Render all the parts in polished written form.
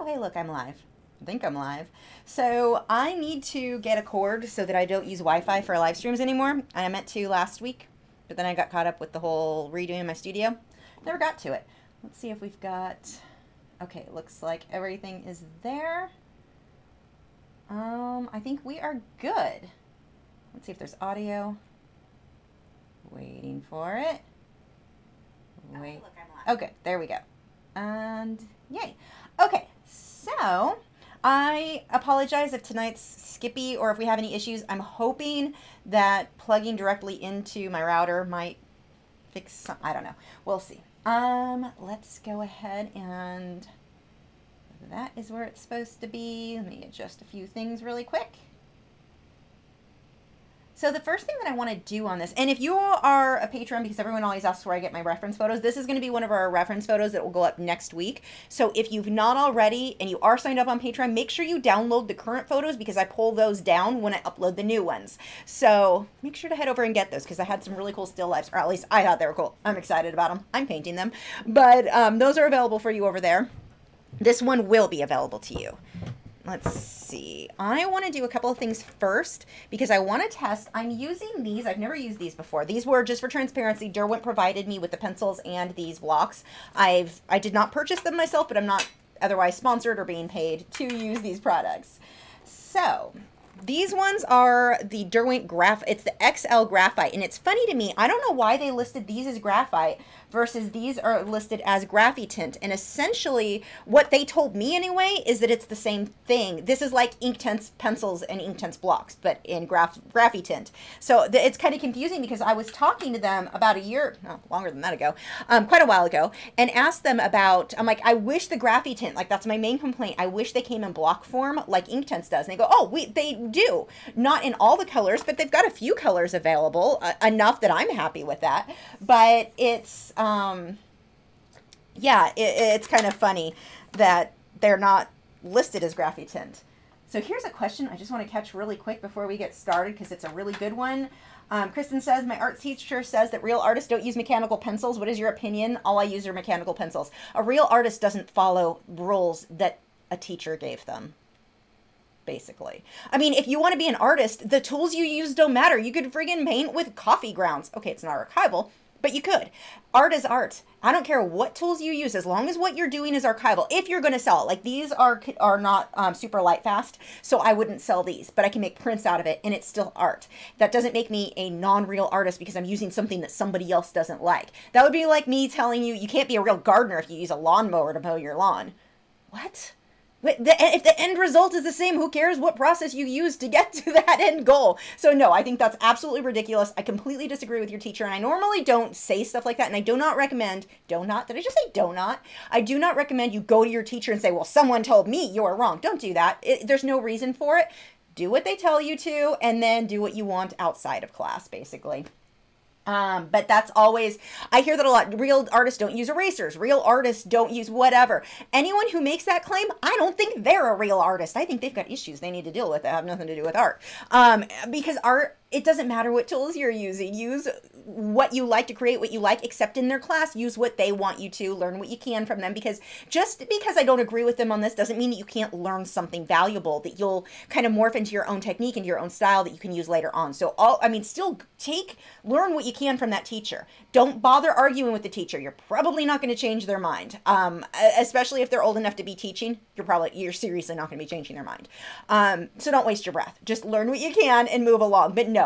Oh, hey, look, I'm live. I think I'm live. So I need to get a cord so that I don't use Wi-Fi for live streams anymore. I meant to last week, but then I got caught up with the whole redoing my studio. Never got to it. Let's see if we've got... Okay, looks like everything is there. I think we are good. Let's see if there's audio. Waiting for it. Wait. Oh, look, okay, there we go. And yay. Okay, so I apologize if tonight's skippy or if we have any issues. I'm hoping that plugging directly into my router might fix some, I don't know. We'll see. Let's go ahead and that is where it's supposed to be. Let me adjust a few things really quick. So the first thing that I want to do on this, and if you are a patron, because everyone always asks where I get my reference photos, this is going to be one of our reference photos that will go up next week. So if you've not already and you are signed up on Patreon, make sure you download the current photos because I pull those down when I upload the new ones. So make sure to head over and get those because I had some really cool still lifes, or at least I thought they were cool. I'm excited about them. I'm painting them. But those are available for you over there. This one will be available to you. Let's see. I want to do a couple of things first because I want to test. I'm using these. I've never used these before. These were just for transparency. Derwent provided me with the pencils and these blocks. I did not purchase them myself, but I'm not otherwise sponsored or being paid to use these products. So these ones are the Derwent it's the XL Graphite. And it's funny to me, I don't know why they listed these as Graphite versus these are listed as Graphitint. And essentially what they told me anyway is that it's the same thing. This is like Inktense pencils and Inktense blocks, but in Graphitint. So it's kind of confusing because I was talking to them about a year, no, longer than that ago, quite a while ago, and asked them about, I'm like, I wish the Graphitint, like that's my main complaint. I wish they came in block form like Inktense does. And they go, oh, they do. Not in all the colors, but they've got a few colors available, enough that I'm happy with that. But it's, yeah, it's kind of funny that they're not listed as Graphitint. So here's a question I just want to catch really quick before we get started because it's a really good one. Kristen says, my art teacher says that real artists don't use mechanical pencils. What is your opinion? All I use are mechanical pencils. A real artist doesn't follow rules that a teacher gave them. Basically. I mean, if you want to be an artist, the tools you use don't matter. You could friggin' paint with coffee grounds. Okay, it's not archival, but you could. Art is art. I don't care what tools you use, as long as what you're doing is archival. If you're going to sell it, like these are not super light fast, so I wouldn't sell these, but I can make prints out of it, and it's still art. That doesn't make me a non-real artist because I'm using something that somebody else doesn't like. That would be like me telling you, you can't be a real gardener if you use a lawnmower to mow your lawn. What? If the end result is the same, who cares what process you use to get to that end goal? So no, I think that's absolutely ridiculous. I completely disagree with your teacher, and I normally don't say stuff like that, and I do not recommend, did I just say do not? I do not recommend you go to your teacher and say, well, someone told me you're wrong. Don't do that. There's no reason for it. Do what they tell you to, and then do what you want outside of class, basically. But that's always, I hear that a lot. Real artists don't use erasers. Real artists don't use whatever. Anyone who makes that claim, I don't think they're a real artist. I think they've got issues they need to deal with that have nothing to do with art. Because art, it doesn't matter what tools you're using. Use what you like to create what you like, except in their class. Use what they want you to. Learn what you can from them. Because just because I don't agree with them on this doesn't mean that you can't learn something valuable that you'll kind of morph into your own technique and your own style that you can use later on. So still learn what you can from that teacher. Don't bother arguing with the teacher. You're probably not going to change their mind. Especially if they're old enough to be teaching, you're seriously not going to be changing their mind. So don't waste your breath. Just learn what you can and move along. But no,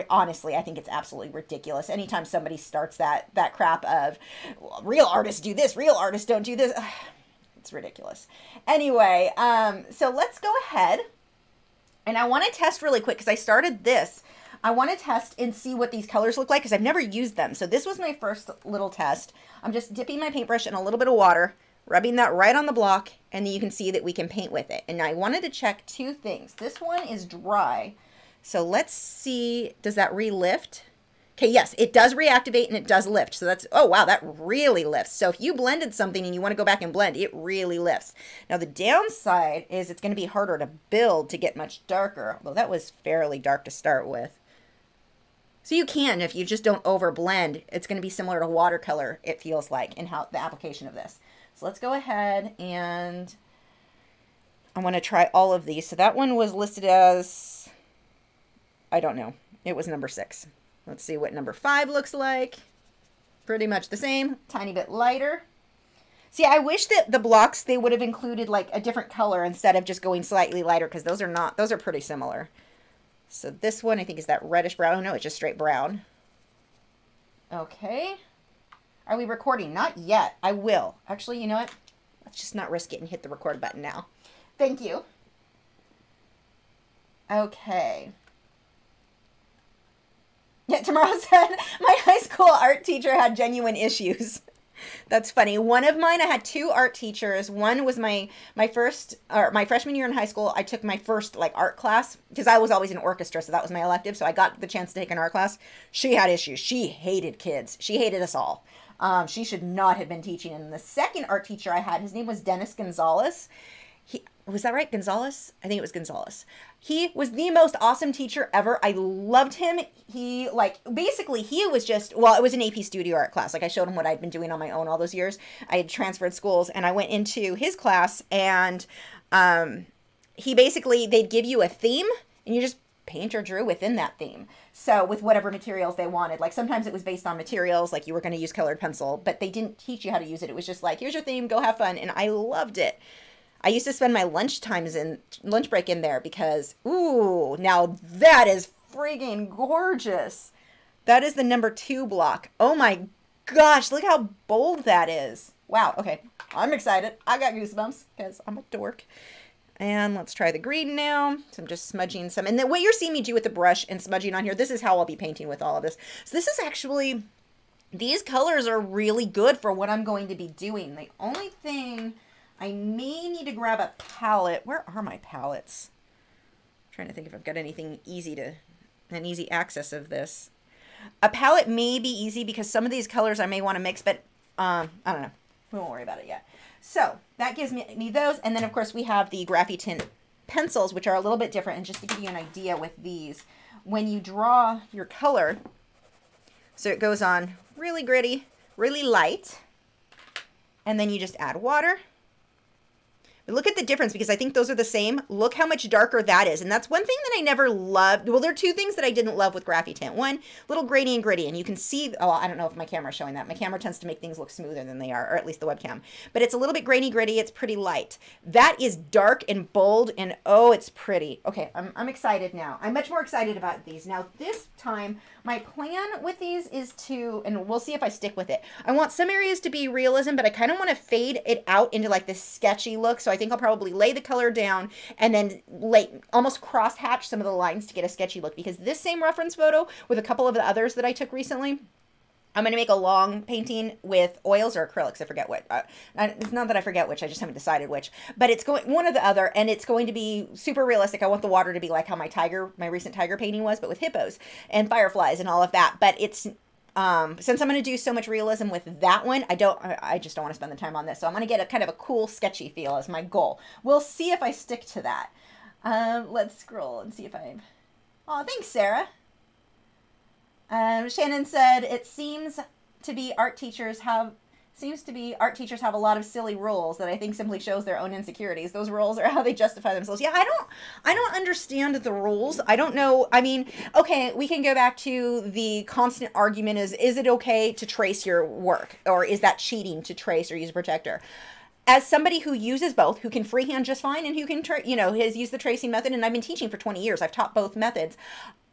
honestly, I think it's absolutely ridiculous. Anytime somebody starts that crap of real artists do this, real artists don't do this, it's ridiculous. Anyway, so let's go ahead, and I want to test really quick because I started this. I want to test and see what these colors look like because I've never used them. So this was my first little test. I'm just dipping my paintbrush in a little bit of water, rubbing that right on the block, and then you can see that we can paint with it. And I wanted to check two things. This one is dry. So let's see, does that relift? Okay, yes, it does reactivate and it does lift. So that's, oh wow, that really lifts. So if you blended something and you want to go back and blend, it really lifts. Now the downside is it's going to be harder to build to get much darker, although that was fairly dark to start with. So you can, if you just don't over blend, it's going to be similar to watercolor, it feels like, in how the application of this. So let's go ahead and I want to try all of these. So that one was listed as, I don't know. It was number 6. Let's see what number 5 looks like. Pretty much the same, tiny bit lighter. See, I wish that the blocks, they would have included like a different color instead of just going slightly lighter, because those are pretty similar. So this one I think is that reddish brown. No, it's just straight brown. Okay. Are we recording? Not yet. I will. Actually, you know what? Let's just not risk it and hit the record button now. Thank you. Okay. Yeah, Tamara said, my high school art teacher had genuine issues. That's funny. One of mine, I had 2 art teachers. One was my freshman year in high school. I took my first like art class because I was always in orchestra, so that was my elective. So I got the chance to take an art class. She had issues. She hated kids. She hated us all. She should not have been teaching. And the second art teacher I had, his name was Dennis Gonzalez. Was that right? Gonzalez? I think it was Gonzalez. He was the most awesome teacher ever. I loved him. He, like, basically, he was just, well, it was an AP studio art class. Like, I showed him what I'd been doing on my own all those years. I had transferred schools, and I went into his class, and he basically, they'd give you a theme, and you just paint or drew within that theme. So, with whatever materials they wanted. Like, sometimes it was based on materials, like you were going to use colored pencil, but they didn't teach you how to use it. It was just like, here's your theme, go have fun, and I loved it. I used to spend my lunch break in there because, ooh, now that is freaking gorgeous. That is the number 2 block. Oh my gosh, look how bold that is. Wow, okay, I'm excited. I got goosebumps because I'm a dork. And let's try the green now. So I'm just smudging some. And then what you're seeing me do with the brush and smudging on here, this is how I'll be painting with all of this. So this is actually, these colors are really good for what I'm going to be doing. The only thing, I may need to grab a palette. Where are my palettes? I'm trying to think if I've got anything an easy access of this. A palette may be easy because some of these colors I may want to mix, but I don't know. We won't worry about it yet. So that gives me those. And then of course we have the Graphitint pencils, which are a little bit different. And just to give you an idea with these, when you draw your color, so it goes on really gritty, really light, and then you just add water. But look at the difference, because I think those are the same. Look how much darker that is. And that's one thing that I never loved. Well, there are 2 things that I didn't love with Graphitint. One, little grainy and gritty. And you can see, oh, I don't know if my camera is showing that. My camera tends to make things look smoother than they are, or at least the webcam. But it's a little bit grainy gritty. It's pretty light. That is dark and bold, and oh, it's pretty. Okay, I'm excited now. I'm much more excited about these. Now, this time, my plan with these is to, and we'll see if I stick with it. I want some areas to be realism, but I kind of want to fade it out into like this sketchy look. So I think I'll probably lay the color down and then almost cross hatch some of the lines to get a sketchy look, because this same reference photo with a couple of the others that I took recently, I'm going to make a long painting with oils or acrylics. I forget what. It's not that I forget which. I just haven't decided which. But it's going one or the other, and it's going to be super realistic. I want the water to be like how my recent tiger painting was, but with hippos and fireflies and all of that. But it's since I'm going to do so much realism with that one, I just don't want to spend the time on this. So I'm going to get a kind of a cool, sketchy feel as my goal. We'll see if I stick to that. Let's scroll and see if I. Oh, thanks, Sarah. Shannon said, it seems to be art teachers have a lot of silly rules that I think simply shows their own insecurities. Those rules are how they justify themselves. Yeah, I don't understand the rules. I don't know. I mean, okay, we can go back to the constant argument is it okay to trace your work? Or is that cheating to trace or use a protector? As somebody who uses both, who can freehand just fine and who can, has used the tracing method, and I've been teaching for 20 years. I've taught both methods.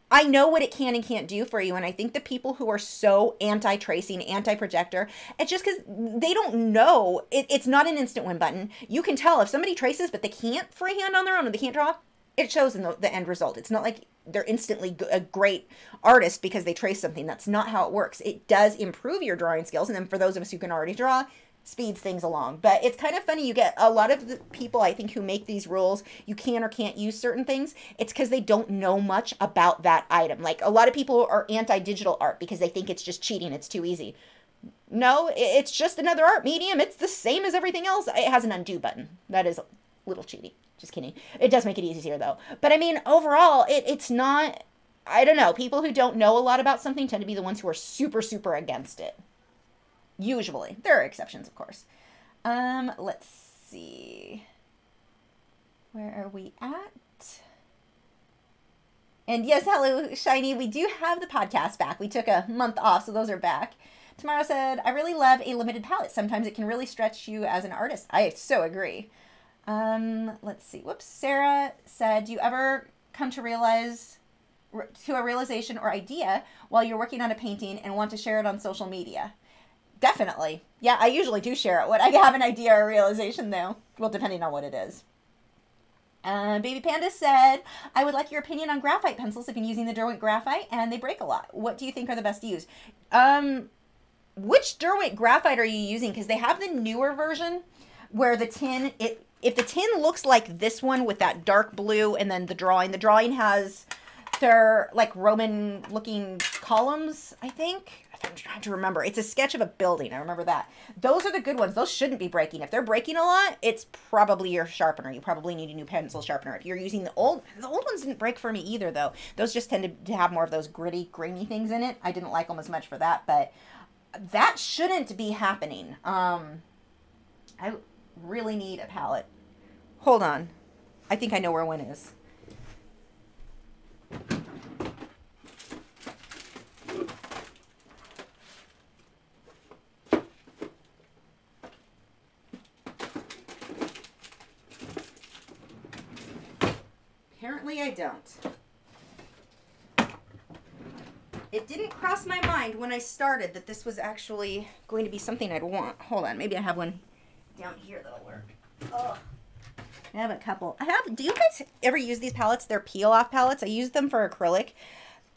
I know what it can and can't do for you, and I think the people who are so anti-tracing, anti-projector, it's just because they don't know. It's not an instant win button. You can tell if somebody traces, but they can't freehand on their own, or they can't draw, it shows in the end result. It's not like they're instantly a great artist because they trace something. That's not how it works. It does improve your drawing skills, and then for those of us who can already draw, speeds things along. But it's kind of funny, you get a lot of the people I think who make these rules, you can or can't use certain things, it's because they don't know much about that item. Like a lot of people are anti-digital art because they think it's just cheating, it's too easy. No, it's just another art medium. It's the same as everything else. It has an undo button. That is a little cheaty. Just kidding. It does make it easier though. But I mean, overall, it's not, I don't know, people who don't know a lot about something tend to be the ones who are super, super against it. Usually. There are exceptions, of course. Let's see. Where are we at? And yes, hello, Shiny. We do have the podcast back. We took a month off, so those are back. Tamara said, I really love a limited palette. Sometimes it can really stretch you as an artist. I so agree. Let's see. Whoops. Sarah said, do you ever come to a realization or idea while you're working on a painting and want to share it on social media? Definitely. Yeah, I usually do share it when I have an idea or realization, though. Well, depending on what it is. Baby Panda said, I would like your opinion on graphite pencils. I've been using the Derwent Graphite and they break a lot. What do you think are the best to use? Which Derwent Graphite are you using? Because they have the newer version where the tin, if the tin looks like this one with that dark blue and then the drawing has their like Roman looking columns, I think. I'm trying to remember. It's a sketch of a building. I remember that. Those are the good ones. Those shouldn't be breaking. If they're breaking a lot, it's probably your sharpener. You probably need a new pencil sharpener. If you're using the old ones didn't break for me either, though. Those just tended to have more of those gritty, grainy things in it. I didn't like them as much for that, but that shouldn't be happening. I really need a palette. Hold on. I think I know where one is. Apparently I don't. It didn't cross my mind when I started that this was actually going to be something I'd want. Hold on, maybe I have one down here that'll work. Oh, I have a couple. Do you guys ever use these palettes? They're peel-off palettes. I use them for acrylic.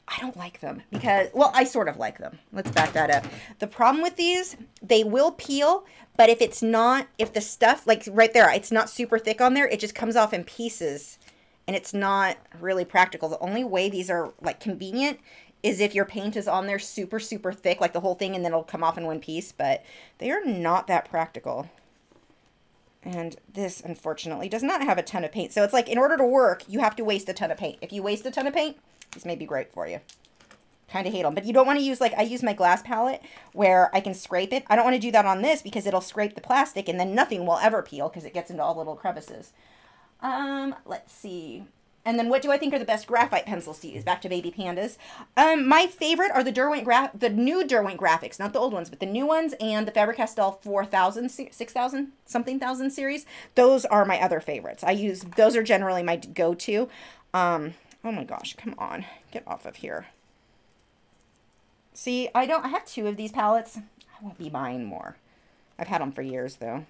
I don't like them because, well, I sort of like them. Let's back that up. The problem with these, they will peel, but if the stuff, like right there, it's not super thick on there, it just comes off in pieces. And it's not really practical. The only way these are like convenient is if your paint is on there super, super thick, like the whole thing, and then it'll come off in one piece, but they are not that practical. And this, unfortunately, does not have a ton of paint. So it's like, in order to work, you have to waste a ton of paint. If you waste a ton of paint, these may be great for you. Kind of hate them. But you don't want to use, like, I use my glass palette where I can scrape it. I don't want to do that on this because it'll scrape the plastic and then nothing will ever peel because it gets into all little crevices. Let's see. And then what do I think are the best graphite pencils to use? Back to Baby Pandas. My favorite are the new Derwent Graphics, not the old ones, but the new ones, and the Faber-Castell 4000, 6000, something thousand series. Those are my other favorites. Those are generally my go-to. Oh my gosh, come on. Get off of here. See, I have two of these palettes. I won't be buying more. I've had them for years, though.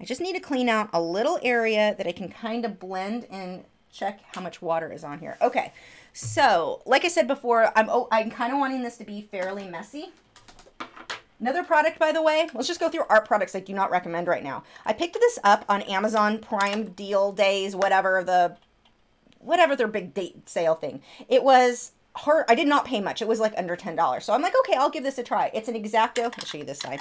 I just need to clean out a little area that I can kind of blend and check how much water is on here. Okay, so like I said before, I'm kind of wanting this to be fairly messy. Another product, by the way, let's just go through art products I do not recommend right now. I picked this up on Amazon Prime deal days, whatever their big date sale thing. It was hard. I did not pay much. It was like under $10. So I'm like, okay, I'll give this a try. It's an X-Acto. I'll show you this side.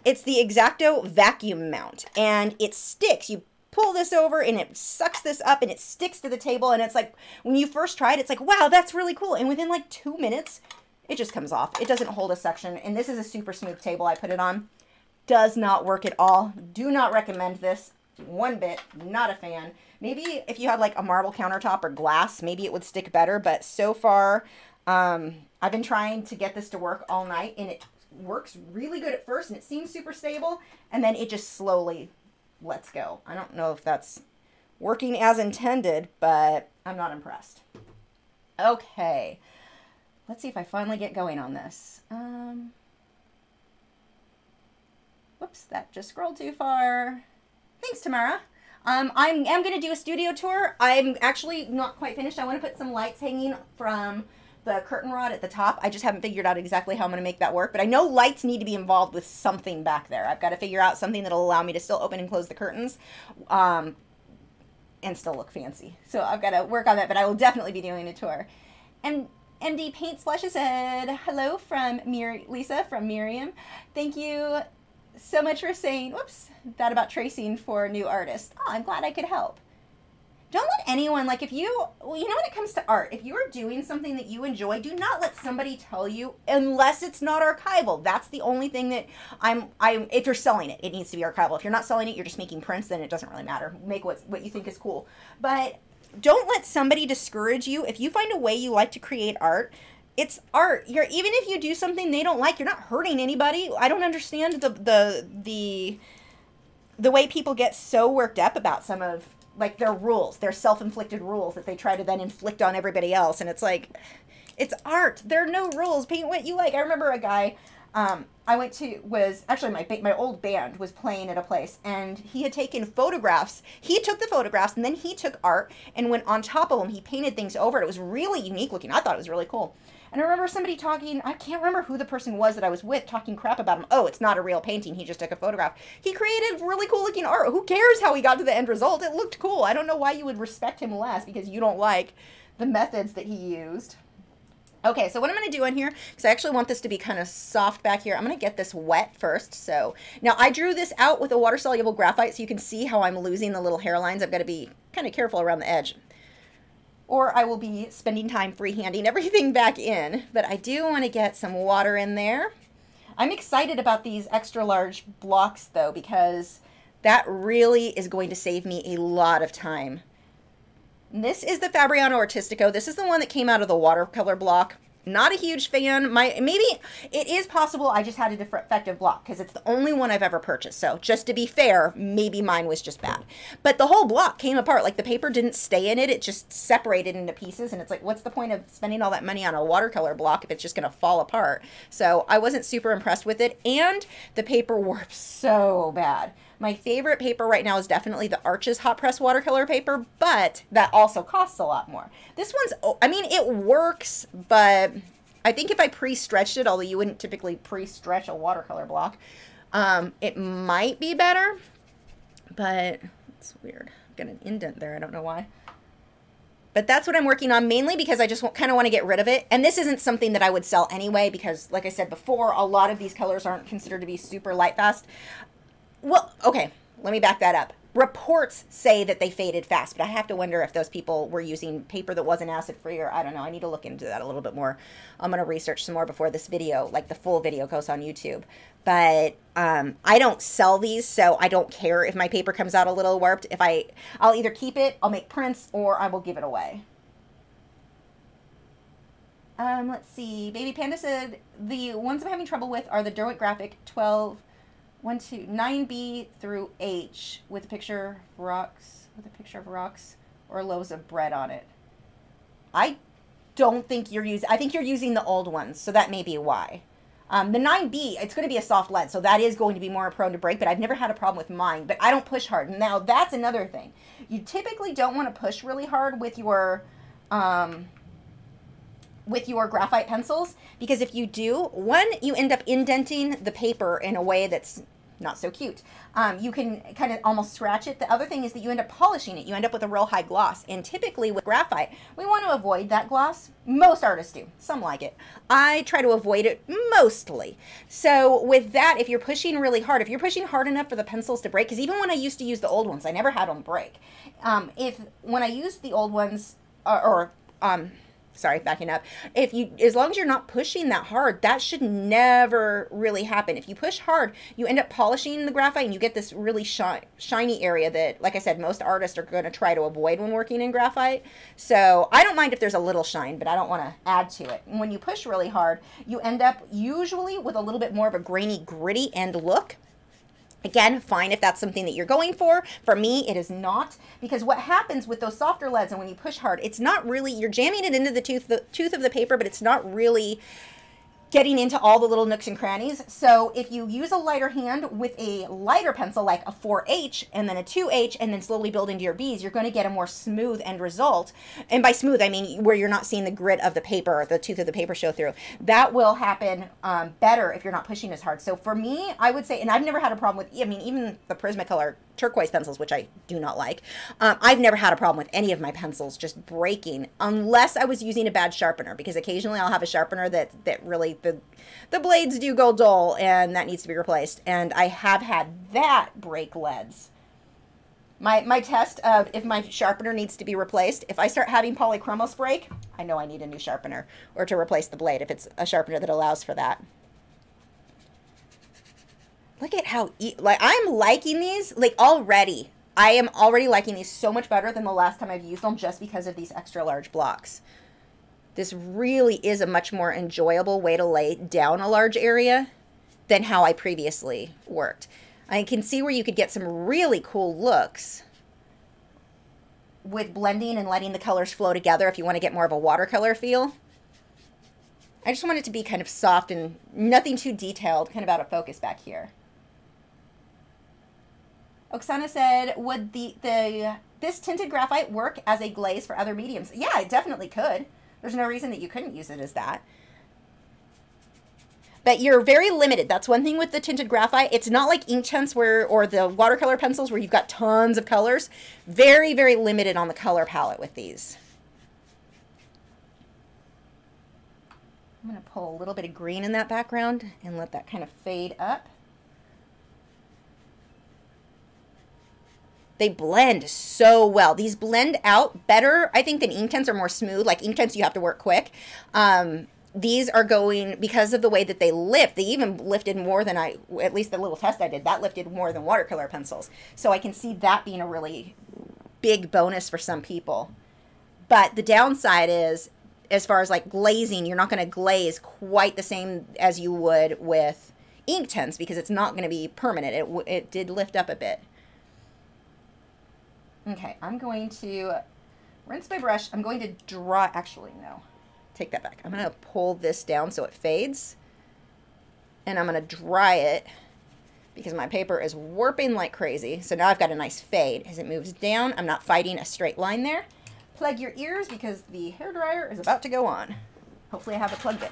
It's the X-Acto vacuum mount, and it sticks. You pull this over and it sucks this up and it sticks to the table. And it's like, when you first try it, it's like, wow, that's really cool. And within like 2 minutes, it just comes off. It doesn't hold a section. And this is a super smooth table I put it on. Does not work at all. Do not recommend this one bit. Not a fan. Maybe if you had like a marble countertop or glass, maybe it would stick better. But so far, I've been trying to get this to work all night, and it works really good at first, and it seems super stable, and then it just slowly lets go. I don't know if that's working as intended, but I'm not impressed. Okay. Let's see if I finally get going on this. Whoops, that just scrolled too far. Thanks, Tamara. I am going to do a studio tour. I'm actually not quite finished. I want to put some lights hanging from the curtain rod at the top. I just haven't figured out exactly how I'm going to make that work. But I know lights need to be involved with something back there. I've got to figure out something that'll allow me to still open and close the curtains and still look fancy. So I've got to work on that, but I will definitely be doing a tour. And MD Paint Splashes said, hello from Lisa from Miriam. Thank you so much for saying, whoops, that about tracing for new artists. Oh, I'm glad I could help. Don't let anyone, like, if you, well, you know, when it comes to art, if you're doing something that you enjoy, do not let somebody tell you, unless it's not archival. That's the only thing that if you're selling it, it needs to be archival. If you're not selling it, you're just making prints, then it doesn't really matter. Make what you think is cool. But don't let somebody discourage you. If you find a way you like to create art, it's art. Even if you do something they don't like, you're not hurting anybody. I don't understand the way people get so worked up about some of, like, their rules, their self-inflicted rules that they try to then inflict on everybody else. And it's like, it's art. There are no rules. Paint what you like. I remember a guy I went to, was actually my old band was playing at a place, and he had taken photographs. He took the photographs, and then he took art and went on top of them. He painted things over it. It was really unique looking. I thought it was really cool. And I remember somebody talking, I can't remember who the person was that I was with, talking crap about him. Oh, it's not a real painting. He just took a photograph. He created really cool looking art. Who cares how he got to the end result? It looked cool. I don't know why you would respect him less because you don't like the methods that he used. Okay, so what I'm going to do in here, because I actually want this to be kind of soft back here, I'm going to get this wet first. So now I drew this out with a water-soluble graphite, so you can see how I'm losing the little hairlines. I've got to be kind of careful around the edge, or I will be spending time freehanding everything back in. But I do want to get some water in there. I'm excited about these extra large blocks, though, because that really is going to save me a lot of time. This is the Fabriano Artistico. This is the one that came out of the watercolor block. Not a huge fan. Maybe it is possible I just had a defective block because it's the only one I've ever purchased. So just to be fair, maybe mine was just bad. But the whole block came apart. Like the paper didn't stay in it. It just separated into pieces. And it's like, what's the point of spending all that money on a watercolor block if it's just going to fall apart? So I wasn't super impressed with it. And the paper warped so bad. My favorite paper right now is definitely the Arches hot press watercolor paper, but that also costs a lot more. This one's, I mean, it works, but I think if I pre-stretched it, although you wouldn't typically pre-stretch a watercolor block, it might be better, but it's weird. I've got an indent there. I don't know why. But that's what I'm working on, mainly because I just kind of want to get rid of it. And this isn't something that I would sell anyway, because like I said before, a lot of these colors aren't considered to be super light fast. Well, okay, let me back that up. Reports say that they faded fast, but I have to wonder if those people were using paper that wasn't acid-free, or I don't know. I need to look into that a little bit more. I'm going to research some more before this video, like the full video, goes on YouTube. But I don't sell these, so I don't care if my paper comes out a little warped. I'll either keep it, I'll make prints, or I will give it away. Let's see. Baby Panda said, the ones I'm having trouble with are the Derwent Graphitint 9B through H with a picture of rocks, or loaves of bread on it. I don't think you're using, I think you're using the old ones, so that may be why. The 9B, it's going to be a soft lead, so that is going to be more prone to break, but I've never had a problem with mine. But I don't push hard. Now, that's another thing. You typically don't want to push really hard with your graphite pencils, because if you do, one, you end up indenting the paper in a way that's not so cute. You can kind of almost scratch it. The other thing is that you end up polishing it. You end up with a real high gloss. And typically with graphite, we want to avoid that gloss. Most artists do. Some like it. I try to avoid it mostly. So with that, if you're pushing really hard, if you're pushing hard enough for the pencils to break, because even when I used to use the old ones, I never had them break. When I used the old ones, sorry, backing up. As long as you're not pushing that hard, that should never really happen. If you push hard, you end up polishing the graphite and you get this really shiny area that, like I said, most artists are going to try to avoid when working in graphite. So I don't mind if there's a little shine, but I don't want to add to it. And when you push really hard, you end up usually with a little bit more of a grainy, gritty end look. Again, fine if that's something that you're going for. For me, it is not, because what happens with those softer leads and when you push hard, it's not really, you're jamming it into the tooth of the paper, but it's not really getting into all the little nooks and crannies. So if you use a lighter hand with a lighter pencil, like a 4H and then a 2H, and then slowly build into your Bs, you're going to get a more smooth end result. And by smooth, I mean where you're not seeing the grit of the paper, or the tooth of the paper show through. That will happen better if you're not pushing as hard. So for me, I would say, and I've never had a problem with, I mean, even the Prismacolor turquoise pencils, which I do not like, I've never had a problem with any of my pencils just breaking, unless I was using a bad sharpener, because occasionally I'll have a sharpener that really, the blades do go dull, and that needs to be replaced, and I have had that break leads. My test of if my sharpener needs to be replaced, if I start having polychromos break, I know I need a new sharpener or to replace the blade if it's a sharpener that allows for that. Look at how, like, I'm liking these, like, already. I am already liking these so much better than the last time I've used them just because of these extra large blocks. This really is a much more enjoyable way to lay down a large area than how I previously worked. I can see where you could get some really cool looks with blending and letting the colors flow together if you want to get more of a watercolor feel. I just want it to be kind of soft and nothing too detailed, kind of out of focus back here. Oksana said, would this tinted graphite work as a glaze for other mediums? Yeah, it definitely could. There's no reason that you couldn't use it as that. But you're very limited. That's one thing with the tinted graphite. It's not like Inktense or the watercolor pencils where you've got tons of colors. Very, very limited on the color palette with these. I'm going to pull a little bit of green in that background and let that kind of fade up. They blend so well. These blend out better, I think, than Inktense are more smooth. Like Inktense, you have to work quick. These are going, because of the way that they lift, they even lifted more than at least the little test I did, that lifted more than watercolor pencils. So I can see that being a really big bonus for some people. But the downside is, as far as like glazing, you're not going to glaze quite the same as you would with Inktense because it's not going to be permanent. It did lift up a bit. Okay, I'm going to rinse my brush. I'm going to draw, actually, no, take that back. I'm going to pull this down so it fades. And I'm going to dry it because my paper is warping like crazy. So now I've got a nice fade. As it moves down, I'm not fighting a straight line there. Plug your ears because the hairdryer is about to go on. Hopefully I have it plugged in.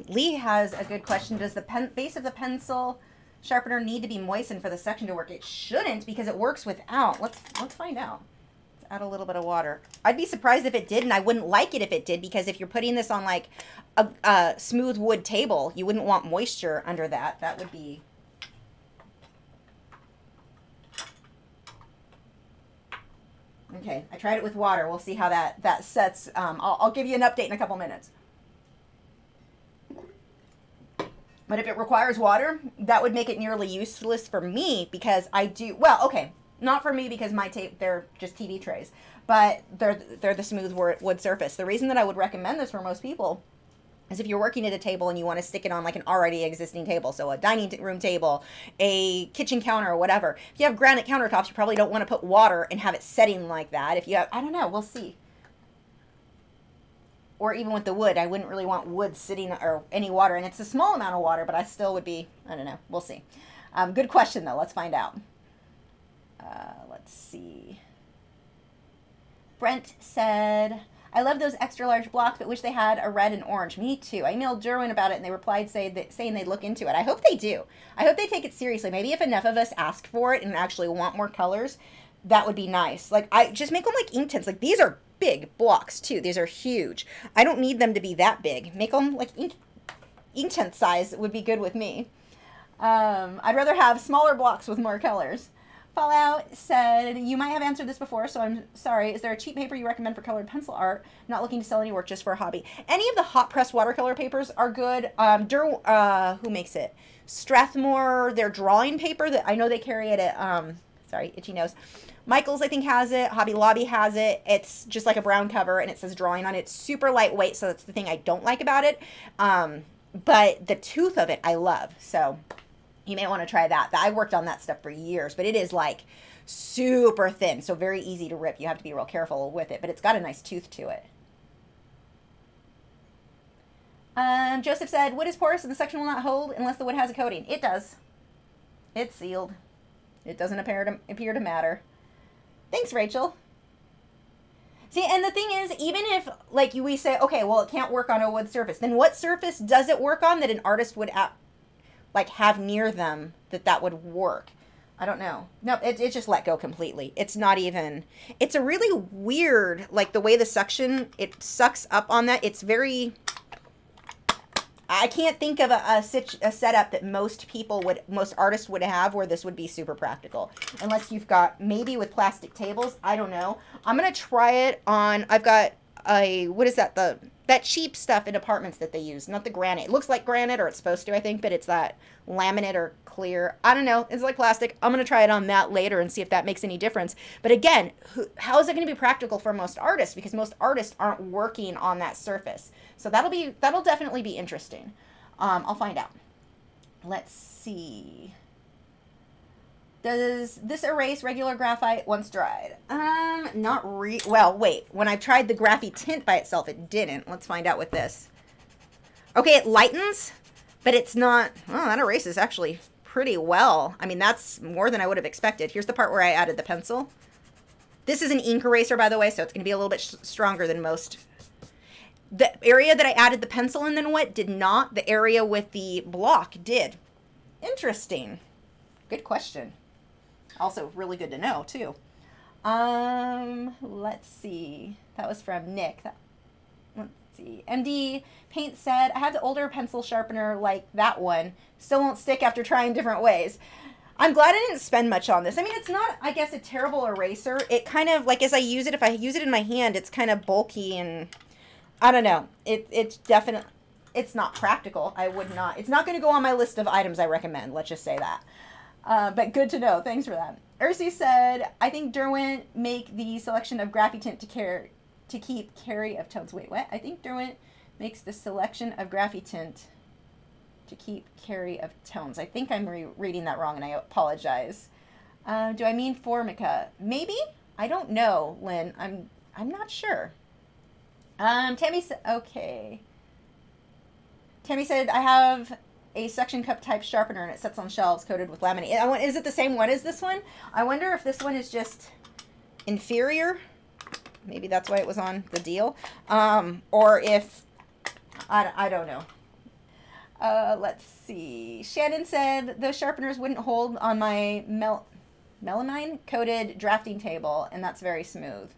Lee has a good question. Does the base of the pencil sharpener need to be moistened for the section to work? It shouldn't because it works without. Let's find out. Let's add a little bit of water. I'd be surprised if it did, and I wouldn't like it if it did because if you're putting this on like a smooth wood table, you wouldn't want moisture under that. That would be... Okay, I tried it with water. We'll see how that sets. I'll give you an update in a couple minutes. But if it requires water, that would make it nearly useless for me because I do, well, okay, not for me because they're just TV trays, but they're the smooth wood surface. The reason that I would recommend this for most people is if you're working at a table and you want to stick it on like an already existing table, so a dining room table, a kitchen counter, or whatever. If you have granite countertops, you probably don't want to put water and have it setting like that. If you have, I don't know, we'll see. Or even with the wood, I wouldn't really want wood sitting or any water. And it's a small amount of water, but I still would be, I don't know. We'll see. Good question, though. Let's find out. Let's see. Brent said, I love those extra large blocks, but wish they had a red and orange. Me too. I emailed Derwent about it, and they replied saying they'd look into it. I hope they do. I hope they take it seriously. Maybe if enough of us ask for it and actually want more colors, that would be nice. Like, I just make them like Inktense. Like, these are big blocks too. These are huge. I don't need them to be that big. Make them like Inktense size would be good with me. I'd rather have smaller blocks with more colors. Fallout said, you might have answered this before, so I'm sorry. Is there a cheap paper you recommend for colored pencil art? Not looking to sell any work, just for a hobby. Any of the hot press watercolor papers are good. Who makes it? Strathmore, their drawing paper that I know they carry it at, sorry, itchy nose. Michael's, I think, has it. Hobby Lobby has it. It's just like a brown cover, and it says drawing on it. It's super lightweight, so that's the thing I don't like about it. But the tooth of it, I love. So you may want to try that. I worked on that stuff for years, but it is like super thin, so very easy to rip. You have to be real careful with it, but it's got a nice tooth to it. Joseph said, wood is porous and the section will not hold unless the wood has a coating. It does. It's sealed. It doesn't appear to matter. Thanks, Rachel. See, and the thing is, even if, like, we say, okay, well, it can't work on a wood surface, then what surface does it work on that an artist would, like, have near them that would work? I don't know. No, it just let go completely. It's not even, it's a really weird, like, the way the suction, it sucks up on that. It's very, I can't think of a setup that most artists would have where this would be super practical. Unless you've got, maybe with plastic tables, I don't know. I'm going to try it on, I've got a, what is that, that cheap stuff in apartments that they use, not the granite. It looks like granite, or it's supposed to, I think, but it's that laminate or clear. I don't know. It's like plastic. I'm going to try it on that later and see if that makes any difference. But again, how is it going to be practical for most artists? Because most artists aren't working on that surface. So that'll definitely be interesting. I'll find out. Let's see. Does this erase regular graphite once dried? Well, wait. When I tried the Graphitint by itself, it didn't. Let's find out with this. Okay, it lightens, but it's not, oh, that erases actually pretty well. I mean, that's more than I would have expected. Here's the part where I added the pencil. This is an ink eraser, by the way, so it's going to be a little bit stronger than most. The area that I added the pencil in then what did not. The area with the block did. Interesting. Good question. Also really good to know, too. Let's see. That was from Nick. Let's see. MD Paint said, I had the older pencil sharpener like that one. Still won't stick after trying different ways. I'm glad I didn't spend much on this. I mean, it's not, I guess, a terrible eraser. It kind of, like, as I use it, if I use it in my hand, it's kind of bulky and, I don't know. It's definitely, it's not practical. I would not, it's not going to go on my list of items I recommend. Let's just say that. But good to know. Thanks for that. Ursi said, I think Derwent make the selection of Graphitint to keep carry of tones. Wait, what? I think Derwent makes the selection of Graphitint to keep carry of tones. I think I'm reading that wrong, and I apologize. Do I mean Formica? Maybe? I don't know, Lynn. I'm not sure. Tammy said, okay. Tammy said, I have a suction cup type sharpener and it sits on shelves coated with laminate. Is it the same one as this one? I wonder if this one is just inferior. Maybe that's why it was on the deal. Or if, I don't know. Let's see. Shannon said the sharpeners wouldn't hold on my melamine coated drafting table, and that's very smooth.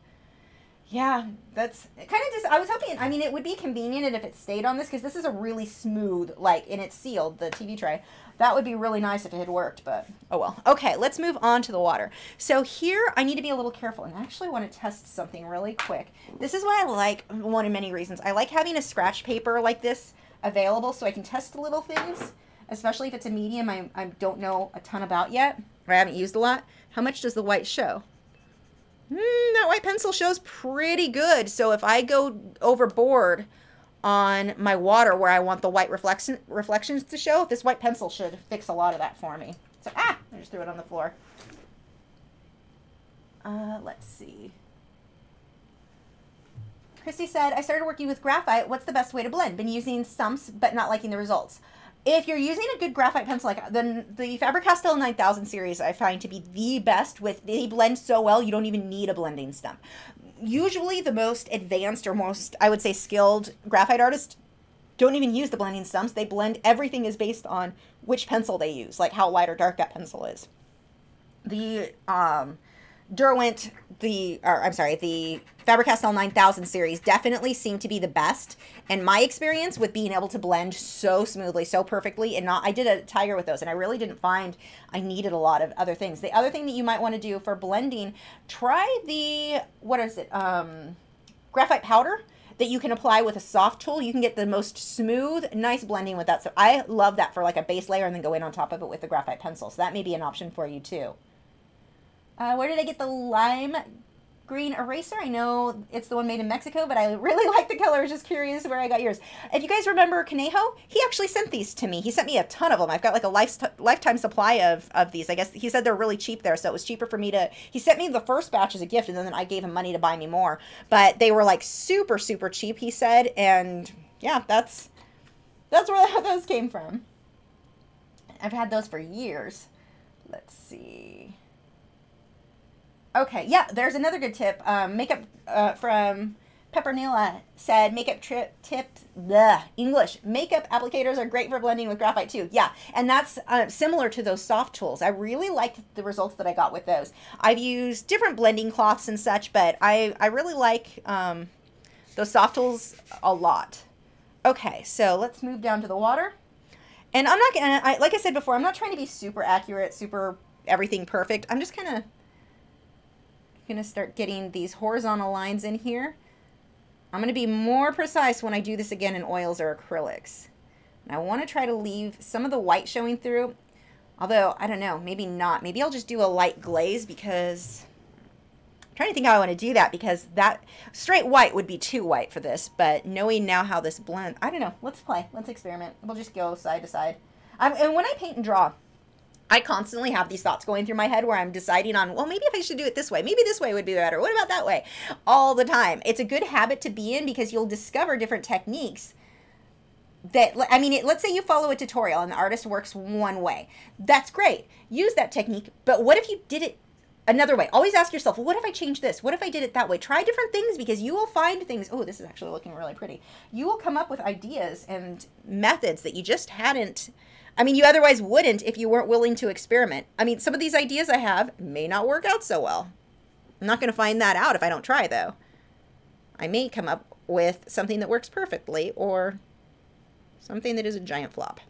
Yeah, that's kind of just, I was hoping, I mean, it would be convenient if it stayed on this, because this is a really smooth, like, and it's sealed, the TV tray. That would be really nice if it had worked, but oh well. Okay, let's move on to the water. So here, I need to be a little careful, and I actually want to test something really quick. This is why I like, one of many reasons, I like having a scratch paper like this available so I can test little things, especially if it's a medium I don't know a ton about yet, or I haven't used a lot. How much does the white show? That white pencil shows pretty good. So if I go overboard on my water where I want the white reflections to show, this white pencil should fix a lot of that for me. So, I just threw it on the floor. Let's see. Christy said, I started working with graphite. What's the best way to blend? Been using stumps, but not liking the results. If you're using a good graphite pencil, like the Faber-Castell 9000 series, I find to be the best. They blend so well, you don't even need a blending stump. usually the most advanced or most, I would say, skilled graphite artists don't even use the blending stumps. They blend, everything is based on which pencil they use, like how light or dark that pencil is. The Derwent, the Faber-Castell 9000 series definitely seem to be the best in my experience with being able to blend so smoothly, so perfectly, and not, I did a tiger with those and I really didn't find I needed a lot of other things. The other thing that you might want to do for blending, try the, what is it, graphite powder that you can apply with a soft tool. You can get the most smooth, nice blending with that. So I love that for like a base layer and then go in on top of it with the graphite pencil. So that may be an option for you too. Where did I get the lime green eraser? I know it's the one made in Mexico, but I really like the color. I was just curious where I got yours. If you guys remember Conejo, he actually sent these to me. He sent me a ton of them. I've got like a lifetime supply of these. I guess he said they're really cheap there, so it was cheaper for me to... He sent me the first batch as a gift, and then I gave him money to buy me more. But they were like super, super cheap, he said, and yeah, that's where those came from. I've had those for years. Let's see... Okay, yeah, there's another good tip. Makeup from Peppernilla said makeup English. Makeup applicators are great for blending with graphite too. Yeah, and that's similar to those soft tools. I really liked the results that I got with those. I've used different blending cloths and such, but I really like those soft tools a lot. Okay, so let's move down to the water. And I'm not gonna, like I said before, I'm not trying to be super accurate, super everything perfect. I'm just kind of going to start getting these horizontal lines in here. I'm going to be more precise when I do this again in oils or acrylics. And I want to try to leave some of the white showing through, although I don't know, maybe not. Maybe I'll just do a light glaze because I'm trying to think how I want to do that, because that straight white would be too white for this, but knowing now how this blends, I don't know. Let's play. Let's experiment. We'll just go side to side. And when I paint and draw, I constantly have these thoughts going through my head where I'm deciding on, well, maybe if I should do it this way, maybe this way would be better. What about that way? All the time. It's a good habit to be in because you'll discover different techniques that, I mean, let's say you follow a tutorial and the artist works one way. That's great. Use that technique. But what if you did it another way? Always ask yourself, well, what if I changed this? What if I did it that way? Try different things because you will find things. Oh, this is actually looking really pretty. You will come up with ideas and methods that you just hadn't. I mean, you otherwise wouldn't if you weren't willing to experiment. I mean, some of these ideas I have may not work out so well. I'm not going to find that out if I don't try, though. I may come up with something that works perfectly or something that is a giant flop.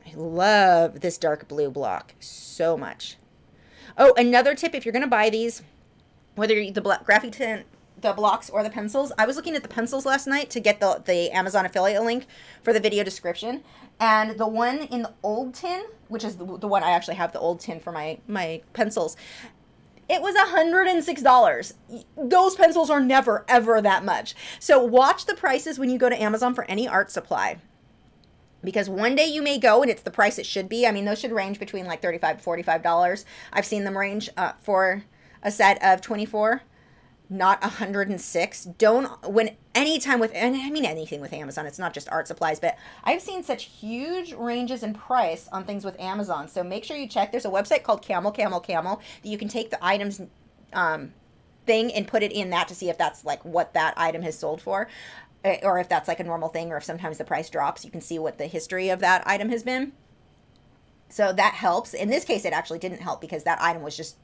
I love this dark blue block so much. Oh, another tip, if you're going to buy these, whether you the Graphitint, the blocks or the pencils. I was looking at the pencils last night to get the Amazon affiliate link for the video description. And the one in the old tin, which is the one I actually have, the old tin for my pencils, it was $106. Those pencils are never, ever that much. So watch the prices when you go to Amazon for any art supply. Because one day you may go and it's the price it should be. I mean, those should range between like $35 to $45. I've seen them range for a set of 24. Not 106. Anything with Amazon, it's not just art supplies, but I've seen such huge ranges in price on things with Amazon. So make sure you check. There's a website called Camel that you can take the items thing and put it in that to see if that's like what that item has sold for, or if that's like a normal thing, or if sometimes the price drops, you can see what the history of that item has been. So that helps. In this case, it actually didn't help because that item was just,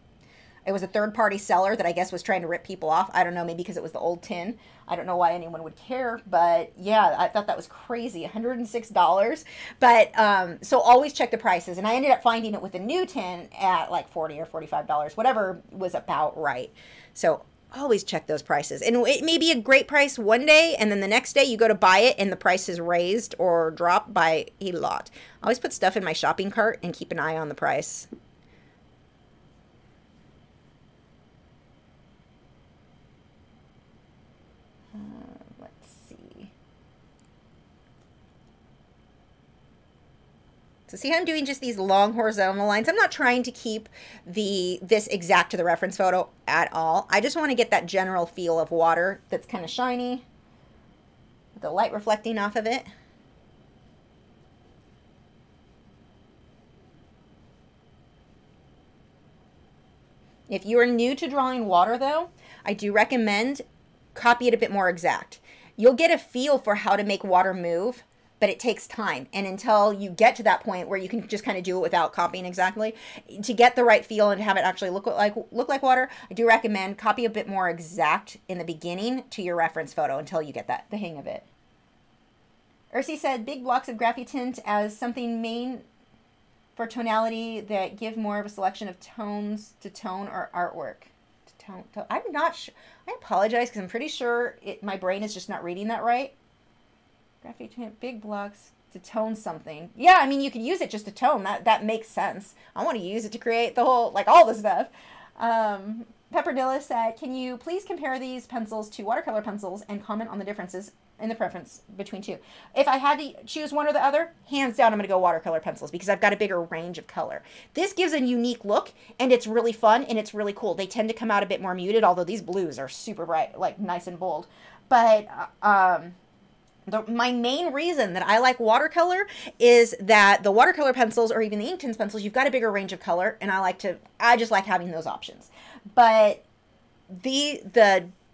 it was a third-party seller that I guess was trying to rip people off. I don't know, maybe because it was the old tin. I don't know why anyone would care, but yeah, I thought that was crazy, $106. But so always check the prices, and I ended up finding it with a new tin at like $40 or $45, whatever was about right. So always check those prices, and it may be a great price one day, and then the next day you go to buy it, and the price is raised or dropped by a lot. I always put stuff in my shopping cart and keep an eye on the price. So see how I'm doing just these long horizontal lines? I'm not trying to keep this exact to the reference photo at all. I just want to get that general feel of water that's kind of shiny, with the light reflecting off of it. If you are new to drawing water, though, I do recommend copy it a bit more exact. You'll get a feel for how to make water move, but it takes time. And until you get to that point where you can just kind of do it without copying exactly, to get the right feel and have it actually look like water, I do recommend copy a bit more exact in the beginning to your reference photo until you get the hang of it. Ursi said, big blocks of Graphitint as something main for tonality that give more of a selection of tones to tone or artwork. I'm not sure. I apologize because I'm pretty sure my brain is just not reading that right. Graphitint, big blocks to tone something. Yeah, I mean, you could use it just to tone. That makes sense. I want to use it to create the whole, like, all the stuff. Pepperdilla said, can you please compare these pencils to watercolor pencils and comment on the differences in the preference between two? If I had to choose one or the other, hands down, I'm going to go watercolor pencils because I've got a bigger range of color. This gives a unique look, and it's really fun, and it's really cool. They tend to come out a bit more muted, although these blues are super bright, like nice and bold. But my main reason that I like watercolor is that the watercolor pencils or even the Inktense pencils, you've got a bigger range of color, and I just like having those options. But the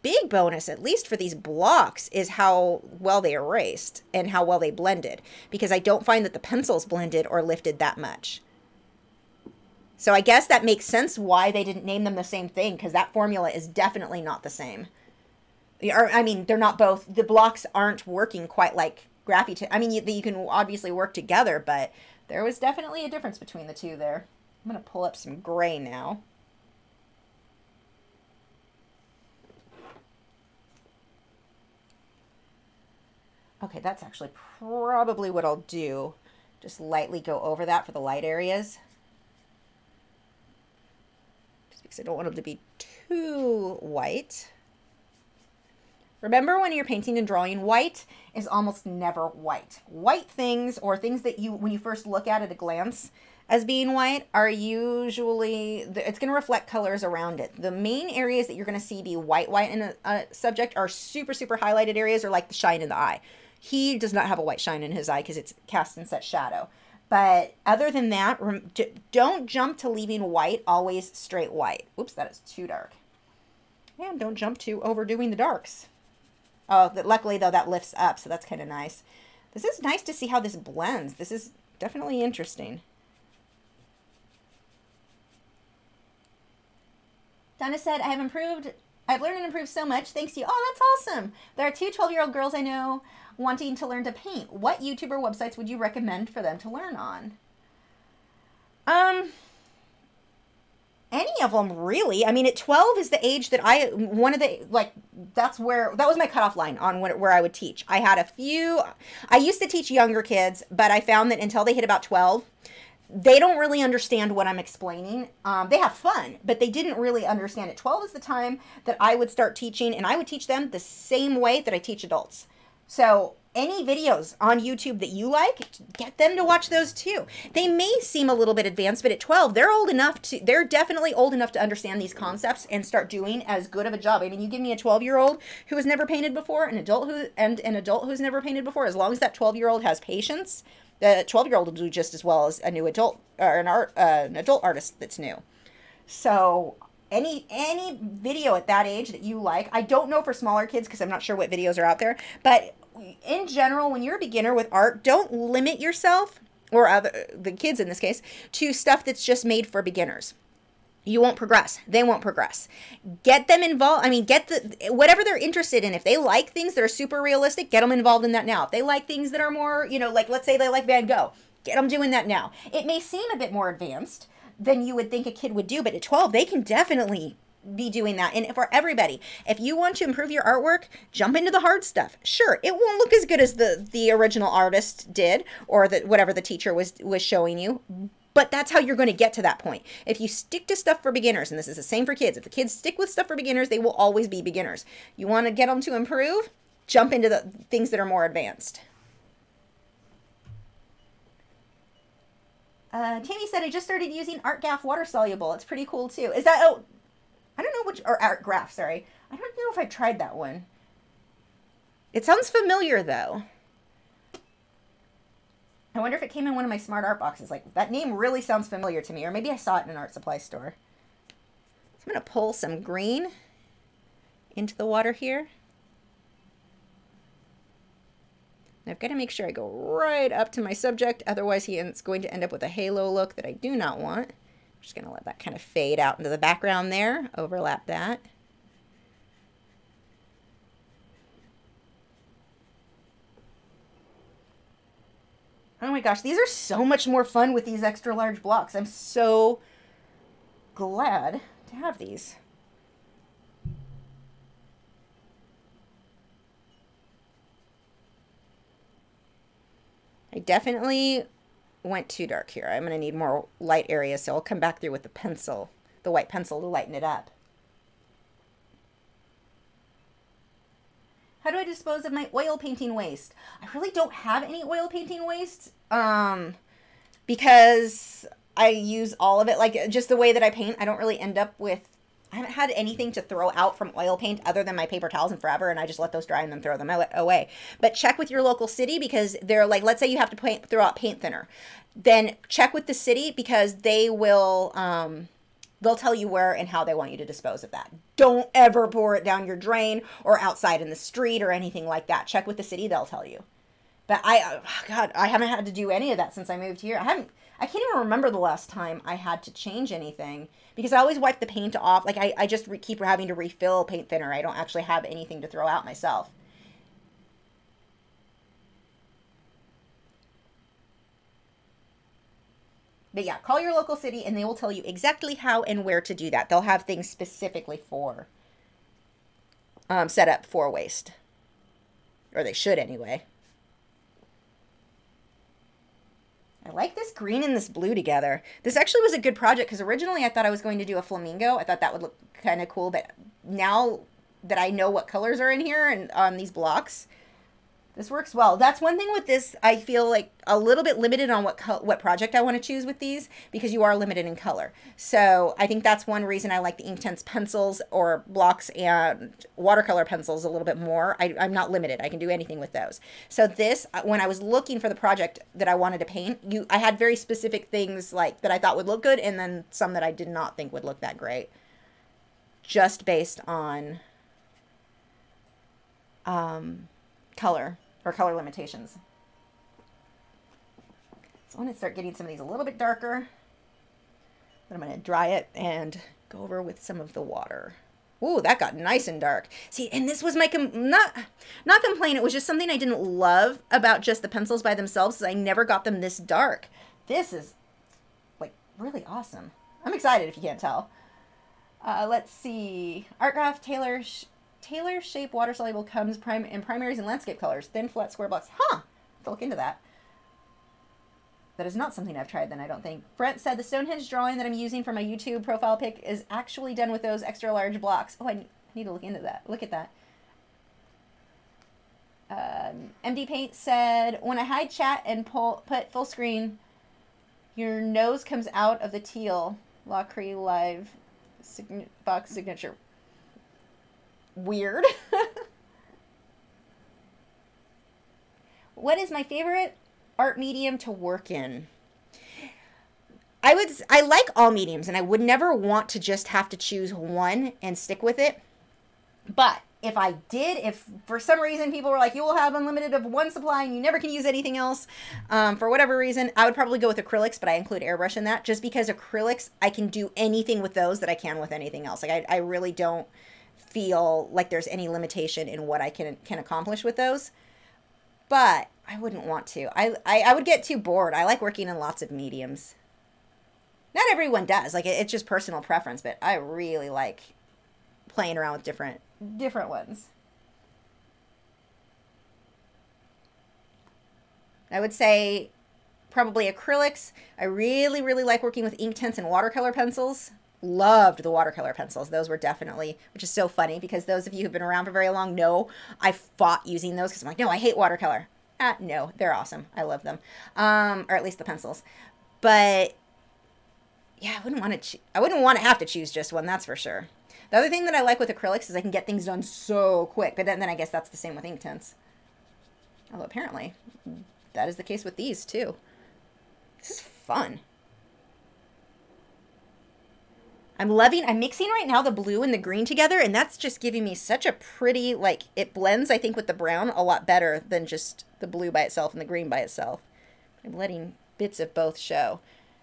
big bonus, at least for these blocks, is how well they erased and how well they blended, because I don't find that the pencils blended or lifted that much. So I guess that makes sense why they didn't name them the same thing, because that formula is definitely not the same. Or, I mean, they're not both. The blocks aren't working quite like Graphitint. I mean, you can obviously work together, but there was definitely a difference between the two there. I'm going to pull up some gray now. Okay, that's actually probably what I'll do. Just lightly go over that for the light areas. Just because I don't want them to be too white. Remember, when you're painting and drawing, white is almost never white. White things, or things that when you first look at a glance as being white, are usually, it's going to reflect colors around it. The main areas that you're going to see be white in a subject are super, super highlighted areas, or like the shine in the eye. He does not have a white shine in his eye because it's cast and set shadow. But other than that, don't jump to leaving white always straight white. Oops, that is too dark. And don't jump to overdoing the darks. Oh, luckily, though, that lifts up, so that's kind of nice. This is nice to see how this blends. This is definitely interesting. Donna said, I've learned and improved so much. Thanks to you. Oh, that's awesome. There are two 12-year-old girls I know wanting to learn to paint. What YouTuber websites would you recommend for them to learn on? Any of them, really. I mean, at 12 is the age that that was my cutoff line on where I would teach. I had a few, I used to teach younger kids, but I found that until they hit about 12, they don't really understand what I'm explaining. They have fun, but they didn't really understand it. 12 is the time that I would start teaching, and I would teach them the same way that I teach adults. So any videos on YouTube that you like, get them to watch those too. They may seem a little bit advanced, but at 12, they're definitely old enough to understand these concepts and start doing as good of a job. I mean, you give me a 12-year-old who has never painted before, an adult who's never painted before, as long as that 12-year-old has patience, the 12-year-old will do just as well as a new adult, or an adult artist that's new. So any video at that age that you like, I don't know for smaller kids because I'm not sure what videos are out there, but in general, when you're a beginner with art, don't limit yourself, or the kids in this case, to stuff that's just made for beginners. You won't progress. They won't progress. Get them involved. I mean, whatever they're interested in. If they like things that are super realistic, get them involved in that now. If they like things that are more, like, let's say they like Van Gogh, get them doing that now. It may seem a bit more advanced than you would think a kid would do, but at 12, they can definitely be doing that. And for everybody, if you want to improve your artwork, jump into the hard stuff. Sure, it won't look as good as the original artist did, or whatever the teacher was showing you, but that's how you're going to get to that point. If you stick to stuff for beginners, and this is the same for kids, if the kids stick with stuff for beginners, they will always be beginners. You want to get them to improve, jump into the things that are more advanced. Tammy said, I just started using Art Gaff water soluble. It's pretty cool too. Is that, oh, I don't know or Art Graph, sorry. I don't know if I've tried that one. It sounds familiar though. I wonder if it came in one of my smart art boxes. Like, that name really sounds familiar to me, or maybe I saw it in an art supply store. I'm going to pull some green into the water here. And I've got to make sure I go right up to my subject, otherwise it's going to end up with a halo look that I do not want. I'm just going to let that kind of fade out into the background there, overlap that. Oh my gosh, these are so much more fun with these extra large blocks. I'm so glad to have these. I definitely went too dark here. I'm going to need more light areas, so I'll come back through with the pencil, the white pencil, to lighten it up. How do I dispose of my oil painting waste? I really don't have any oil painting waste because I use all of it. Like, just the way that I paint, I don't really end up with, I haven't had anything to throw out from oil paint other than my paper towels in forever, and I just let those dry and then throw them away. But check with your local city, because they're like, let's say you have to throw out paint thinner. Then check with the city, because they will, they'll tell you where and how they want you to dispose of that. Don't ever pour it down your drain or outside in the street or anything like that. Check with the city, they'll tell you. But God, I haven't had to do any of that since I moved here. I can't even remember the last time I had to change anything, because I always wipe the paint off. Like, I just keep having to refill paint thinner. I don't actually have anything to throw out myself. But yeah, call your local city and they will tell you exactly how and where to do that. They'll have things specifically for, set up for waste. Or they should anyway. I like this green and this blue together. This actually was a good project, because originally I thought I was going to do a flamingo. I thought that would look kind of cool, but now that I know what colors are in here and on these blocks, this works well. That's one thing with this. I feel like a little bit limited on what project I want to choose with these, because you are limited in color. So I think that's one reason I like the Inktense pencils or blocks and watercolor pencils a little bit more. I'm not limited. I can do anything with those. So this, when I was looking for the project that I wanted to paint, I had very specific things like that I thought would look good, and then some that I did not think would look that great, just based on color or color limitations. So I'm going to start getting some of these a little bit darker. Then I'm going to dry it and go over with some of the water. Ooh, that got nice and dark. See, and this was my, not complaint, it was just something I didn't love about just the pencils by themselves, is I never got them this dark. This is, like, really awesome. I'm excited if you can't tell. Let's see. Art Graph Tailor Shape Water Soluble comes in primaries and landscape colors. Thin, flat, square blocks. Huh. Have to look into that. That is not something I've tried then, I don't think. Brent said the Stonehenge drawing that I'm using for my YouTube profile pic is actually done with those extra large blocks. Oh, I need to look into that. Look at that. MD Paint said, when I hide chat and put full screen, your nose comes out of the teal. Lachri live box signature. Weird. What is my favorite art medium to work in? I like all mediums, and I would never want to just have to choose one and stick with it. But if I did, if for some reason people were like, you will have unlimited of one supply and you never can use anything else, for whatever reason, I would probably go with acrylics, but I include airbrush in that, just because acrylics, I can do anything with those that I can with anything else. Like, I really don't feel like there's any limitation in what I can accomplish with those. But I wouldn't want to. I would get too bored. I like working in lots of mediums. Not everyone does. Like, it's just personal preference, but I really like playing around with different ones. I would say probably acrylics. I really, really like working with Inktense and watercolor pencils. Loved the watercolor pencils. Those were definitely, which is so funny because those of you who've been around for very long know I fought using those because I'm like, no, I hate watercolor. No, they're awesome. I love them. Or at least the pencils. But yeah, I wouldn't want to have to choose just one, that's for sure. The other thing that I like with acrylics is I can get things done so quick, but then I guess that's the same with Inktense. Although apparently that is the case with these too. This is fun. I'm mixing right now the blue and the green together, and that's just giving me such a pretty, like, it blends, I think, with the brown a lot better than just the blue by itself and the green by itself. I'm letting bits of both show.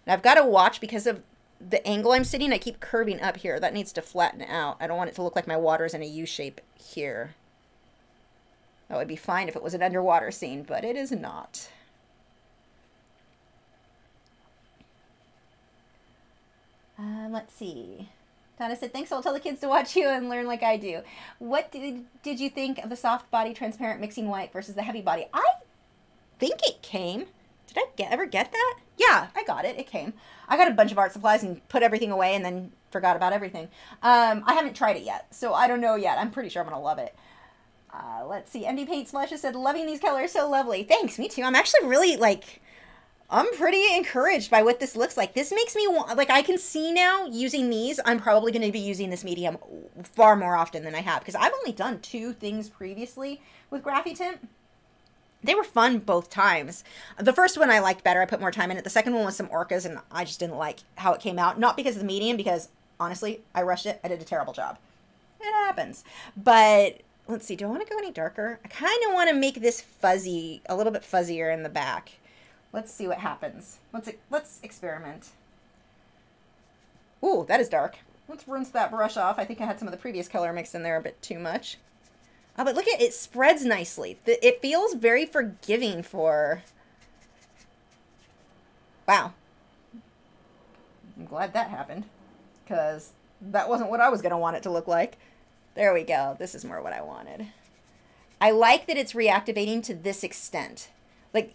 Now, I've got to watch because of the angle I'm sitting, I keep curving up here. That needs to flatten out. I don't want it to look like my water is in a U shape here. That would be fine if it was an underwater scene, but it is not. Let's see. Donna said, thanks, I'll tell the kids to watch you and learn like I do. What did you think of the soft body transparent mixing white versus the heavy body? I think it came. Did I ever get that? Yeah, I got it. It came. I got a bunch of art supplies and put everything away and then forgot about everything. I haven't tried it yet, so I don't know yet. I'm pretty sure I'm going to love it. Let's see. MD Paint Splashes said, loving these colors, so lovely. Thanks, me too. I'm actually really, like, I'm pretty encouraged by what this looks like. This makes me want, like, I can see now using these. I'm probably going to be using this medium far more often than I have because I've only done 2 things previously with Graphitint. They were fun both times. The first one I liked better. I put more time in it. The second one was some orcas, and I just didn't like how it came out. Not because of the medium, because, honestly, I rushed it. I did a terrible job. It happens. But, let's see. Do I want to go any darker? I kind of want to make this fuzzy, a little bit fuzzier in the back. Let's see what happens. Let's experiment. Ooh, that is dark. Let's rinse that brush off. I think I had some of the previous color mixed in there a bit too much. Oh, but look at it, it spreads nicely. It feels very forgiving for... Wow. I'm glad that happened, because that wasn't what I was going to want it to look like. There we go. This is more what I wanted. I like that it's reactivating to this extent. Like,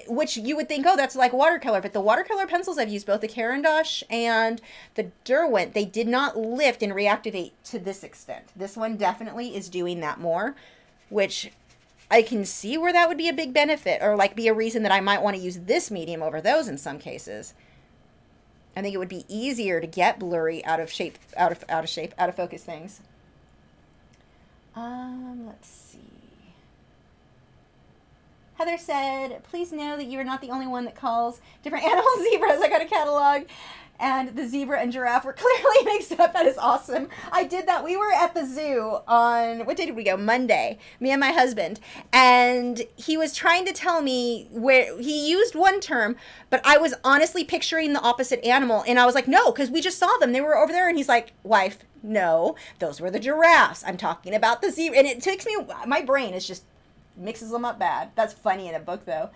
which you would think, oh, that's like watercolor, but the watercolor pencils I've used, both the Carandash and the Derwent, they did not lift and reactivate to this extent. This one definitely is doing that more, which I can see where that would be a big benefit, or like be a reason that I might want to use this medium over those in some cases. I think it would be easier to get blurry, out of focus things. Let's see. Heather said, please know that you are not the only one that calls different animal zebras. I got a catalog, and the zebra and giraffe were clearly mixed up. That is awesome. I did that. We were at the zoo on, what day did we go? Monday, me and my husband. And he was trying to tell me where, he used one term, but I was honestly picturing the opposite animal. And I was like, no, because we just saw them. They were over there. And he's like, wife, no, those were the giraffes. I'm talking about the zebra. And it takes me, my brain is just, mixes them up bad. That's funny in a book, though.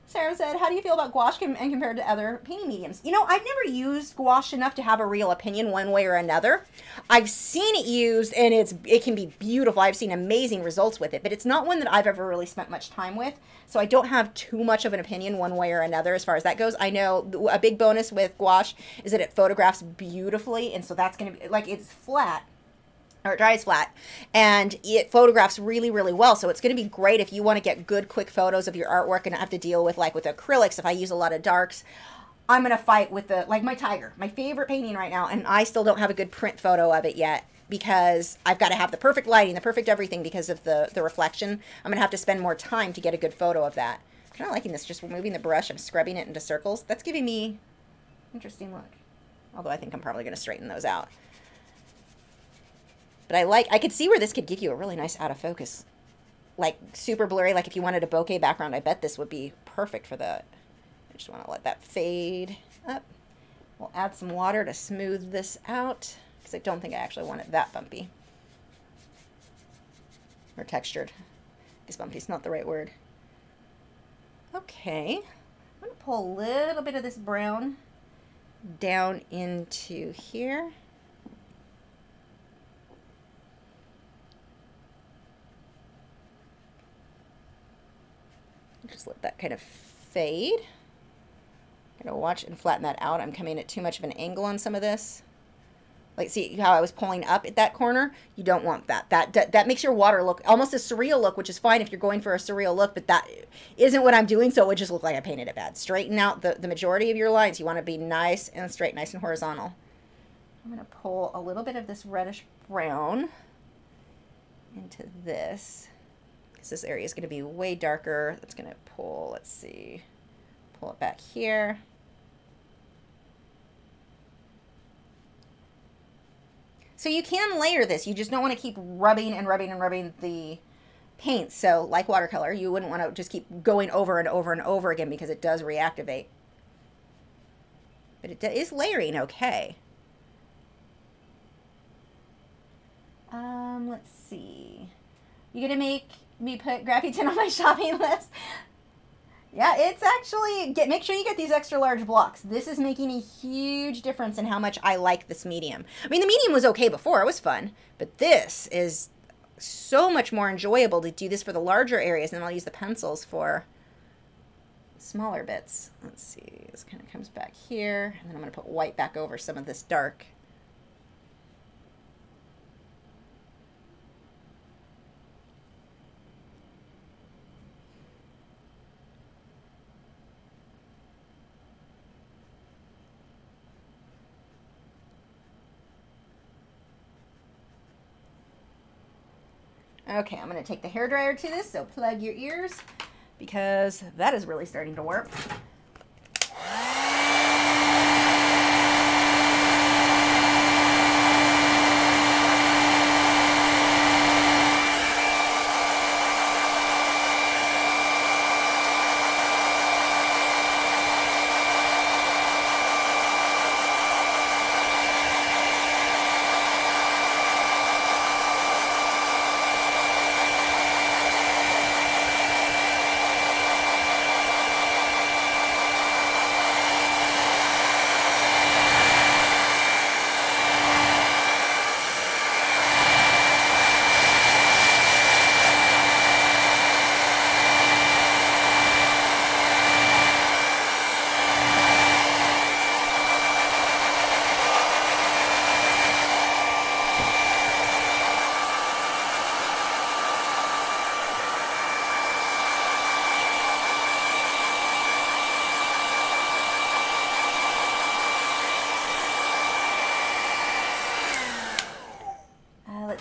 Sarah said, how do you feel about gouache and compared to other painting mediums? You know, I've never used gouache enough to have a real opinion one way or another. I've seen it used, and it can be beautiful. I've seen amazing results with it, but it's not one that I've ever really spent much time with, so I don't have too much of an opinion one way or another as far as that goes. I know a big bonus with gouache is that it photographs beautifully, and so that's going to be, like, it's flat, or it dries flat, and it photographs really, really well. So it's going to be great if you want to get good, quick photos of your artwork and not have to deal with, like with acrylics, if I use a lot of darks. I'm going to fight with the, like my tiger, my favorite painting right now, and I still don't have a good print photo of it yet because I've got to have the perfect lighting, the perfect everything because of the reflection. I'm going to have to spend more time to get a good photo of that. I'm kind of liking this, just removing the brush, I'm scrubbing it into circles. That's giving me an interesting look. Although I think I'm probably going to straighten those out. But I could see where this could give you a really nice out of focus, like super blurry. Like if you wanted a bokeh background, I bet this would be perfect for that. I just want to let that fade up. We'll add some water to smooth this out because I don't think I actually want it that bumpy or textured. I guess bumpy is not the right word. Okay, I'm going to pull a little bit of this brown down into here. Just let that kind of fade. I'm going to watch and flatten that out. I'm coming at too much of an angle on some of this. Like, see how I was pulling up at that corner? You don't want that. That makes your water look almost a surreal look, which is fine if you're going for a surreal look, but that isn't what I'm doing, so it would just look like I painted it bad. Straighten out the majority of your lines. You want to be nice and straight, nice and horizontal. I'm going to pull a little bit of this reddish brown into this. This area is going to be way darker. That's going to pull, let's see, pull it back here. So you can layer this. You just don't want to keep rubbing and rubbing and rubbing the paint. So like watercolor, you wouldn't want to just keep going over and over and over again because it does reactivate. But it is layering okay. Let's see. You gonna make me put Graphitint on my shopping list? Yeah, it's actually, make sure you get these extra large blocks. This is making a huge difference in how much I like this medium. I mean, the medium was okay before, it was fun, but this is so much more enjoyable to do this for the larger areas, and then I'll use the pencils for smaller bits. Let's see, this kind of comes back here, and then I'm gonna put white back over some of this dark. Okay, I'm going to take the hairdryer to this, so plug your ears, because that is really starting to warp.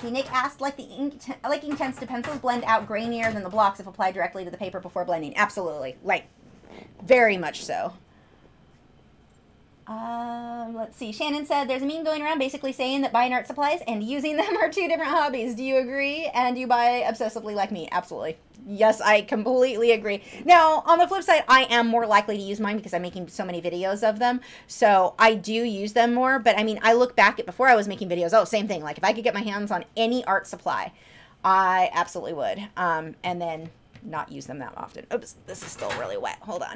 Nick asked, like Inktense, do pencils blend out grainier than the blocks if applied directly to the paper before blending? Absolutely. Like, very much so. Let's see. Shannon said, there's a meme going around basically saying that buying art supplies and using them are two different hobbies. Do you agree? And do you buy obsessively like me? Absolutely. Yes, I completely agree. Now, on the flip side, I am more likely to use mine because I'm making so many videos of them. So I do use them more. But I mean, I look back at before I was making videos. Oh, same thing. Like if I could get my hands on any art supply, I absolutely would. And then not use them that often. Oops, this is still really wet. Hold on.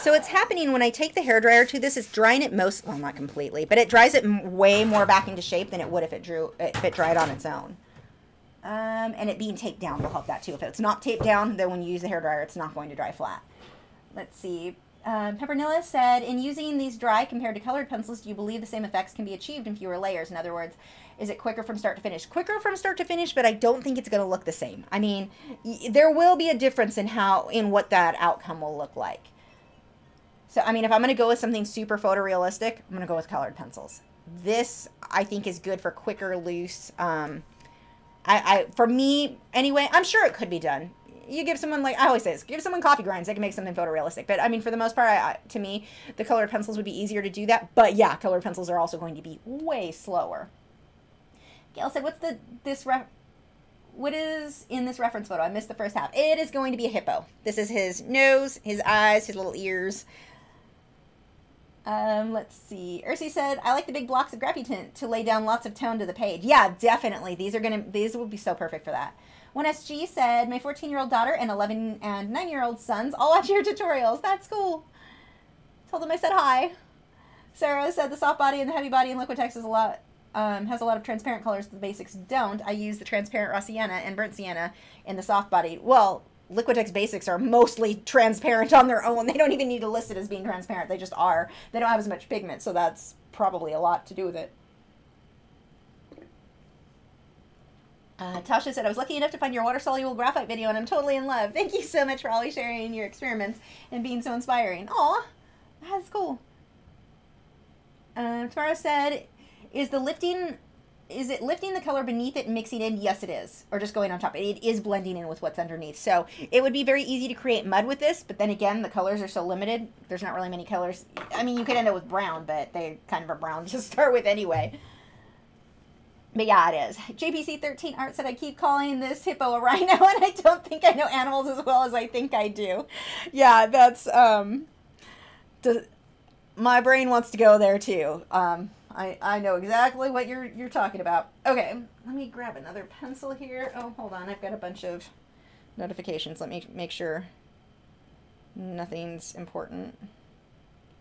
So what's happening when I take the hairdryer to this, it's drying it most, well, not completely, but it dries it way more back into shape than it would if it dried on its own. And it being taped down will help that too. If it's not taped down, then when you use the hairdryer, it's not going to dry flat. Let's see. Peppernilla said, in using these dry compared to colored pencils, do you believe the same effects can be achieved in fewer layers? In other words, is it quicker from start to finish? Quicker from start to finish, but I don't think it's going to look the same. I mean, there will be a difference in what that outcome will look like. So, I mean, if I'm going to go with something super photorealistic, I'm going to go with colored pencils. This, I think, is good for quicker, loose. For me, anyway, I'm sure it could be done. You give someone, like I always say this, give someone coffee grinds, they can make something photorealistic. But, I mean, for the most part, to me, the colored pencils would be easier to do that. But, yeah, colored pencils are also going to be way slower. Gail said, what is in this reference photo? I missed the first half. It is going to be a hippo. This is his nose, his eyes, his little ears. Let's see. Ursi said, I like the big blocks of Graphitint to lay down lots of tone to the page. Yeah, definitely. These will be so perfect for that. 1SG said, my 14-year-old daughter and 11 and 9-year-old sons all watch your tutorials. That's cool. Told them I said hi. Sarah said, the soft body and the heavy body in Liquitex is has a lot of transparent colors. The basics don't. I use the transparent raw sienna and burnt sienna in the soft body. Well, Liquitex basics are mostly transparent on their own. They don't even need to list it as being transparent. They just are. They don't have as much pigment, so that's probably a lot to do with it. Tasha said, I was lucky enough to find your water-soluble graphite video, and I'm totally in love. Thank you so much for always sharing your experiments and being so inspiring. Aw, that's cool. Tamara said, is it lifting the color beneath it and mixing in? Yes, it is. Or just going on top. It is blending in with what's underneath. So it would be very easy to create mud with this, but then again, the colors are so limited. There's not really many colors. I mean, you could end up with brown, but they kind of are brown to start with anyway. But yeah, it is. JPC13 Art said, I keep calling this hippo a rhino, and I don't think I know animals as well as I think I do. Yeah, that's, my brain wants to go there too. I know exactly what you're talking about. Okay, let me grab another pencil here. Oh, hold on. I've got a bunch of notifications. Let me make sure nothing's important.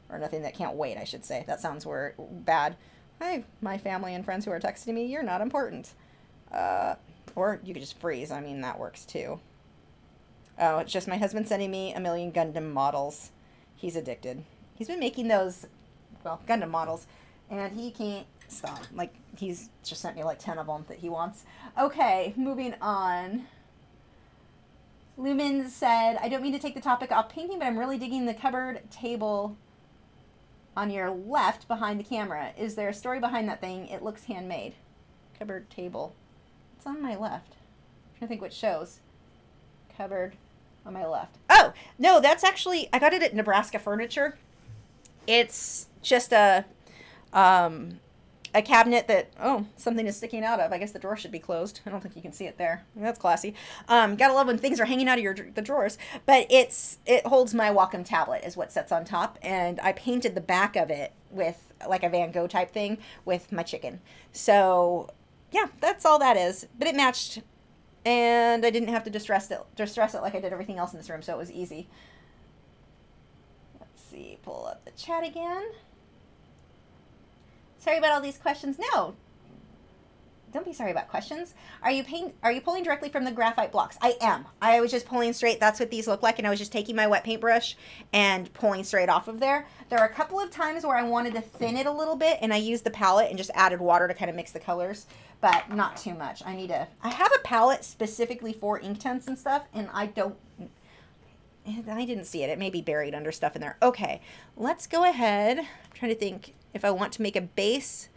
Or nothing that can't wait, I should say. That sounds bad. Hi, my family and friends who are texting me, you're not important. Or you could just freeze. I mean, that works too. Oh, it's just my husband sending me a million Gundam models. He's addicted. He's been making those, well, Gundam models, and he can't stop. Like, he's just sent me like 10 of them that he wants. Okay, moving on. Lumen said, I don't mean to take the topic off painting, but I'm really digging the cupboard table on your left behind the camera. Is there a story behind that thing? It looks handmade. Cupboard table. It's on my left. I'm trying to think what shows. Cupboard on my left. Oh, no, that's actually, I got it at Nebraska Furniture. It's just a cabinet that, oh, something is sticking out of. I guess the drawer should be closed. I don't think you can see it there. That's classy. Gotta love when things are hanging out of the drawers. But it holds my Wacom tablet is what sits on top. And I painted the back of it with like a Van Gogh type thing with my chicken. So yeah, that's all that is. But it matched. And I didn't have to distress it like I did everything else in this room. So it was easy. Let's see. Pull up the chat again. Sorry about all these questions. No, don't be sorry about questions. Are you pulling directly from the graphite blocks? I am. I was just pulling straight. That's what these look like. And I was just taking my wet paintbrush and pulling straight off of there. There are a couple of times where I wanted to thin it a little bit, and I used the palette and just added water to kind of mix the colors, but not too much. I have a palette specifically for Inktense and stuff, and I didn't see it. It may be buried under stuff in there. Okay, let's go ahead. I'm trying to think if I want to make a base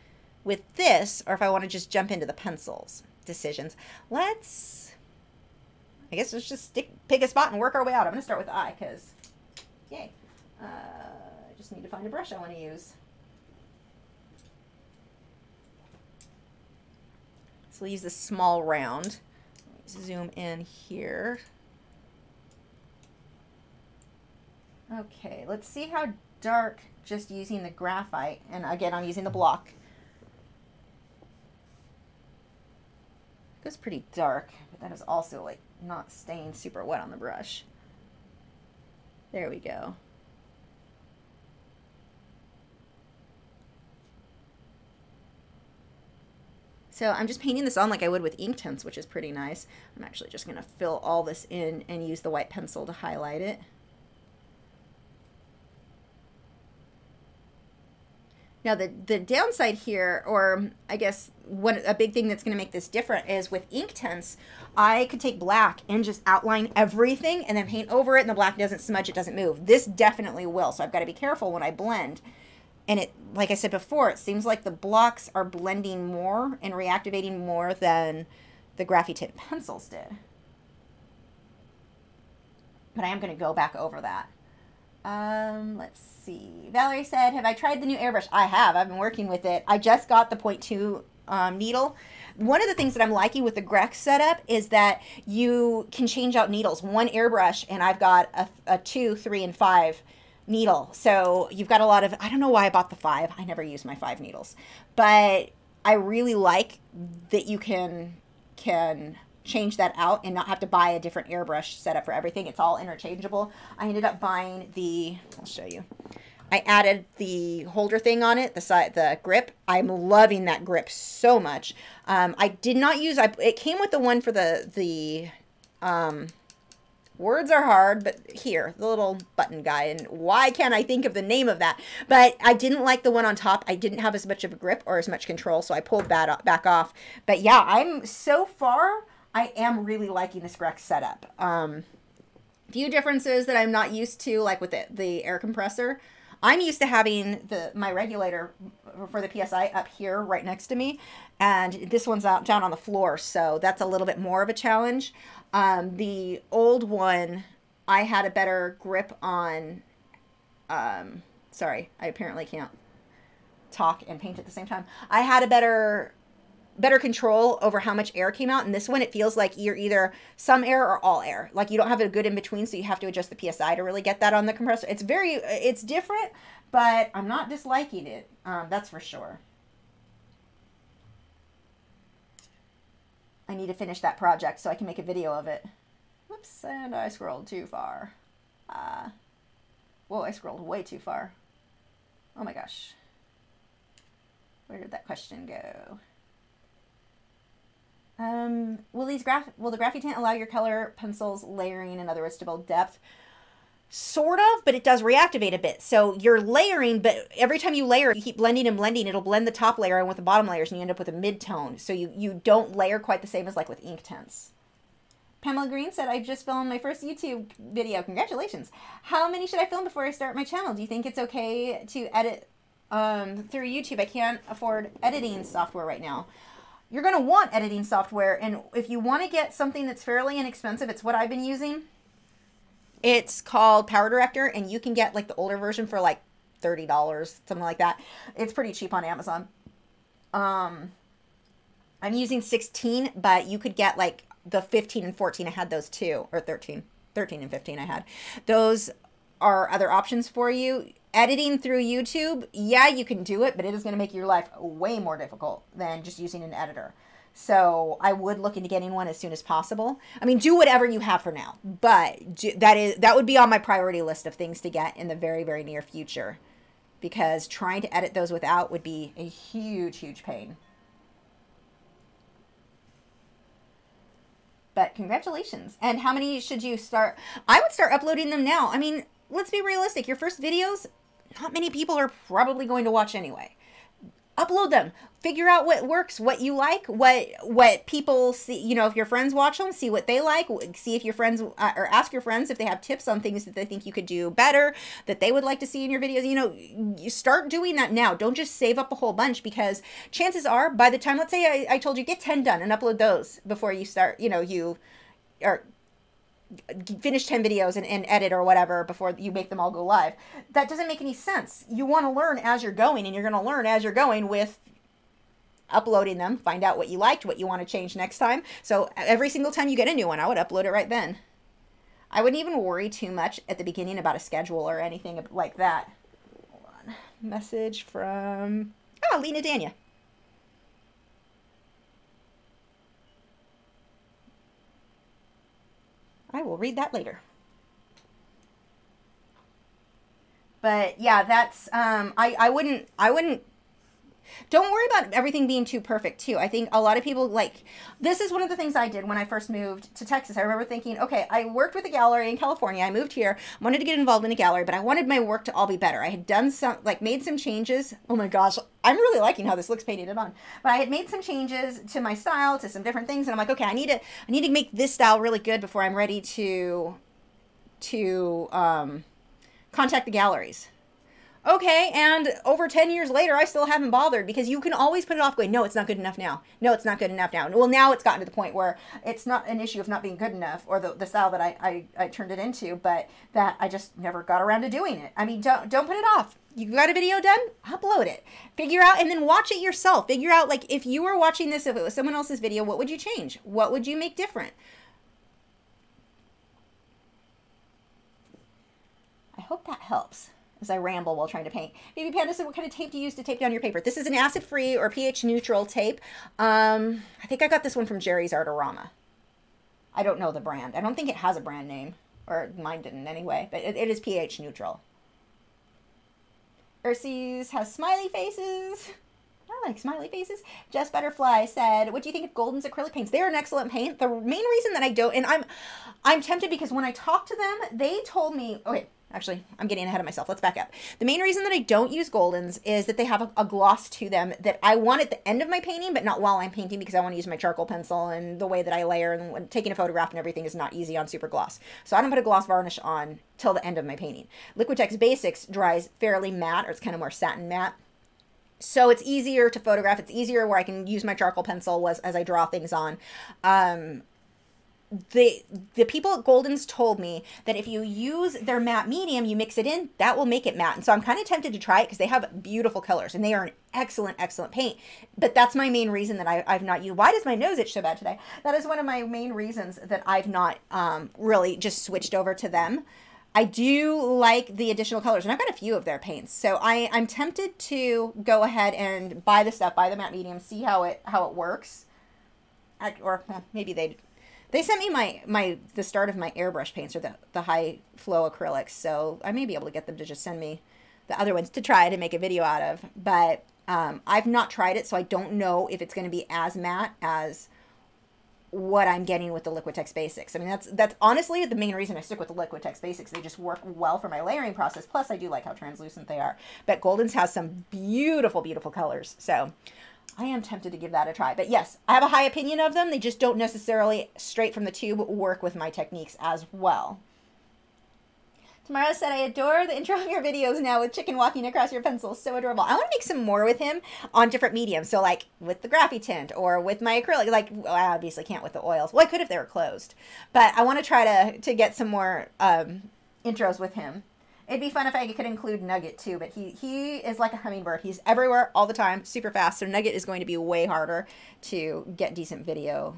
with this or if I want to just jump into the pencils. Decisions. I guess let's just pick a spot and work our way out. I'm going to start with the eye because, yay. I just need to find a brush I want to use. So we'll use this small round. Zoom in here. Okay, let's see how dark just using the graphite, and again I'm using the block. It goes pretty dark, but that is also like not staying super wet on the brush. There we go. So I'm just painting this on like I would with Inktense, which is pretty nice. I'm actually just going to fill all this in and use the white pencil to highlight it. Now the downside here, or I guess a big thing that's going to make this different is with Inktense, I could take black and just outline everything and then paint over it, and the black doesn't smudge, it doesn't move. This definitely will, so I've got to be careful when I blend. And it, like I said before, it seems like the blocks are blending more and reactivating more than the Graphitint pencils did. But I am going to go back over that. Let's see. Valerie said, have I tried the new airbrush? I have. I've been working with it. I just got the 0.2 needle. One of the things that I'm liking with the Grech setup is that you can change out needles. One airbrush, and I've got a 2, 3, and 5 needle. So you've got a lot of, I don't know why I bought the 5. I never use my 5 needles. But I really like that you can change that out and not have to buy a different airbrush setup for everything. It's all interchangeable. I ended up buying I'll show you. I added the holder thing on it, the grip. I'm loving that grip so much. I did not use, it came with the one for the Words are hard, but here, the little button guy, and why can't I think of the name of that? But I didn't like the one on top. I didn't have as much of a grip or as much control, so I pulled that back off. But yeah, so far, I am really liking this Grex setup. Few differences that I'm not used to, like with the air compressor. I'm used to having my regulator for the PSI up here right next to me, and this one's out down on the floor, so that's a little bit more of a challenge. The old one, I had a better grip on, sorry, I apparently can't talk and paint at the same time. I had a better control over how much air came out. And this one, it feels like you're either some air or all air. Like you don't have a good in between, so you have to adjust the PSI to really get that on the compressor. It's different, but I'm not disliking it. That's for sure. I need to finish that project so I can make a video of it. Whoops, and I scrolled too far. Whoa, I scrolled way too far. Oh my gosh. Where did that question go? Will the Graphitint allow your color pencils layering, in other words, to build depth? Sort of, but it does reactivate a bit. So you're layering, but every time you layer, you keep blending and blending, it'll blend the top layer in with the bottom layers, and you end up with a mid-tone. So you don't layer quite the same as like with Inktense. Pamela Green said, I just filmed my first YouTube video. Congratulations. How many should I film before I start my channel? Do you think it's okay to edit through YouTube? I can't afford editing software right now. You're going to want editing software, and if you want to get something that's fairly inexpensive, it's what I've been using. It's called Power Director, and you can get like the older version for like $30, something like that. It's pretty cheap on Amazon. I'm using 16, but you could get like the 15 and 14. I had those too, or 13 and 15 I had. Those are other options for you. Editing through YouTube, yeah, you can do it, but it is going to make your life way more difficult than just using an editor. So I would look into getting one as soon as possible. I mean, do whatever you have for now, but that would be on my priority list of things to get in the very, very near future, because trying to edit those without would be a huge, huge pain. But congratulations. And how many should you start? I would start uploading them now. I mean, let's be realistic. Your first videos, not many people are probably going to watch anyway. Upload them. Figure out what works, what you like, what people see. You know, if your friends watch them, see what they like. See if your friends, or ask your friends if they have tips on things that they think you could do better, that they would like to see in your videos. You know, you start doing that now. Don't just save up a whole bunch, because chances are, by the time, let's say I told you, get 10 done and upload those before you start, you know, or finish 10 videos and edit or whatever before you make them all go live. That doesn't make any sense. You want to learn as you're going, and you're going to learn as you're going with uploading them. Find out what you liked, what you want to change next time. So every single time you get a new one, I would upload it right then. I wouldn't even worry too much at the beginning about a schedule or anything like that. Hold on. Message from, Lena Dania. I will read that later. But yeah, that's, I wouldn't, don't worry about everything being too perfect too. I think a lot of people, like, this is one of the things I did when I first moved to Texas. I remember thinking, okay, I worked with a gallery in California. I moved here, wanted to get involved in a gallery, but I wanted my work to all be better. I had done some, like, made some changes. Oh my gosh, I'm really liking how this looks painted on. But I had made some changes to my style, to some different things, and I'm like, okay, I need to make this style really good before I'm ready to contact the galleries. Okay, and over 10 years later, I still haven't bothered, because you can always put it off going, no, it's not good enough now. No, it's not good enough now. Well, now it's gotten to the point where it's not an issue of not being good enough, or the style that I turned it into, but that I just never got around to doing it. I mean, don't put it off. You got a video done? Upload it. Figure out, and then watch it yourself. Figure out, like, if you were watching this, if it was someone else's video, what would you change? What would you make different? I hope that helps as I ramble while trying to paint. Baby Panda said, what kind of tape do you use to tape down your paper? This is an acid-free or pH-neutral tape. I think I got this one from Jerry's Artorama. I don't know the brand. I don't think it has a brand name, or mine didn't anyway, but it is pH-neutral. Ursies has smiley faces. I like smiley faces. Jess Butterfly said, what do you think of Golden's acrylic paints? They're an excellent paint. The main reason that I don't, and I'm tempted because when I talked to them, they told me, okay, actually, I'm getting ahead of myself. Let's back up. The main reason that I don't use Goldens is that they have a gloss to them that I want at the end of my painting, but not while I'm painting, because I want to use my charcoal pencil, and the way that I layer and when taking a photograph and everything is not easy on super gloss. So I don't put a gloss varnish on till the end of my painting. Liquitex Basics dries fairly matte, or it's kind of more satin matte. So it's easier to photograph. It's easier where I can use my charcoal pencil as I draw things on. The people at Goldens told me that if you use their matte medium, you mix it in, that will make it matte. And so I'm kind of tempted to try it because they have beautiful colors and they are an excellent, excellent paint. But that's my main reason that I've not used. Why does my nose itch so bad today? That is one of my main reasons that I've not really just switched over to them. I do like the additional colors, and I've got a few of their paints. So I'm tempted to go ahead and buy the stuff, buy the matte medium, see how it works. Or well, maybe they sent me the start of my airbrush paints, or the high flow acrylics. So I may be able to get them to just send me the other ones to try to make a video out of. But I've not tried it, so I don't know if it's going to be as matte as what I'm getting with the Liquitex Basics. I mean, that's honestly the main reason I stick with the Liquitex Basics. They just work well for my layering process. Plus, I do like how translucent they are. But Goldens has some beautiful, beautiful colors. So I am tempted to give that a try. But yes, I have a high opinion of them. They just don't necessarily, straight from the tube, work with my techniques as well. Tamara said, I adore the intro of your videos now with chicken walking across your pencil. So adorable. I want to make some more with him on different mediums. So like with the Graphitint or with my acrylic. Like, well, I obviously can't with the oils. Well, I could if they were closed. But I want to try to get some more intros with him. It'd be fun if I could include Nugget too. But he is like a hummingbird. He's everywhere all the time, super fast. So Nugget is going to be way harder to get decent video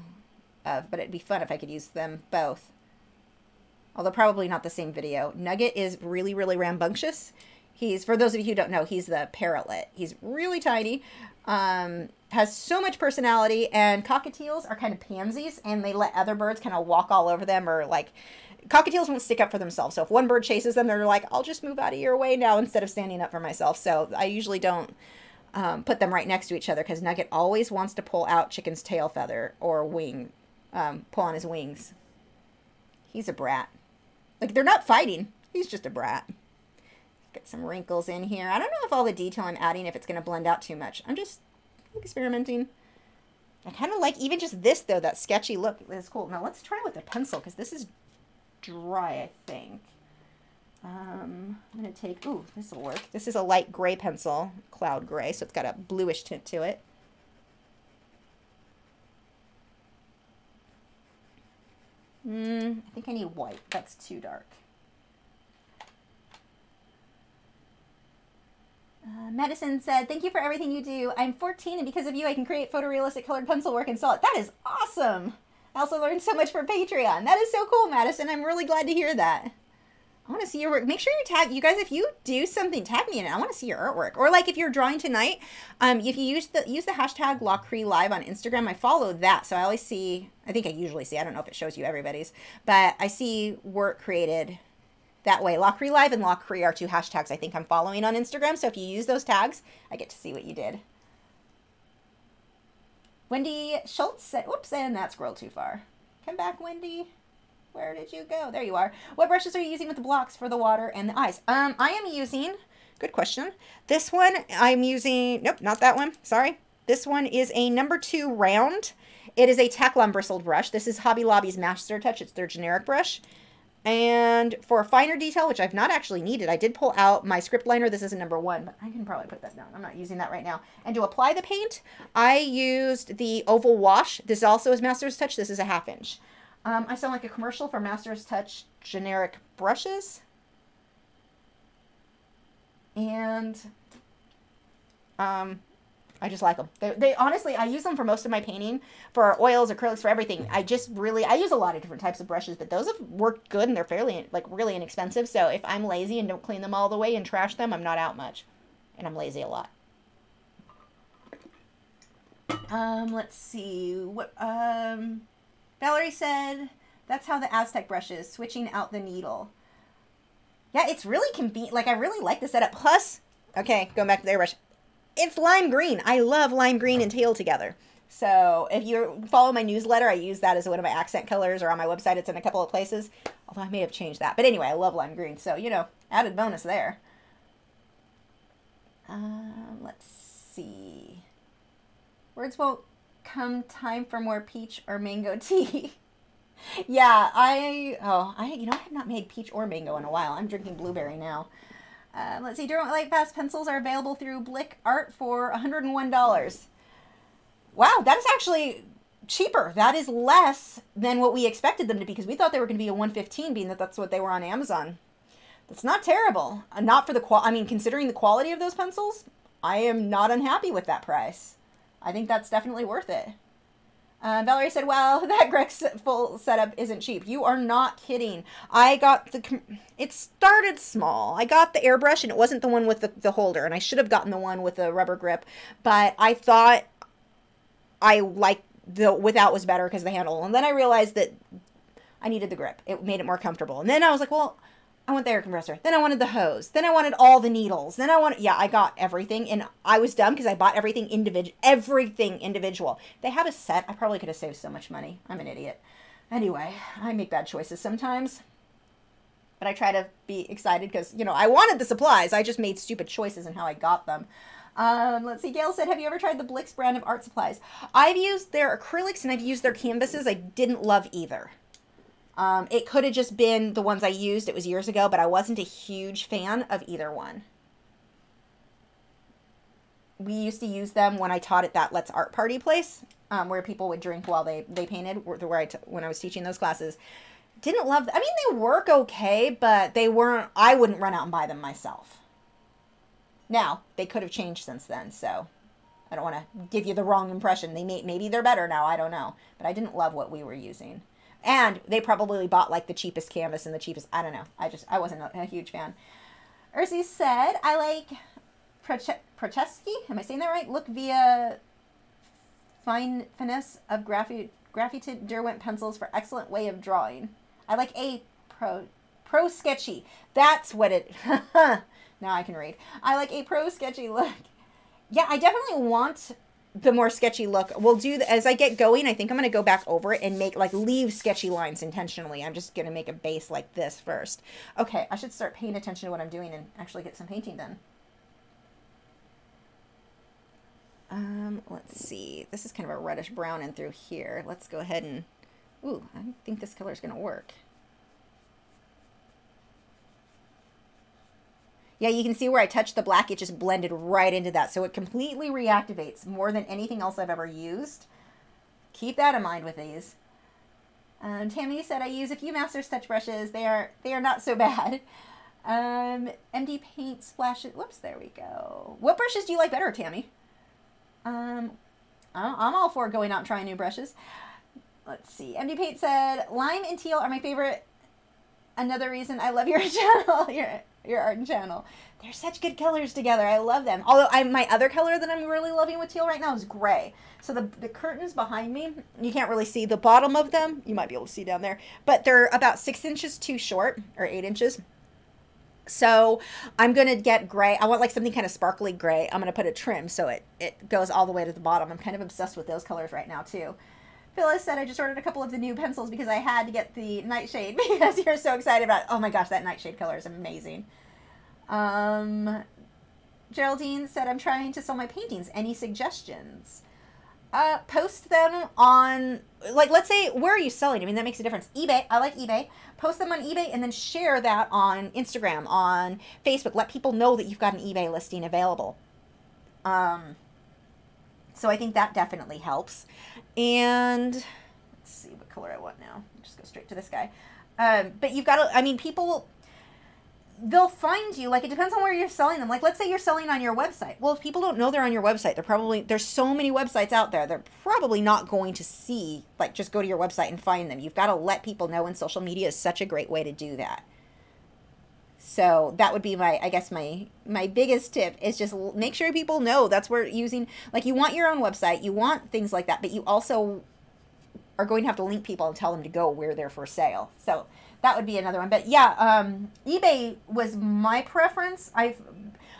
of. But it'd be fun if I could use them both. Although probably not the same video. Nugget is really, really rambunctious. For those of you who don't know, he's the parrotlet. He's really tiny, has so much personality, and cockatiels are kind of pansies, and they let other birds kind of walk all over them, or like, cockatiels won't stick up for themselves. So if one bird chases them, they're like, I'll just move out of your way now instead of standing up for myself. So I usually don't put them right next to each other, because Nugget always wants to pull out Chicken's tail feather or wing, pull on his wings. He's a brat. Like, they're not fighting. He's just a brat. Get some wrinkles in here. I don't know if all the detail I'm adding, if it's going to blend out too much. I'm just experimenting. I kind of like even just this, though, that sketchy look. It's cool. Now, let's try with a pencil, because this is dry, I think. I'm going to take, ooh, this will work. This is a light gray pencil, cloud gray, so it's got a bluish tint to it. I think I need white. That's too dark. Madison said, thank you for everything you do. I'm 14, and because of you, I can create photorealistic colored pencil work and sell it. That is awesome. I also learned so much for Patreon. That is so cool, Madison. I'm really glad to hear that. I want to see your work. Make sure you tag, you guys, if you do something, tag me in it. I want to see your artwork. Or like if you're drawing tonight, if you use the hashtag Lachri Live on Instagram, I follow that. So I always see, I think I usually see, I don't know if it shows you everybody's, but I see work created that way. Lachri Live and Lachri are two hashtags I think I'm following on Instagram. So if you use those tags, I get to see what you did. Wendy Schultz said, whoops, and that scrolled too far. Come back, Wendy. Where did you go? There you are. What brushes are you using with the blocks for the water and the eyes? I am using, good question. This one I'm using, nope, not that one. Sorry. This one is a number 2 round. It is a Taklon bristled brush. This is Hobby Lobby's Master Touch. It's their generic brush. And for finer detail, which I've not actually needed, I did pull out my script liner. This is a number 1, but I can probably put that down. I'm not using that right now. And to apply the paint, I used the Oval Wash. This also is Master's Touch. This is a 1/2 inch. I sound like a commercial for Master's Touch generic brushes. And I just like them. They honestly, I use them for most of my painting, for oils, acrylics, for everything. I use a lot of different types of brushes, but those have worked good and they're fairly, like, really inexpensive. So if I'm lazy and don't clean them all the way and trash them, I'm not out much. And I'm lazy a lot. Let's see. What, Valerie said, that's how the Aztec brush is, switching out the needle. Yeah, it's really convenient. Like, I really like the setup. Plus, okay, going back to the airbrush. It's lime green. I love lime green and teal together. So if you follow my newsletter, I use that as one of my accent colors, or on my website, it's in a couple of places. Although I may have changed that. But anyway, I love lime green. So, you know, added bonus there. Let's see. Words won't come time for more peach or mango tea. Yeah, you know, I have not made peach or mango in a while. I'm drinking blueberry now. Let's see. Derwent Light Fast pencils are available through Blick Art for $101. Wow, that is actually cheaper. That is less than what we expected them to be, because we thought they were going to be a $115, being that that's what they were on Amazon. That's not terrible. Not for the I mean, considering the quality of those pencils, I am not unhappy with that price. I think that's definitely worth it. Valerie said, well, that Grex full setup isn't cheap. You are not kidding. I got it started small. I got the airbrush, and it wasn't the one with the holder, and I should have gotten the one with the rubber grip, but I thought I liked the without was better because of the handle. And then I realized that I needed the grip. It made it more comfortable. And then I was like, well, I want the air compressor. Then I wanted the hose. Then I wanted all the needles. Then I got everything. And I was dumb because I bought everything individual. They have a set. I probably could have saved so much money. I'm an idiot. Anyway, I make bad choices sometimes. But I try to be excited because, you know, I wanted the supplies. I just made stupid choices in how I got them. Let's see. Gail said, have you ever tried the Blix brand of art supplies? I've used their acrylics and I've used their canvases. I didn't love either. It could have just been the ones I used. It was years ago, but I wasn't a huge fan of either one. We used to use them when I taught at that Let's Art Party place, where people would drink while they painted, when I was teaching those classes. Didn't love them. I mean, they work okay, but they weren't, I wouldn't run out and buy them myself. Now, they could have changed since then, so I don't want to give you the wrong impression. Maybe they're better now, I don't know. But I didn't love what we were using. And they probably bought like the cheapest canvas and the cheapest, I don't know. I wasn't a huge fan. Ursi said, I like Procheski, am I saying that right? Look via finesse of Graphitint Derwent pencils for excellent way of drawing. I like a pro sketchy. That's what it, now I can read. I like a pro sketchy look. Yeah, I definitely want the more sketchy look. We'll do, as I get going, I think I'm going to go back over it and leave sketchy lines intentionally. I'm just going to make a base like this first. Okay, I should start paying attention to what I'm doing and actually get some painting done. Let's see. This is kind of a reddish brown in through here. Let's go ahead and, ooh, I think this color is going to work. Yeah, you can see where I touched the black, it just blended right into that. So it completely reactivates more than anything else I've ever used. Keep that in mind with these. Tammy said, I use a few Master's Touch brushes. They are not so bad. MD Paint splashes. Whoops, there we go. What brushes do you like better, Tammy? I'm all for going out and trying new brushes. Let's see. MD Paint said, lime and teal are my favorite. Another reason I love your channel. Your art channel. They're such good colors together. I love them. Although my other color that I'm really loving with teal right now is gray. So the curtains behind me, you can't really see the bottom of them. You might be able to see down there. But they're about 6 inches too short, or 8 inches. So I'm going to get gray. I want like something kind of sparkly gray. I'm going to put a trim so it goes all the way to the bottom. I'm kind of obsessed with those colors right now too. Phyllis said, I just ordered a couple of the new pencils because I had to get the nightshade because you're so excited about it. Oh my gosh, that nightshade color is amazing. Geraldine said, I'm trying to sell my paintings. Any suggestions? Post them on, like, let's say, where are you selling? I mean, that makes a difference. eBay. I like eBay. Post them on eBay and then share that on Instagram, on Facebook. Let people know that you've got an eBay listing available. So I think that definitely helps. And let's see what color I want now. Just go straight to this guy. But you've got to, I mean, people, they'll find you. Like, it depends on where you're selling them. Like, let's say you're selling on your website. Well, if people don't know they're on your website, there's so many websites out there. They're probably not going to see, like, just go to your website and find them. You've got to let people know, and social media is such a great way to do that. So that would be I guess my biggest tip is just make sure people know that's where using, like, you want your own website, you want things like that, but you also are going to have to link people and tell them to go where they're for sale. So that would be another one. But yeah, eBay was my preference.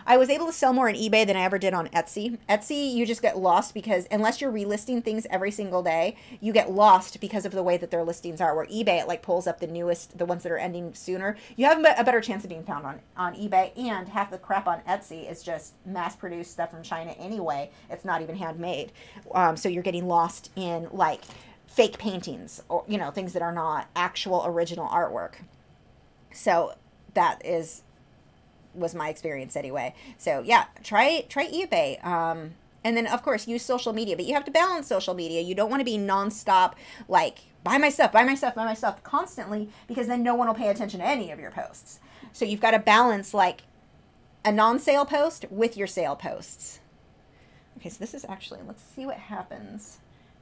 I was able to sell more on eBay than I ever did on Etsy. Etsy, you just get lost because unless you're relisting things every single day, you get lost because of the way that their listings are. Where eBay, it like pulls up the newest, the ones that are ending sooner. You have a better chance of being found on eBay, and half the crap on Etsy is just mass-produced stuff from China anyway. It's not even handmade. So you're getting lost in like fake paintings or, you know, things that are not actual original artwork. So that was my experience anyway. So yeah, try eBay. And then of course use social media, but you have to balance social media. You don't want to be nonstop like buy my stuff constantly, because then no one will pay attention to any of your posts. So you've got to balance like a non-sale post with your sale posts. Okay, so this is actually, let's see what happens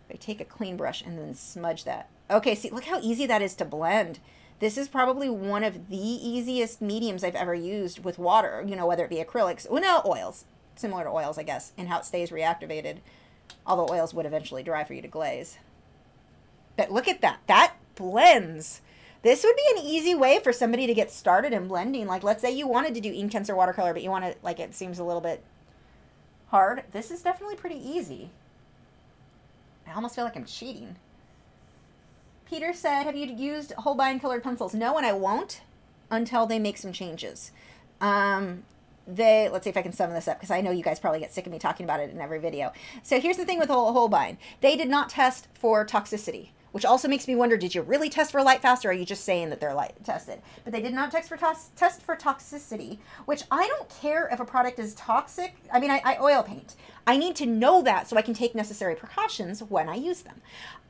if I take a clean brush and then smudge that. Okay, see, look how easy that is to blend. This is probably one of the easiest mediums I've ever used with water, you know, whether it be acrylics, well, no, oils, similar to oils, I guess, and how it stays reactivated, although oils would eventually dry for you to glaze. But look at that. That blends. This would be an easy way for somebody to get started in blending. Like, let's say you wanted to do Inktense or watercolor, but you want to, like, it seems a little bit hard. This is definitely pretty easy. I almost feel like I'm cheating. Peter said, have you used holbein colored pencils? No, and I won't until they make some changes. Let's see if I can sum this up, because I know you guys probably get sick of me talking about it in every video. So here's the thing with holbein. They did not test for toxicity, which also makes me wonder, did you really test for light fast, or are you just saying that they're light tested? But they did not test for toxicity, which I don't care if a product is toxic. I mean, I oil paint. I need to know that so I can take necessary precautions when I use them.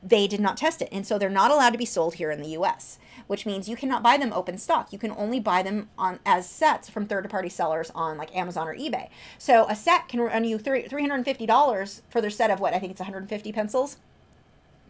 They did not test it, and so they're not allowed to be sold here in the US, which means you cannot buy them open stock. You can only buy them as sets from third-party sellers on like Amazon or eBay. So a set can run you $350 for their set of what, I think it's 150 pencils.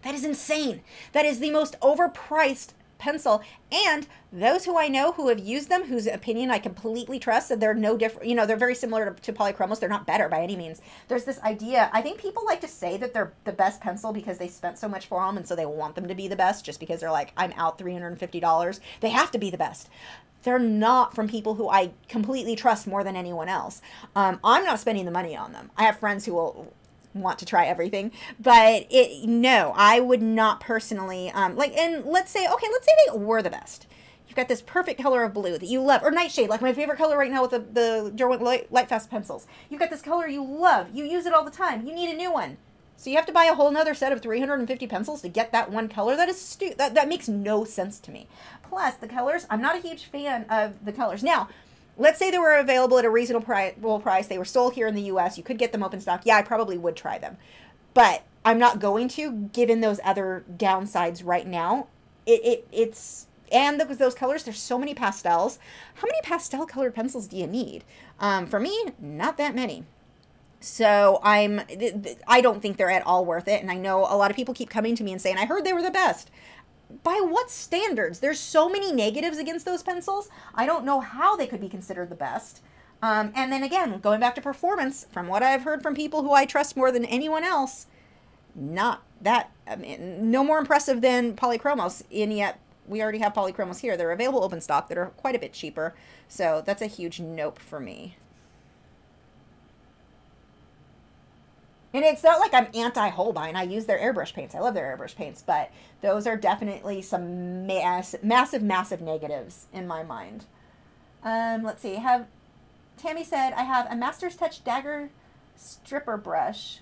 That is insane. That is the most overpriced pencil. And those who I know who have used them, whose opinion I completely trust, that they're no different, you know, they're very similar to polychromos. They're not better by any means. There's this idea, I think people like to say that they're the best pencil because they spent so much for them, and so they want them to be the best just because they're like, I'm out $350. They have to be the best. They're not, from people who I completely trust more than anyone else. I'm not spending the money on them. I have friends who will want to try everything, but no, I would not personally, and let's say they were the best. You've got this perfect color of blue that you love, or nightshade, like my favorite color right now with the Derwent Lightfast pencils. You've got this color you love, you use it all the time, you need a new one. So you have to buy a whole nother set of 350 pencils to get that one color. That is that makes no sense to me. Plus, the colors, I'm not a huge fan of the colors. Now, let's say they were available at a reasonable price. They were sold here in the U.S. You could get them open stock. Yeah, I probably would try them. But I'm not going to, given those other downsides right now. And those colors, there's so many pastels. How many pastel colored pencils do you need? For me, not that many. So I don't think they're at all worth it. And I know a lot of people keep coming to me and saying, I heard they were the best. By what standards? There's so many negatives against those pencils. I don't know how they could be considered the best. And then again, going back to performance, from what I've heard from people who I trust more than anyone else, not that, I mean, no more impressive than polychromos. And yet we already have polychromos here. They're available open stock that are quite a bit cheaper. So that's a huge nope for me. And it's not like I'm anti-holbein. I use their airbrush paints. I love their airbrush paints, but those are definitely some massive negatives in my mind. Let's see. Tammy said, I have a Master's Touch Dagger stripper brush,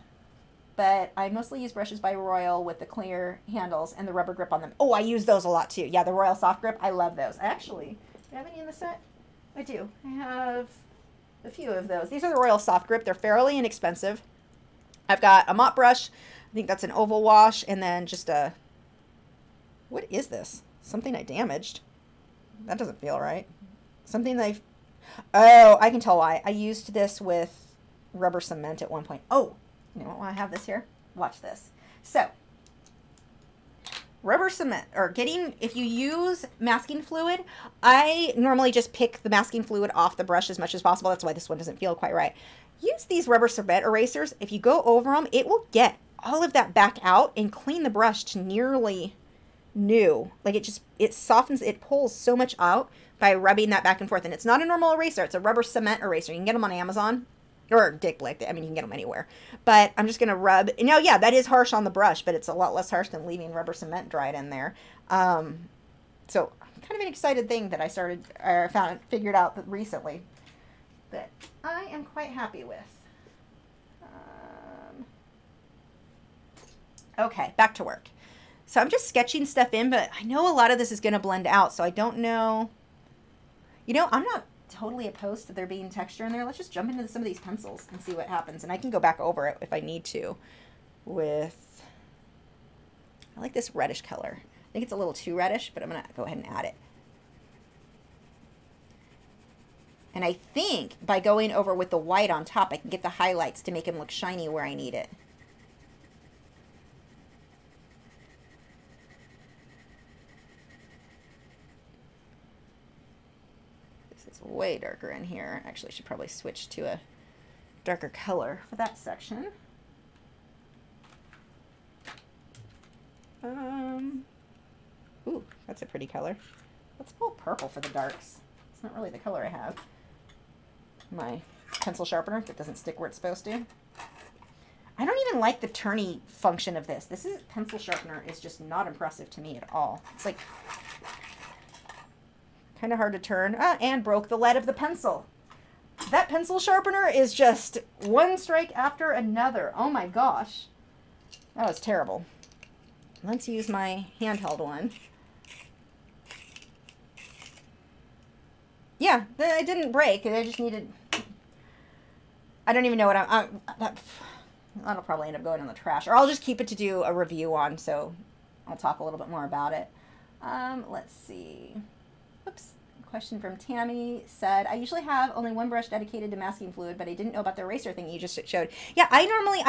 but I mostly use brushes by Royal with the clear handles and the rubber grip on them. Oh, I use those a lot too. Yeah, the Royal Soft Grip. I love those. Actually, do I have any in the set? I do. I have a few of those. These are the Royal Soft Grip. They're fairly inexpensive. I've got a mop brush. I think that's an oval wash. And then just a... What is this? Something I damaged. That doesn't feel right. Something that Oh, I can tell why. I used this with rubber cement at one point. Oh, you know what? I have this here. Watch this. So, rubber cement, or if you use masking fluid, I normally just pick the masking fluid off the brush as much as possible. That's why this one doesn't feel quite right. Use these rubber cement erasers. If you go over them, it will get all of that back out and clean the brush to nearly new. Like it softens, it pulls so much out by rubbing that back and forth. And it's not a normal eraser. It's a rubber cement eraser. You can get them on Amazon or Dick Blick. I mean, you can get them anywhere. But I'm just going to rub. Now, yeah, that is harsh on the brush, but it's a lot less harsh than leaving rubber cement dried in there. So kind of an excited thing that I figured out recently that I am quite happy with. Okay, back to work. So I'm just sketching stuff in, but I know a lot of this is going to blend out, so I don't know. You know, I'm not totally opposed to there being texture in there. Let's just jump into some of these pencils and see what happens. And I can go back over it if I need to with, I like this reddish color. I think it's a little too reddish, but I'm going to go ahead and add it. And I think by going over with the white on top, I can get the highlights to make them look shiny where I need it. Way darker in here. Actually, I should probably switch to a darker color for that section. Ooh, that's a pretty color. Let's pull purple for the darks. It's not really the color I have. My pencil sharpener that doesn't stick where it's supposed to. I don't even like the turny function of this. This pencil sharpener is just not impressive to me at all. It's like kind of hard to turn. And broke the lead of the pencil. That pencil sharpener is just one strike after another. Oh my gosh. That was terrible. Let's use my handheld one. Yeah, it didn't break. I just needed... I don't even know what that'll probably end up going in the trash. Or I'll just keep it to do a review on, so I'll talk a little bit more about it. Let's see. Oops. Question from Tammy said, I usually have only one brush dedicated to masking fluid, but I didn't know about the eraser thing you just showed. Yeah, I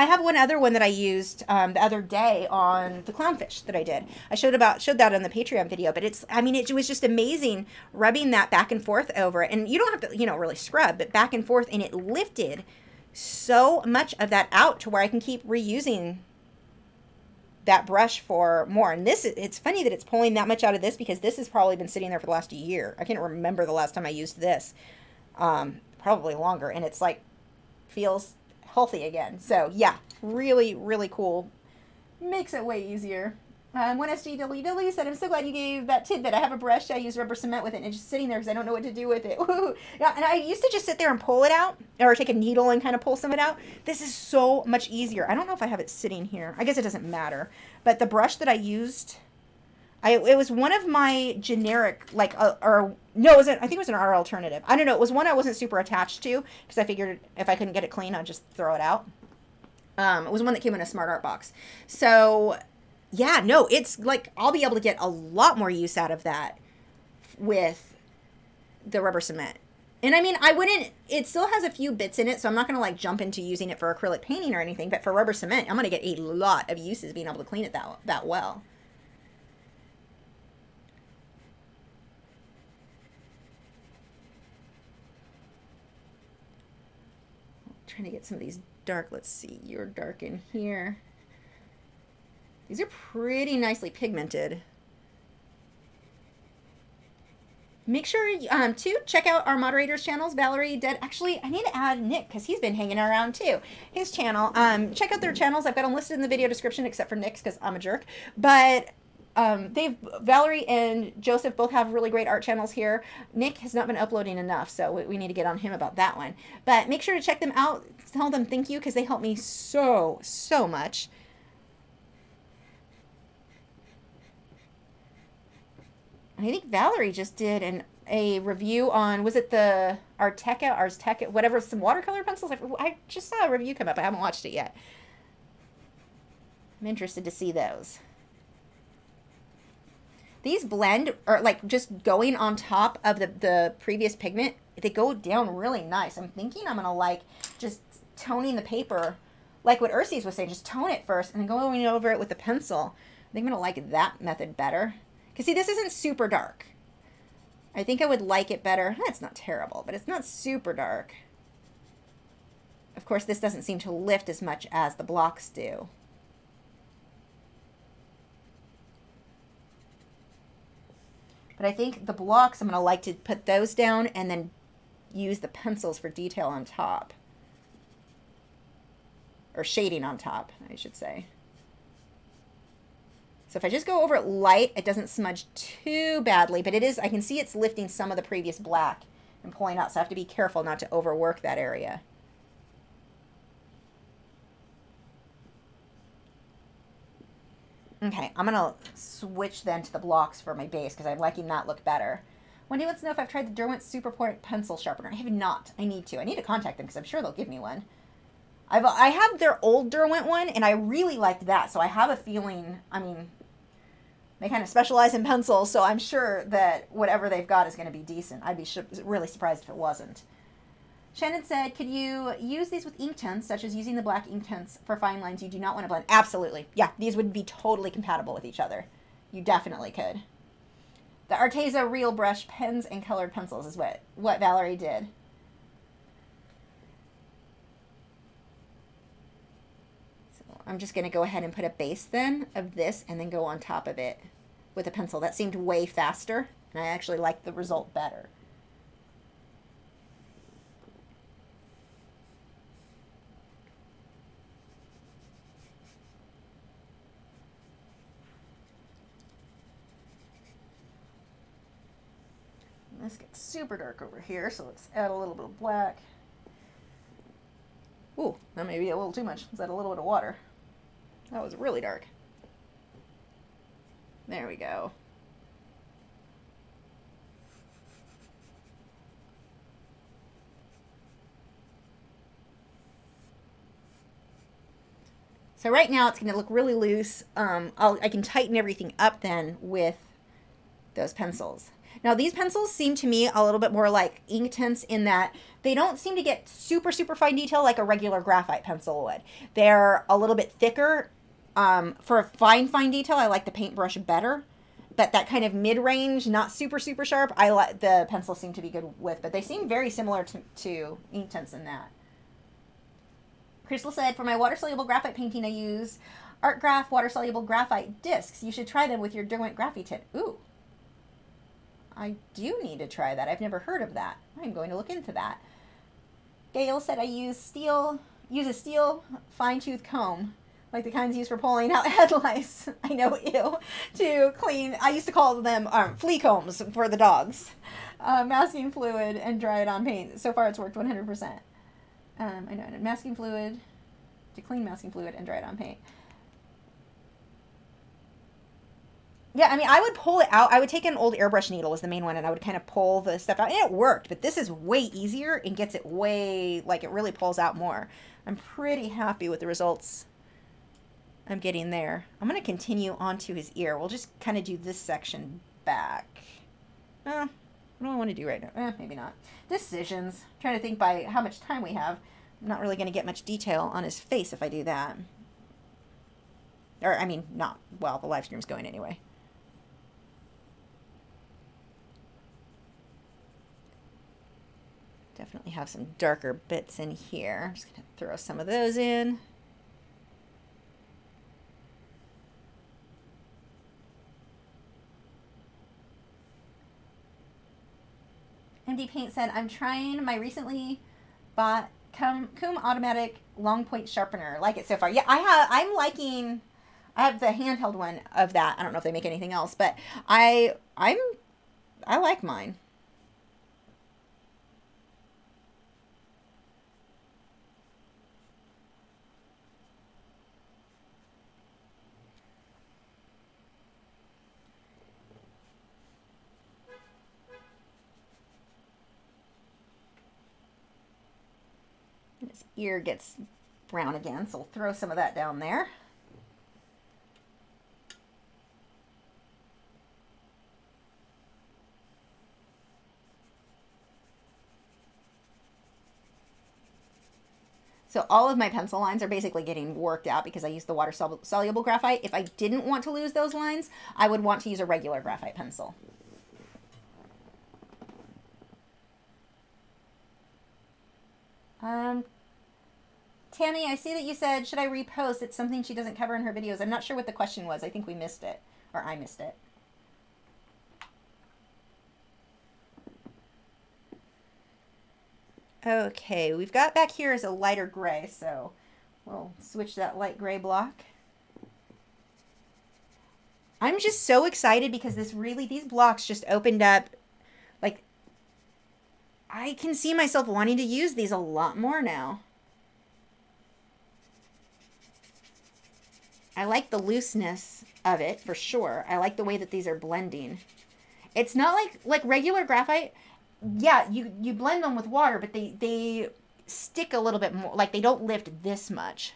have one other one that I used the other day on the clownfish that I did. I showed that on the Patreon video, but it was just amazing rubbing that back and forth over it. And you don't have to, really scrub, but back and forth, and it lifted so much of that out to where I can keep reusing that brush for more. And it's funny that it's pulling that much out of this because this has probably been sitting there for the last year. I can't remember the last time I used this. Probably longer. And it's like, feels healthy again. So yeah, really, really cool. Makes it way easier. One SGWW said, I'm so glad you gave that tidbit. I have a brush. I use rubber cement with it and it's just sitting there because I don't know what to do with it. Yeah, and I used to just sit there and pull it out or take a needle and kind of pull some of it out. This is so much easier. I don't know if I have it sitting here. I guess it doesn't matter. But the brush that I used, it was one of my generic, I think it was an R alternative. I don't know. It was one I wasn't super attached to because I figured if I couldn't get it clean, I'd just throw it out. It was one that came in a Smart Art box. So... yeah, no, it's like I'll be able to get a lot more use out of that with the rubber cement. And I mean, it still has a few bits in it, so I'm not going to like jump into using it for acrylic painting or anything, but for rubber cement, I'm going to get a lot of uses being able to clean it that well. Trying to get some of these dark, let's see, you're dark in here. These are pretty nicely pigmented. Make sure to check out our moderators' channels. Valerie, actually, I need to add Nick because he's been hanging around too. His channel. Check out their channels. I've got them listed in the video description except for Nick's because I'm a jerk. But Valerie and Joseph both have really great art channels here. Nick has not been uploading enough, so we need to get on him about that one. But make sure to check them out. Tell them thank you because they help me so much. I think Valerie just did a review on, was it the Arteca, whatever, some watercolor pencils? I just saw a review come up. I haven't watched it yet. I'm interested to see those. These blend, or like just going on top of the previous pigment, they go down really nice. I'm thinking I'm going to like just toning the paper, like what Ursi's was saying, just tone it first and then going over it with the pencil. I think I'm going to like that method better. Because, see, this isn't super dark. I think I would like it better. It's not terrible, but it's not super dark. Of course, this doesn't seem to lift as much as the blocks do. But I think the blocks, I'm going to like to put those down and then use the pencils for detail on top. Or shading on top, I should say. So if I just go over it light, it doesn't smudge too badly, but it is, I can see it's lifting some of the previous black and pulling out, so I have to be careful not to overwork that area. Okay, I'm going to switch then to the blocks for my base because I'm liking that look better. Wendy wants to know if I've tried the Derwent Superpoint Pencil Sharpener. I have not. I need to. I need to contact them because I'm sure they'll give me one. I had their old Derwent one, and I really liked that, so I have a feeling, I mean, they kind of specialize in pencils, so I'm sure that whatever they've got is going to be decent. I'd be really surprised if it wasn't. Shannon said, could you use these with Inktense, such as using the black Inktense for fine lines you do not want to blend? Absolutely. Yeah, these would be totally compatible with each other. You definitely could. The Arteza Real Brush pens and colored pencils is what Valerie did. I'm just going to go ahead and put a base then of this and then go on top of it with a pencil. That seemed way faster, and I actually like the result better. And this gets super dark over here, so let's add a little bit of black. Ooh, that may be a little too much. Let's add a little bit of water. That was really dark. There we go. So right now it's going to look really loose. I can tighten everything up then with those pencils. Now these pencils seem to me a little bit more like Inktense in that they don't seem to get super, super fine detail like a regular graphite pencil would. They're a little bit thicker. For fine detail, I like the paintbrush better. But that kind of mid-range, not super, super sharp, I like the pencils seem to be good with. But they seem very similar to Inktense in that. Crystal said, for my water-soluble graphite painting, I use Art Graph water-soluble graphite discs. You should try them with your Derwent Graphitint. Ooh. I do need to try that. I've never heard of that. I'm going to look into that. Gail said, I use a steel fine-tooth comb, like the kinds used for pulling out head lice. I know, ew. To clean, I used to call them flea combs for the dogs. Masking fluid and dry it on paint. So far it's worked 100%. I know, masking fluid, to clean masking fluid and dry it on paint. Yeah, I mean, I would pull it out. I would take an old airbrush needle was the main one, and I would kind of pull the stuff out. And it worked, but this is way easier and gets it way, like, it really pulls out more. I'm pretty happy with the results I'm getting there. I'm going to continue onto his ear. We'll just kind of do this section back. What do I want to do right now? Maybe not. Decisions. I'm trying to think by how much time we have. I'm not really going to get much detail on his face if I do that. Or, I mean, not while the live stream's going anyway. Definitely have some darker bits in here. I'm just going to throw some of those in. MD Paint said, I'm trying my recently bought Coom Automatic Long Point Sharpener. Like it so far. Yeah, I have the handheld one of that. I don't know if they make anything else, but I like mine. His ear gets brown again, so we'll throw some of that down there. So all of my pencil lines are basically getting worked out because I use the water-soluble graphite. If I didn't want to lose those lines, I would want to use a regular graphite pencil. Tammy, I see that you said, should I repost? It's something she doesn't cover in her videos. I'm not sure what the question was. I think we missed it, or I missed it. Okay, we've got back here is a lighter gray, so we'll switch that light gray block. I'm just so excited because these blocks just opened up. Like, I can see myself wanting to use these a lot more now. I like the looseness of it for sure. I like the way that these are blending. It's not like regular graphite. Yeah, you blend them with water, but they stick a little bit more. Like, they don't lift this much.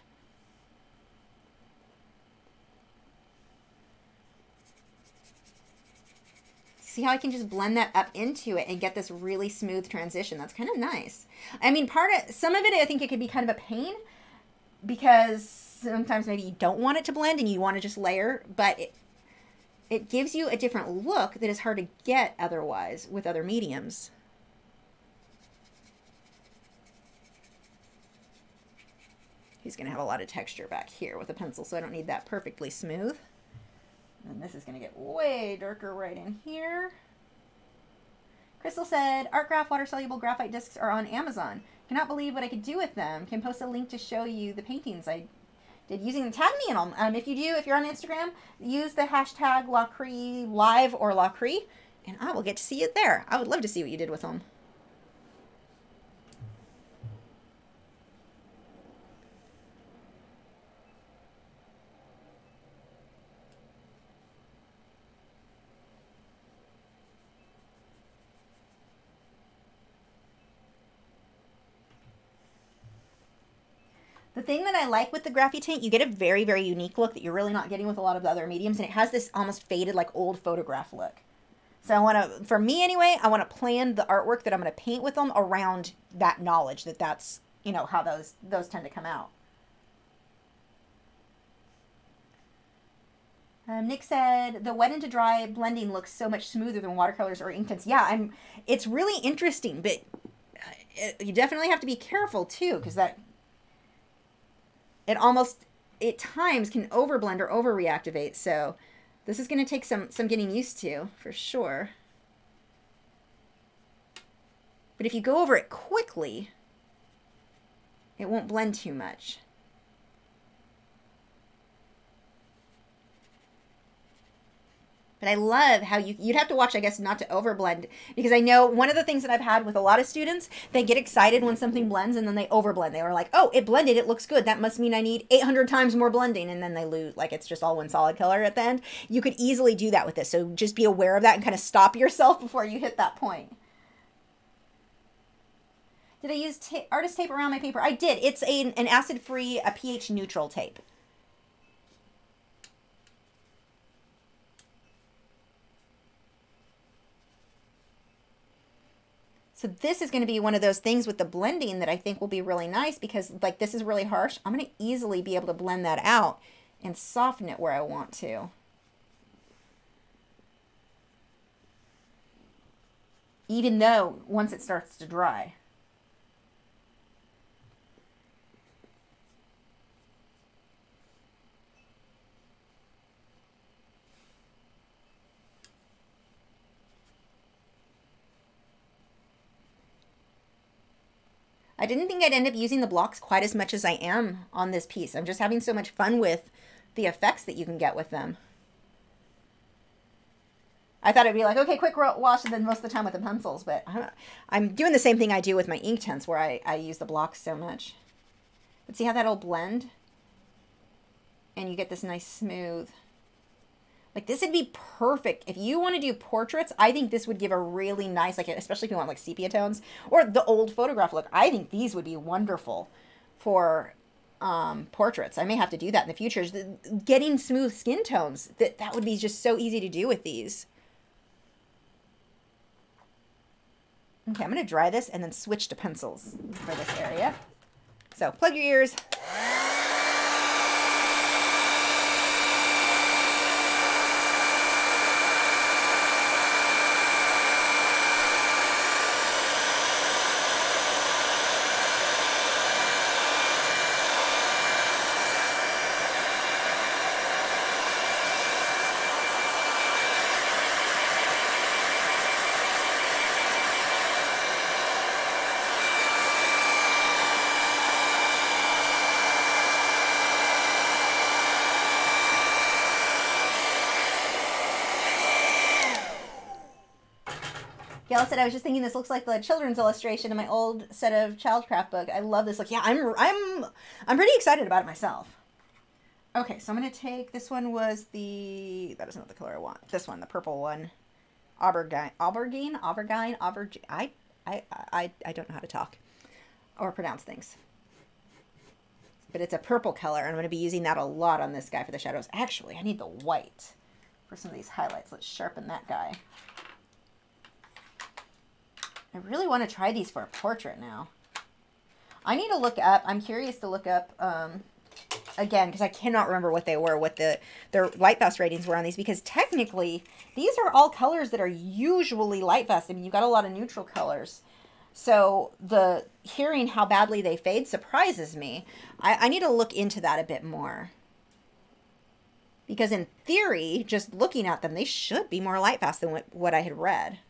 See how I can just blend that up into it and get this really smooth transition? That's kind of nice. I mean, some of it, I think it could be kind of a pain because sometimes maybe you don't want it to blend and you want to just layer, but it gives you a different look that is hard to get otherwise with other mediums. He's going to have a lot of texture back here with a pencil, so I don't need that perfectly smooth. And this is going to get way darker right in here. Crystal said, Art Graph water-soluble graphite discs are on Amazon. Cannot believe what I could do with them. Can post a link to show you the paintings I did using them. Tag me in them. If you're on Instagram, use the hashtag Lachri live or Lachri, and I will get to see it there. I would love to see what you did with them. The thing that I like with the Graphitint, you get a very, very unique look that you're really not getting with a lot of the other mediums, and it has this almost faded, like old photograph look. So I want to, for me anyway, I want to plan the artwork that I'm going to paint with them around that knowledge that that's, you know, how those tend to come out. Nick said, the wet into dry blending looks so much smoother than watercolors or Inktense. Yeah, it's really interesting, but you definitely have to be careful too, because it almost, at times, can overblend or over-reactivate. So this is going to take some getting used to, for sure. But if you go over it quickly, it won't blend too much. But I love how you'd have to watch, I guess, not to overblend, because I know one of the things that I've had with a lot of students, they get excited when something blends and then they overblend. They were like, oh, it blended, it looks good. That must mean I need 800 times more blending. And then they lose, like it's just all one solid color at the end. You could easily do that with this. So just be aware of that and kind of stop yourself before you hit that point. Did I use artist tape around my paper? I did. It's an acid-free, a pH neutral tape. So this is going to be one of those things with the blending that I think will be really nice, because like this is really harsh. I'm going to easily be able to blend that out and soften it where I want to. Even though once it starts to dry. I didn't think I'd end up using the blocks quite as much as I am on this piece. I'm just having so much fun with the effects that you can get with them. I thought it'd be like, okay, quick wash, and then most of the time with the pencils, but I'm doing the same thing I do with my Inktense, where I use the blocks so much. But see how that'll blend? And you get this nice smooth. Like this would be perfect. If you want to do portraits, I think this would give a really nice, like especially if you want like sepia tones or the old photograph look. I think these would be wonderful for portraits. I may have to do that in the future. Getting smooth skin tones, that would be just so easy to do with these. Okay, I'm going to dry this and then switch to pencils for this area. So plug your ears. Gail said, I was just thinking this looks like the children's illustration in my old set of Childcraft book. I love this look. Yeah, I'm pretty excited about it myself. Okay, so I'm going to take, this one was the, that is not the color I want. This one, the purple one. Aubergine. I don't know how to talk or pronounce things. But it's a purple color, and I'm going to be using that a lot on this guy for the shadows. Actually, I need the white for some of these highlights. Let's sharpen that guy. I really want to try these for a portrait now. I need to look up, I'm curious to look up, again, because I cannot remember what they were, what their light fast ratings were on these, because technically, these are all colors that are usually light fast. I mean, you've got a lot of neutral colors. So hearing how badly they fade surprises me. I need to look into that a bit more. Because in theory, just looking at them, they should be more light fast than what I had read.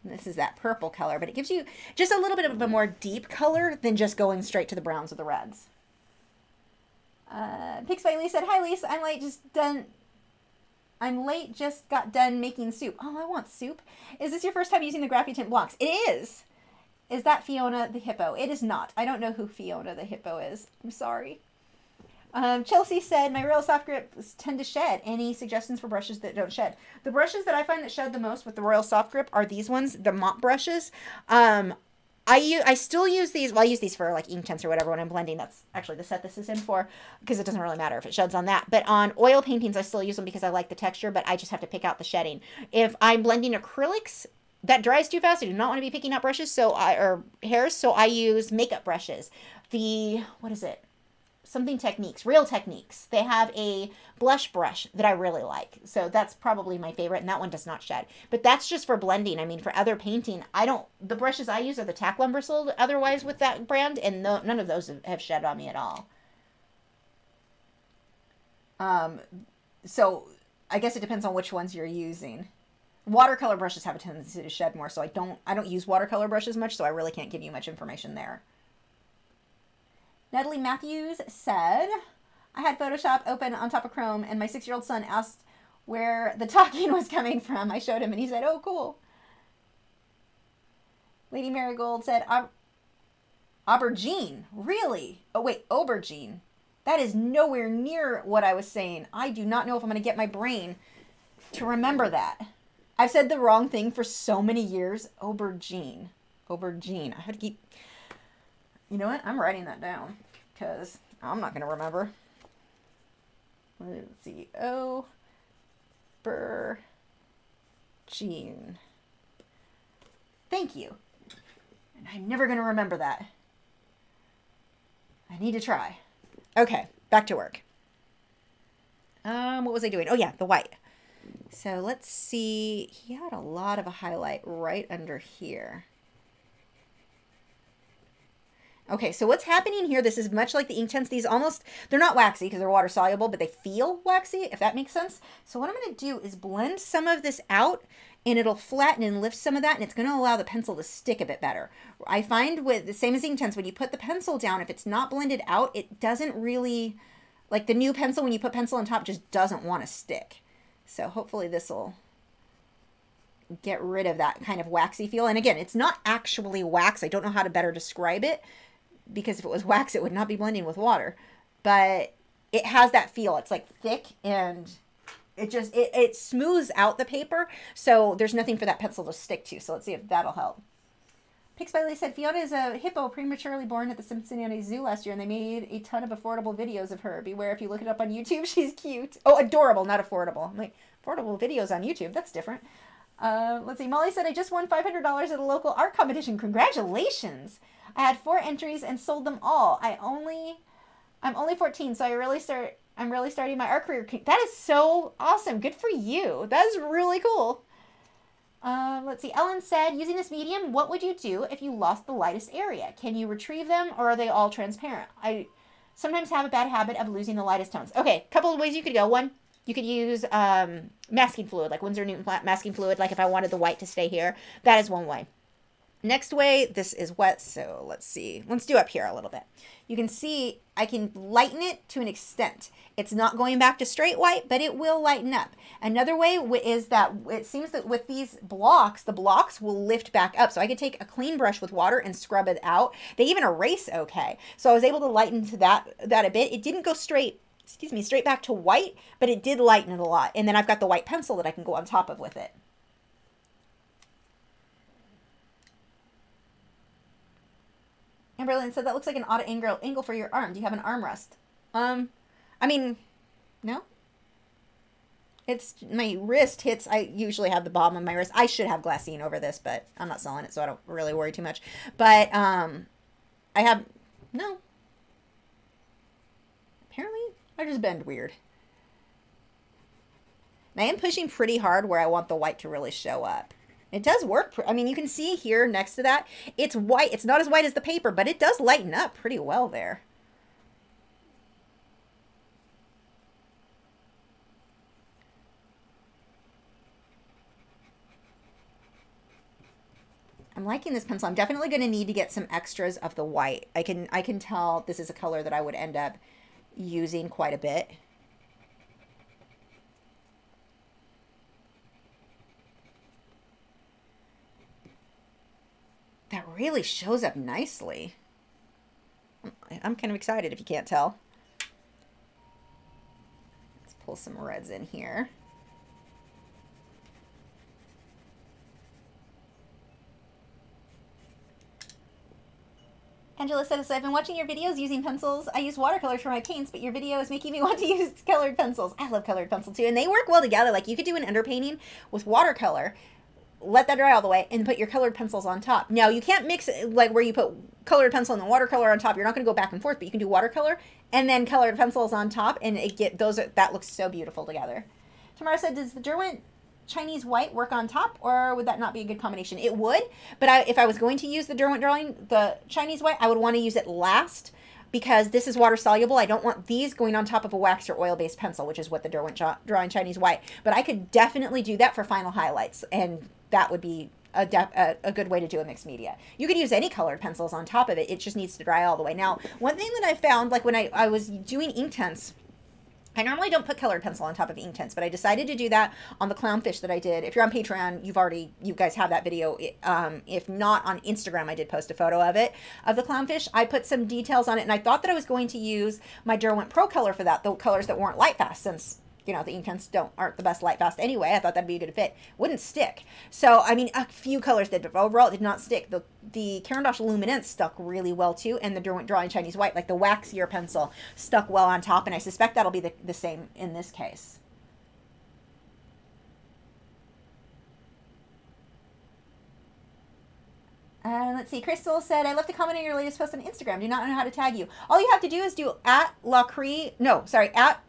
This is that purple color, but it gives you just a little bit of a more deep color than just going straight to the browns or the reds. Pix by Lee said, hi Lise, I'm late, just got done making soup. Oh, I want soup. Is this your first time using the Graphitint blocks? It is. Is that Fiona the Hippo? It is not. I don't know who Fiona the Hippo is. I'm sorry. Chelsea said, my Royal Soft Grips tend to shed. Any suggestions for brushes that don't shed? The brushes that I find that shed the most with the Royal Soft Grip are these ones, the mop brushes. I still use these, well, I use these for like Inktense or whatever when I'm blending. That's actually the set this is in for, because it doesn't really matter if it sheds on that. But on oil paintings, I still use them because I like the texture, but I just have to pick out the shedding. If I'm blending acrylics, that dries too fast. I do not want to be picking out brushes, or hairs, so I use makeup brushes. What is it? Something Techniques, Real Techniques. They have a blush brush that I really like. So that's probably my favorite, and that one does not shed. But that's just for blending. I mean, for other painting, the brushes I use are the Tack Lumber sold otherwise with that brand, and none of those have shed on me at all. So I guess it depends on which ones you're using. Watercolor brushes have a tendency to shed more, so I don't use watercolor brushes much, so I really can't give you much information there. Natalie Matthews said, I had Photoshop open on top of Chrome, and my 6-year-old son asked where the talking was coming from. I showed him, and he said, oh, cool. Lady Marigold said, aubergine. Really? Oh, wait, aubergine. That is nowhere near what I was saying. I do not know if I'm going to get my brain to remember that. I've said the wrong thing for so many years. Aubergine. Aubergine. I have to keep... You know what? I'm writing that down because I'm not going to remember. Let's see. Aubergine. Thank you. And I'm never going to remember that. I need to try. Okay, back to work. What was I doing? Oh yeah, the white. So let's see. He had a lot of a highlight right under here. Okay, so what's happening here, this is much like the Inktense. These they're not waxy because they're water soluble, but they feel waxy, if that makes sense. So what I'm going to do is blend some of this out, and it'll flatten and lift some of that, and it's going to allow the pencil to stick a bit better. I find with the same as Inktense, when you put the pencil down, if it's not blended out, it doesn't really, like the new pencil, when you put pencil on top, just doesn't want to stick. So hopefully this will get rid of that kind of waxy feel. And again, it's not actually wax. I don't know how to better describe it, because if it was wax, it would not be blending with water. But it has that feel. It's like thick, and it smooths out the paper, so there's nothing for that pencil to stick to. So let's see if that'll help. Pix Bailey said, Fiona is a hippo prematurely born at the Cincinnati Zoo last year, and they made a ton of affordable videos of her. Beware if you look it up on YouTube. She's cute. Oh, adorable, not affordable. I'm like, affordable videos on YouTube. That's different. Let's see. Molly said, I just won $500 at a local art competition. Congratulations. I had 4 entries and sold them all. I'm only 14, so I'm really starting my art career. That is so awesome. Good for you. That is really cool. Let's see. Ellen said, using this medium, what would you do if you lost the lightest area? Can you retrieve them, or are they all transparent? I sometimes have a bad habit of losing the lightest tones. Okay, a couple of ways you could go. One, you could use masking fluid, like Winsor Newton masking fluid, like if I wanted the white to stay here. That is one way. Next way, this is wet, so let's see. Let's do up here a little bit. You can see I can lighten it to an extent. It's not going back to straight white, but it will lighten up. Another way is that it seems that with these blocks, the blocks will lift back up. So I could take a clean brush with water and scrub it out. They even erase okay. So I was able to lighten to that a bit. It didn't go straight back to white, but it did lighten it a lot. And then I've got the white pencil that I can go on top of with it. Amberlyn said that looks like an odd angle for your arm. Do you have an armrest? I mean, no. It's my wrist hits. I usually have the bottom of my wrist. I should have glassine over this, but I'm not selling it, so I don't really worry too much. But I have no. Apparently, I just bend weird. And I am pushing pretty hard where I want the white to really show up. It does work. I mean, you can see here next to that, it's white. It's not as white as the paper, but it does lighten up pretty well there. I'm liking this pencil. I'm definitely going to need to get some extras of the white. I can tell this is a color that I would end up using quite a bit. That really shows up nicely. I'm kind of excited if you can't tell. Let's pull some reds in here. Angela says, I've been watching your videos using pencils. I use watercolors for my paints, but your video is making me want to use colored pencils. I love colored pencil too, and they work well together. Like you could do an underpainting with watercolor, let that dry all the way, and put your colored pencils on top. Now, you can't mix it like where you put colored pencil and then watercolor on top. You're not going to go back and forth, but you can do watercolor and then colored pencils on top, and that looks so beautiful together. Tamara said, does the Derwent Chinese white work on top, or would that not be a good combination? It would, but if I was going to use the the Chinese white, I would want to use it last, because this is water soluble. I don't want these going on top of a wax or oil-based pencil, which is what the Derwent Drawing Chinese White. But I could definitely do that for final highlights, and that would be a good way to do a mixed media. You could use any colored pencils on top of it. It just needs to dry all the way. Now, one thing that I found, like when I was doing Inktense, I normally don't put colored pencil on top of Inktense, but I decided to do that on the clownfish that I did. If you're on Patreon, you guys have that video. If not, on Instagram, I did post a photo of it, of the clownfish. I put some details on it, and I thought that I was going to use my Derwent Pro color for that, the colors that weren't light fast, since you know, the Inktense aren't the best light fast anyway. I thought that'd be a good fit. Wouldn't stick. So, I mean, a few colors did, but overall it did not stick. The Caran d'Ache Luminance stuck really well too, and the Derwent Drawing Chinese White, like the waxier pencil, stuck well on top, and I suspect that'll be the same in this case. Let's see. Crystal said, I left a comment on your latest post on Instagram. Do not know how to tag you. All you have to do is do at Lachri, no, sorry, at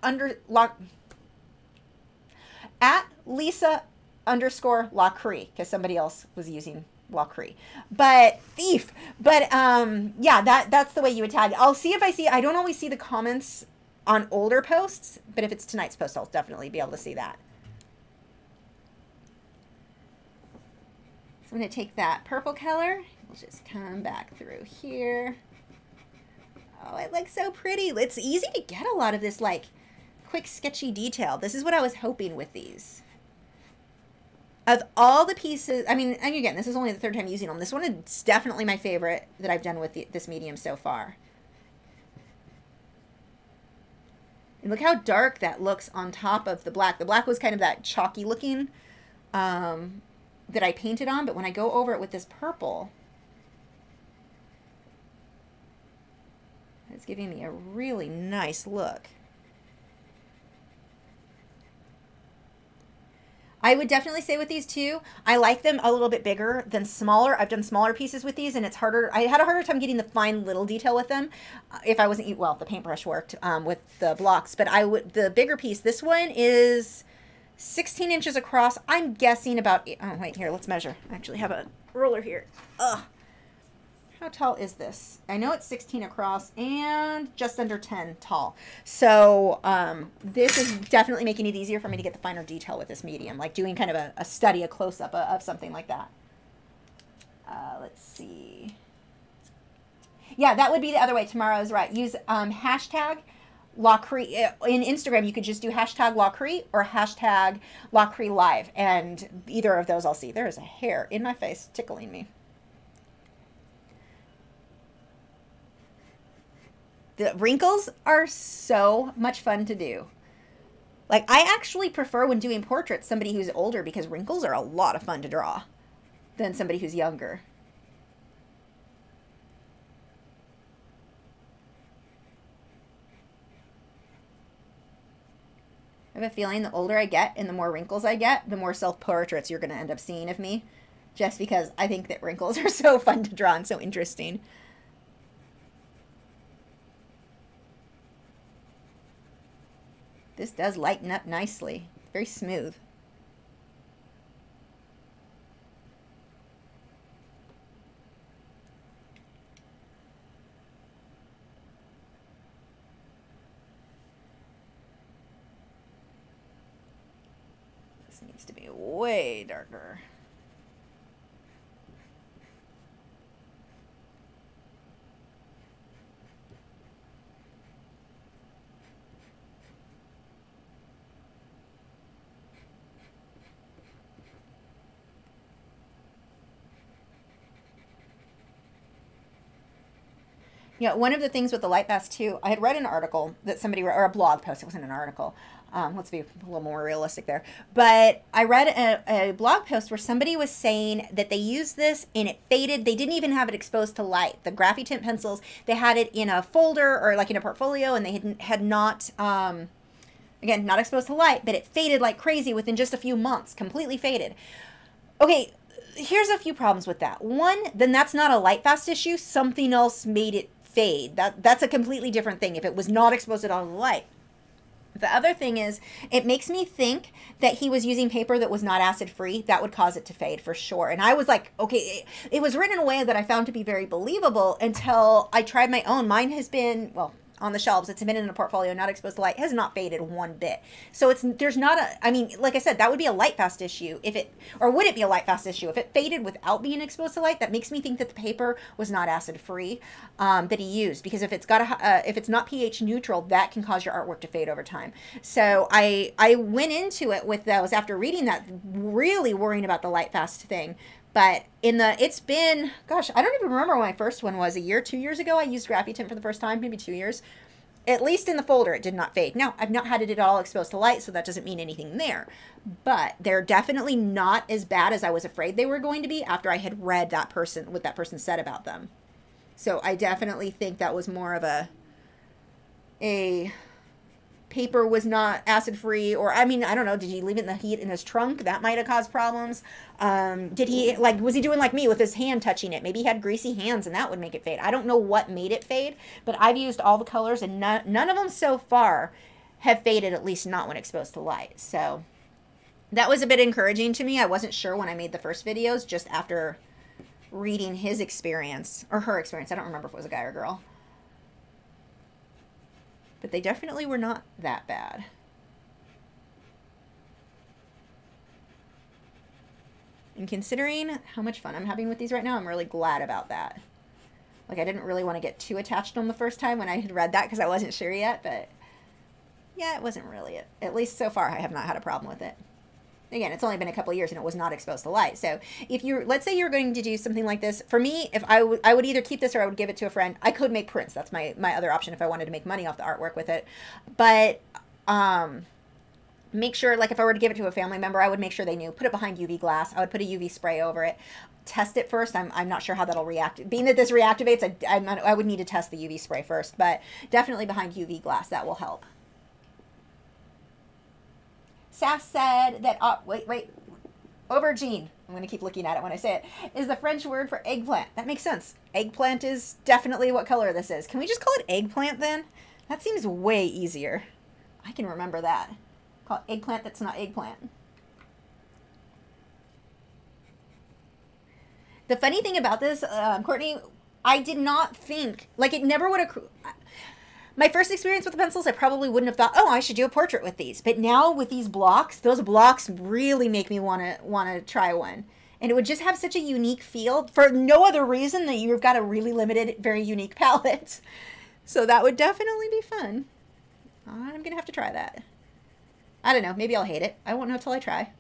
Lisa_Lachri, because somebody else was using Lachri. But yeah, that's the way you would tag. I'll see if I don't always see the comments on older posts, but if it's tonight's post, I'll definitely be able to see that. So I'm going to take that purple color. We'll just come back through here. Oh, it looks so pretty. It's easy to get a lot of this, like, quick sketchy detail. This is what I was hoping with these. Of all the pieces, I mean, and again, this is only the third time using them. This one is definitely my favorite that I've done with this medium so far. And look how dark that looks on top of the black. The black was kind of that chalky looking that I painted on, but when I go over it with this purple, it's giving me a really nice look. I would definitely say with these two, I like them a little bit bigger than smaller. I've done smaller pieces with these, and it's harder. I had a harder time getting the fine little detail with them. If I wasn't, well, the paintbrush worked with the blocks, but the bigger piece, this one is 16 inches across. I'm guessing about, oh, wait, here, let's measure. I actually have a ruler here. Ugh. How tall is this? I know it's 16 across and just under 10 tall. So this is definitely making it easier for me to get the finer detail with this medium, like doing kind of a study, a close-up of something like that. Let's see. Yeah, that would be the other way. Tamara is right. Use hashtag Lachri. In Instagram, you could just do hashtag Lachri or hashtag Lachri Live. And either of those I'll see. There is a hair in my face tickling me. The wrinkles are so much fun to do. Like, I actually prefer when doing portraits somebody who's older because wrinkles are a lot of fun to draw than somebody who's younger. I have a feeling the older I get and the more wrinkles I get, the more self-portraits you're going to end up seeing of me. Just because I think that wrinkles are so fun to draw and so interesting. This does lighten up nicely. Very smooth. This needs to be way darker. Yeah, one of the things with the light fast too, I had read an article that somebody wrote, or a blog post, it wasn't an article. Let's be a little more realistic there. But I read a blog post where somebody was saying that they used this and it faded. They didn't even have it exposed to light. The Graphitint pencils, they had it in a folder or like in a portfolio, and they had not, again, not exposed to light, but it faded like crazy within just a few months, completely faded. Okay, here's a few problems with that. One, then that's not a light fast issue. Something else made it fade. That's a completely different thing if it was not exposed at all to light. The other thing is, it makes me think that he was using paper that was not acid free. That would cause it to fade for sure. And I was like, okay, it was written in a way that I found to be very believable until I tried my own. Mine has been, well, on the shelves, it's been in a portfolio, not exposed to light, has not faded one bit. So there's not a, I mean, like I said, that would be a light fast issue if it, or would it be a light fast issue if it faded without being exposed to light? That makes me think that the paper was not acid free that he used, because if it's got if it's not pH neutral, that can cause your artwork to fade over time. So I went into it with those after reading that, really worrying about the light fast thing. But it's been, gosh, I don't even remember when my first one was. A year, 2 years ago, I used Graphitint for the first time, maybe 2 years. At least in the folder, it did not fade. Now, I've not had it at all exposed to light, so that doesn't mean anything there. But they're definitely not as bad as I was afraid they were going to be after I had read what that person said about them. So I definitely think that was more of a paper was not acid free, or I mean, I don't know, did he leave it in the heat in his trunk? That might have caused problems. Did he, like, was he doing like me with his hand touching it? Maybe he had greasy hands and that would make it fade. I don't know what made it fade, but I've used all the colors and none of them so far have faded, at least not when exposed to light. So that was a bit encouraging to me. I wasn't sure when I made the first videos, just after reading his experience, or her experience. I don't remember if it was a guy or a girl. But they definitely were not that bad. And considering how much fun I'm having with these right now, I'm really glad about that. Like, I didn't really want to get too attached on the first time when I had read that because I wasn't sure yet, but yeah, it wasn't really it. At least so far, I have not had a problem with it. Again, it's only been a couple of years and it was not exposed to light. So if you're, let's say you're going to do something like this, for me, if I would either keep this or I would give it to a friend. I could make prints. That's my other option if I wanted to make money off the artwork with it. But make sure, like if I were to give it to a family member, I would make sure they knew. Put it behind UV glass. I would put a UV spray over it. Test it first. I'm not sure how that'll react. Being that this reactivates, I would need to test the UV spray first. But definitely behind UV glass. That will help. Sass said that, wait, aubergine, I'm going to keep looking at it when I say it, is the French word for eggplant. That makes sense. Eggplant is definitely what color this is. Can we just call it eggplant then? That seems way easier. I can remember that. Call it eggplant that's not eggplant. The funny thing about this, Courtney, I did not think, like it never would have... My first experience with the pencils, I probably wouldn't have thought, oh, I should do a portrait with these. But now with these blocks, those blocks really make me want to try one. And it would just have such a unique feel for no other reason that you've got a really limited, very unique palette. So that would definitely be fun. I'm going to have to try that. I don't know. Maybe I'll hate it. I won't know till I try.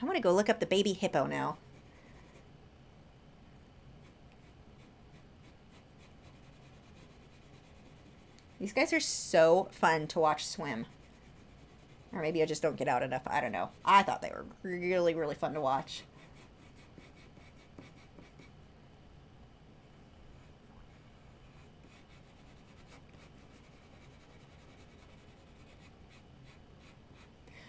I want to go look up the baby hippo now. These guys are so fun to watch swim. Or maybe I just don't get out enough. I don't know. I thought they were really, really fun to watch.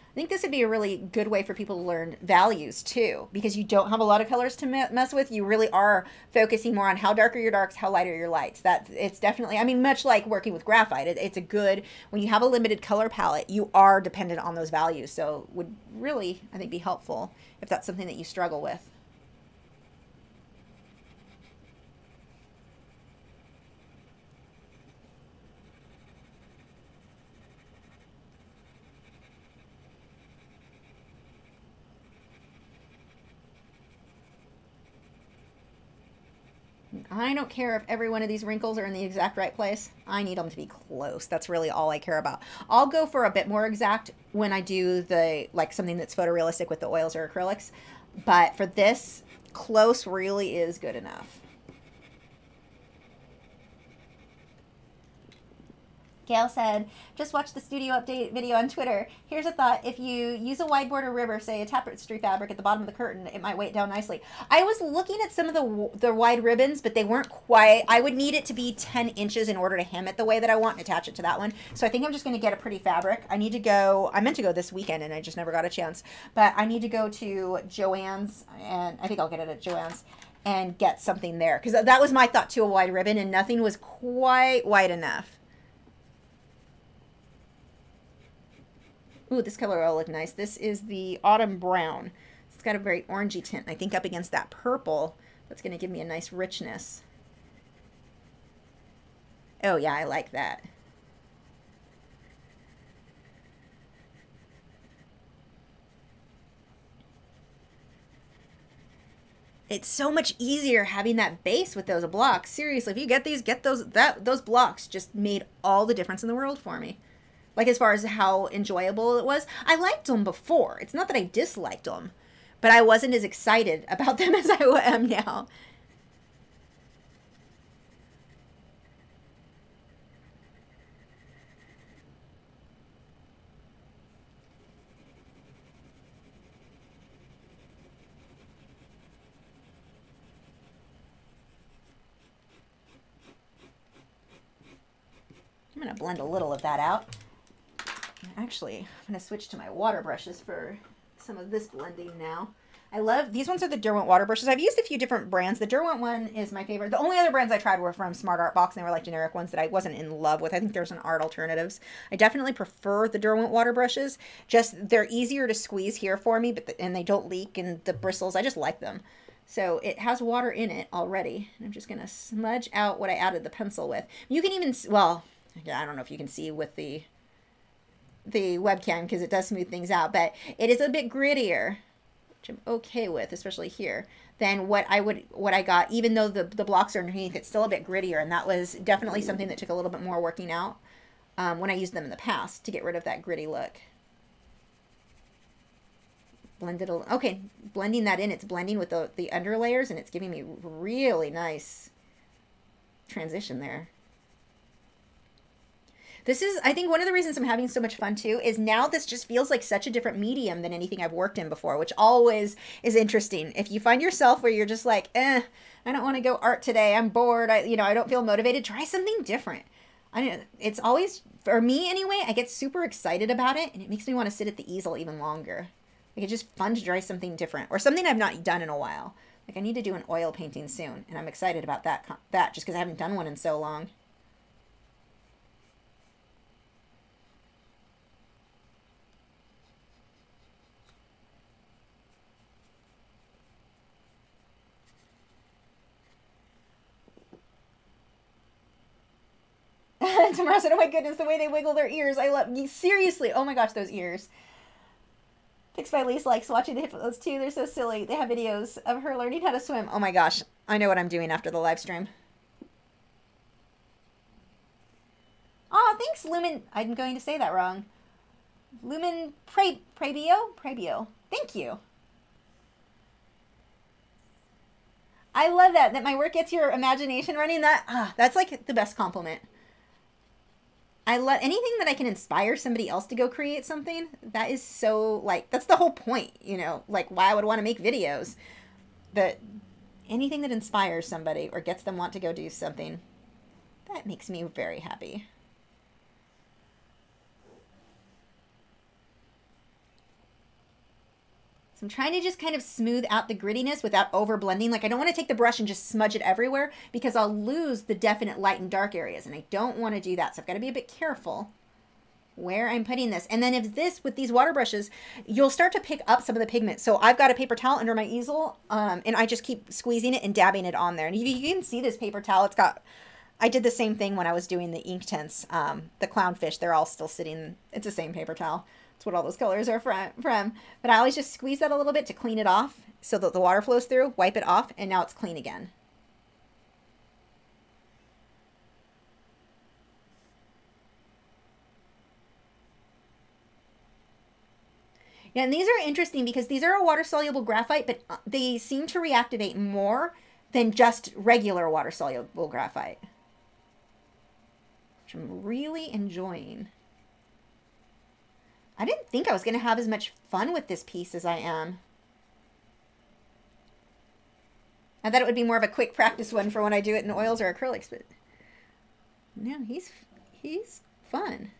I think this would be a really good way for people to learn values too, because you don't have a lot of colors to mess with. You really are focusing more on how dark are your darks, how light are your lights. It's definitely, I mean, much like working with graphite, it's a good, when you have a limited color palette, you are dependent on those values. So would really, I think, be helpful if that's something that you struggle with. I don't care if every one of these wrinkles are in the exact right place. I need them to be close. That's really all I care about. I'll go for a bit more exact when I do the, like, something that's photorealistic with the oils or acrylics. But for this, close really is good enough. Gail said, just watch the studio update video on Twitter. Here's a thought. If you use a wide border ribbon, say a tapestry fabric at the bottom of the curtain, it might weigh it down nicely. I was looking at some of the wide ribbons, but they weren't quite. I would need it to be 10 inches in order to hem it the way that I want and attach it to that one. So I think I'm just going to get a pretty fabric. I need to go, I meant to go this weekend and I just never got a chance. But I need to go to Joann's, and I think I'll get it at Joann's, and get something there. Because that was my thought too, a wide ribbon, and nothing was quite wide enough. Ooh, this color will look nice. This is the Autumn Brown. It's got a very orangey tint. I think up against that purple, that's going to give me a nice richness. Oh yeah, I like that. It's so much easier having that base with those blocks. Seriously, if you get these, get those. Those blocks just made all the difference in the world for me. Like, as far as how enjoyable it was. I liked them before. It's not that I disliked them, but I wasn't as excited about them as I am now. I'm going to blend a little of that out. Actually, I'm going to switch to my water brushes for some of this blending now. I love, these ones are the Derwent water brushes. I've used a few different brands. The Derwent one is my favorite. The only other brands I tried were from Smart Art Box, and they were like generic ones that I wasn't in love with. I think there's some art alternatives. I definitely prefer the Derwent water brushes. Just, they're easier to squeeze here for me, but and they don't leak, and the bristles, I just like them. So it has water in it already. I'm just going to smudge out what I added the pencil with. You can even, well, yeah, I don't know if you can see with the webcam because it does smooth things out, but it is a bit grittier, which I'm okay with, especially here, than what I got, even though the blocks are underneath. It's still a bit grittier, and that was definitely something that took a little bit more working out when I used them in the past to get rid of that gritty look. Blended okay, blending that in, it's blending with the under layers, and it's giving me really nice transition there. This is, I think, one of the reasons I'm having so much fun too is now this just feels like such a different medium than anything I've worked in before, which always is interesting. If you find yourself where you're just like, I don't want to go art today, I'm bored, I don't feel motivated, try something different. It's always, for me anyway, I get super excited about it, and it makes me want to sit at the easel even longer. Like, it's just fun to try something different, or something I've not done in a while. Like, I need to do an oil painting soon, and I'm excited about that just because I haven't done one in so long. Tomorrow said, oh my goodness, the way they wiggle their ears. I love, seriously, oh my gosh, those ears. Fixed by Lisa likes watching the hippos too. They're so silly. They have videos of her learning how to swim. Oh my gosh, I know what I'm doing after the live stream. Oh, thanks, Lumen. I'm going to say that wrong. Lumen Prebio. Thank you. I love that my work gets your imagination running. That's like the best compliment. I love anything that I can inspire somebody else to go create something. That is so, like, that's the whole point, you know, like why I would want to make videos. That anything that inspires somebody or gets them want to go do something, that makes me very happy. So I'm trying to just kind of smooth out the grittiness without over blending. Like I don't want to take the brush and just smudge it everywhere because I'll lose the definite light and dark areas. And I don't want to do that. So I've got to be a bit careful where I'm putting this. And then with these water brushes, you'll start to pick up some of the pigment. So I've got a paper towel under my easel and I just keep squeezing it and dabbing it on there. And you can see this paper towel. I did the same thing when I was doing the Inktense, the clownfish. They're all still sitting. It's the same paper towel. That's what all those colors are from. But I always just squeeze that a little bit to clean it off so that the water flows through, wipe it off, and now it's clean again. Yeah, and these are interesting because these are a water-soluble graphite, but they seem to reactivate more than just regular water-soluble graphite, which I'm really enjoying. I didn't think I was going to have as much fun with this piece as I am. I thought it would be more of a quick practice one for when I do it in oils or acrylics, but no, he's fun.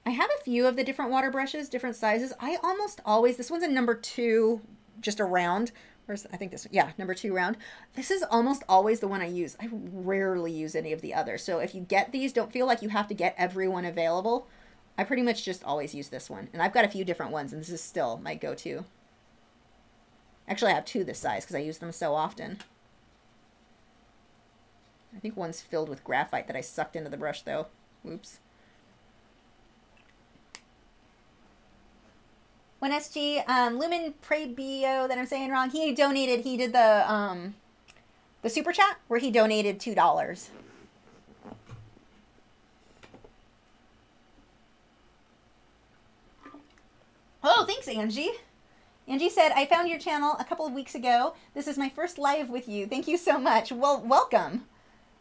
I have a few of the different water brushes, different sizes. I almost always, this one's a number 2, just a round. I think this, yeah, number 2 round. This is almost always the one I use. I rarely use any of the others. So if you get these, don't feel like you have to get every one available. I pretty much just always use this one. And I've got a few different ones, and this is still my go-to. Actually, I have 2 this size because I use them so often. I think one's filled with graphite that I sucked into the brush, though. Oops. When SG, Lumen Prebio, that I'm saying wrong, he donated, he did the super chat where he donated $2. Oh, thanks, Angie. Angie said, I found your channel a couple of weeks ago. This is my first live with you. Thank you so much. Well, welcome.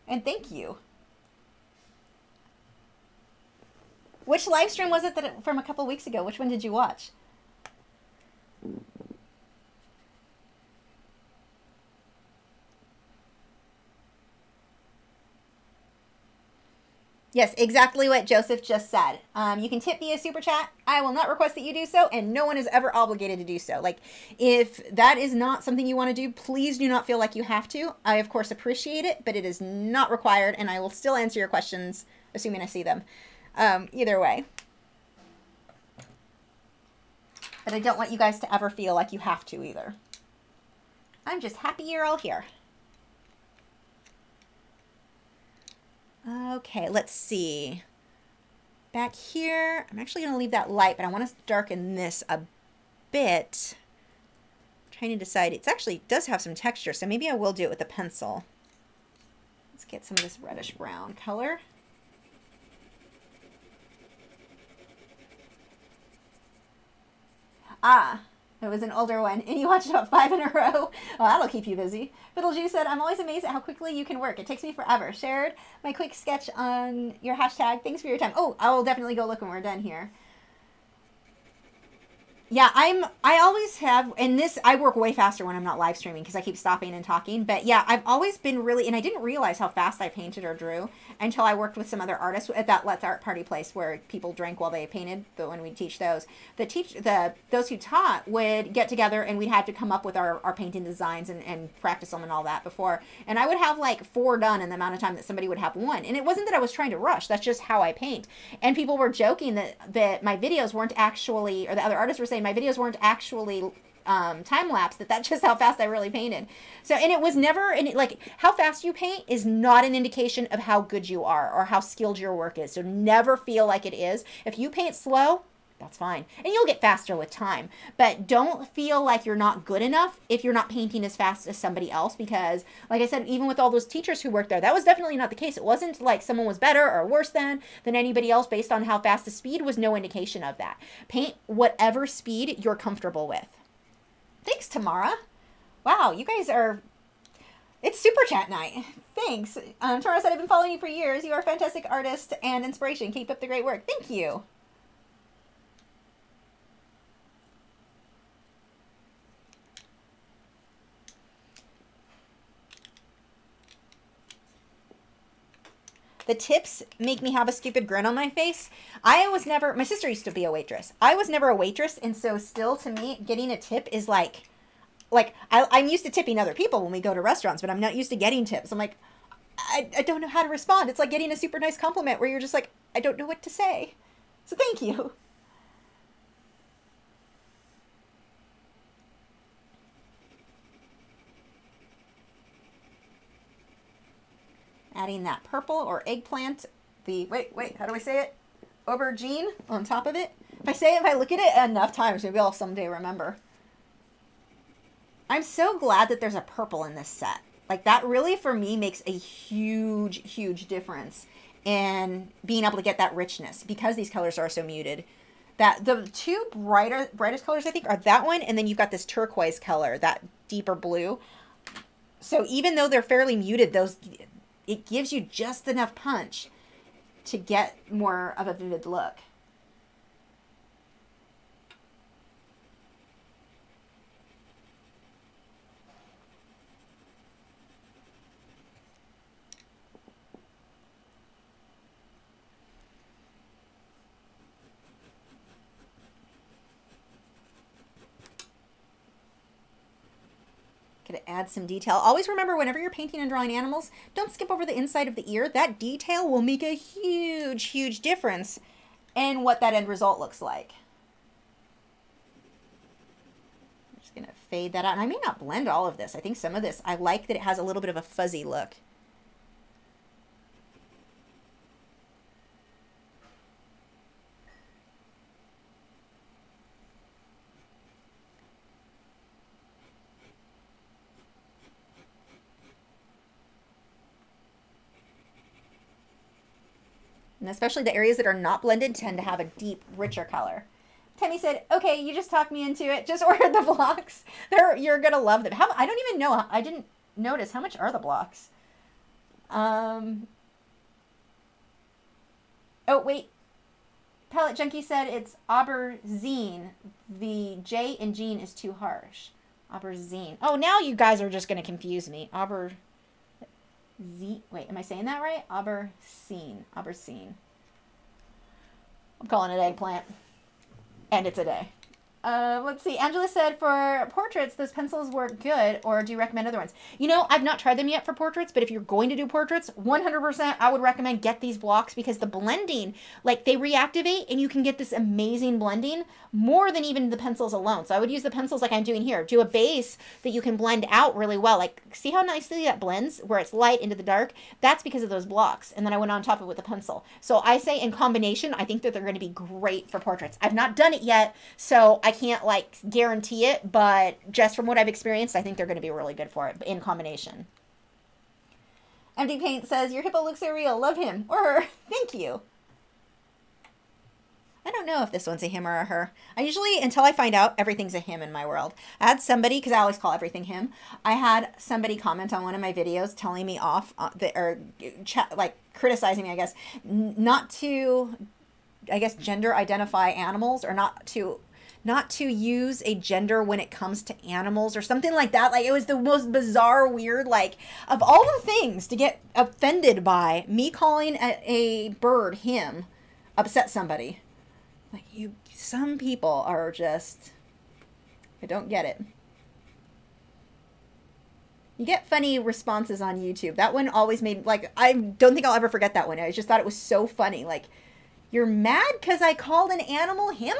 And thank you. Which live stream was it from a couple of weeks ago? Which one did you watch? Yes, exactly what Joseph just said. You can tip via super chat. I will not request that you do so, and no one is ever obligated to do so. Like, if that is not something you want to do, please do not feel like you have to. I, of course, appreciate it, but it is not required, and I will still answer your questions, assuming I see them, either way. But I don't want you guys to ever feel like you have to either. I'm just happy you're all here. Okay, let's see. Back here, I'm actually going to leave that light, but I want to darken this a bit. I'm trying to decide. It actually does have some texture, so maybe I will do it with a pencil. Let's get some of this reddish brown color. Ah, it was an older one, and you watched about 5 in a row. Well, that'll keep you busy. Fiddlejuice said, I'm always amazed at how quickly you can work. It takes me forever. Shared my quick sketch on your hashtag. Thanks for your time. Oh, I will definitely go look when we're done here. Yeah, I always have, and this, I work way faster when I'm not live streaming because I keep stopping and talking. But yeah, I've always been really, and I didn't realize how fast I painted or drew until I worked with some other artists at that Let's Art Party place where people drank while they painted. But when we teach those, those who taught would get together and we'd have to come up with our painting designs and practice them and all that before. And I would have like 4 done in the amount of time that somebody would have 1. And it wasn't that I was trying to rush. That's just how I paint. And people were joking that my videos weren't actually, or the other artists were saying my videos weren't actually time lapse that that's just how fast I really painted. So, and it was never, and like how fast you paint is not an indication of how good you are or how skilled your work is. So never feel like it is. If you paint slow, that's fine. And you'll get faster with time. But don't feel like you're not good enough if you're not painting as fast as somebody else. Because, like I said, even with all those teachers who worked there, that was definitely not the case. It wasn't like someone was better or worse than anybody else based on how fast. The speed was no indication of that. Paint whatever speed you're comfortable with. Thanks, Tamara. Wow, you guys are... It's Super Chat night. Thanks. Tamara said, I've been following you for years. You are a fantastic artist and inspiration. Keep up the great work. Thank you. The tips make me have a stupid grin on my face. I was never, my sister used to be a waitress. I was never a waitress, and so still to me, getting a tip is like I'm used to tipping other people when we go to restaurants, but I'm not used to getting tips. I'm like, I don't know how to respond. It's like getting a super nice compliment where you're just like, I don't know what to say. So thank you. Adding that purple or eggplant, the, wait, how do I say it? Aubergine on top of it. If I look at it enough times, maybe I'll someday remember. I'm so glad that there's a purple in this set. Like that really, for me, makes a huge, huge difference in being able to get that richness because these colors are so muted. That the two brightest colors, I think, are that one, and then you've got this turquoise color, that deeper blue. So even though they're fairly muted, it gives you just enough punch to get more of a vivid look. Gonna add some detail. Always remember, whenever you're painting and drawing animals, don't skip over the inside of the ear. That detail will make a huge, huge difference in what that end result looks like. I'm just gonna fade that out. And I may not blend all of this. I think some of this, I like that it has a little bit of a fuzzy look. And especially the areas that are not blended tend to have a deep, richer color. Tammy said, okay, you just talked me into it. Just ordered the blocks. You're going to love them. I don't even know. I didn't notice. How much are the blocks? Oh, wait. Palette Junkie said it's aubergine. The J in Jean is too harsh. Aubergine. Oh, now you guys are just going to confuse me. Wait, am I saying that right? Aubergine. I'm calling it eggplant. And it's a day. Let's see. Angela said, for portraits, those pencils work good, or do you recommend other ones? You know, I've not tried them yet for portraits, but if you're going to do portraits, 100% I would recommend get these blocks, because the blending, like, they reactivate and you can get this amazing blending more than even the pencils alone. So I would use the pencils like I'm doing here. Do a base that you can blend out really well. Like, see how nicely that blends where it's light into the dark? That's because of those blocks. And then I went on top of it with a pencil. So I say in combination, I think that they're going to be great for portraits. I've not done it yet, so I can't like guarantee it, but just from what I've experienced, I think they're going to be really good for it in combination. Empty Paint says, your hippo looks so real. Love him or her. Thank you. I don't know if this one's a him or a her. I usually, until I find out, everything's a him in my world. I had somebody, because I always call everything him, I had somebody comment on one of my videos telling me off, like criticizing me, I guess, not to, I guess, gender identify animals, or not to use a gender when it comes to animals or something like that. Like, it was the most bizarre, weird, like, of all the things to get offended by, me calling a bird him upset somebody. Like, some people are just, I don't get it. You get funny responses on YouTube. That one always made, like, I don't think I'll ever forget that one. I just thought it was so funny. Like, you're mad because I called an animal him?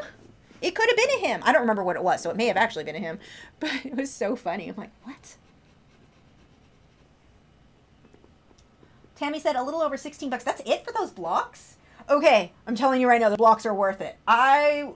It could have been a him. I don't remember what it was, so it may have actually been a him. But it was so funny. I'm like, what? Tammy said a little over 16 bucks. That's it for those blocks? Okay, I'm telling you right now, the blocks are worth it. I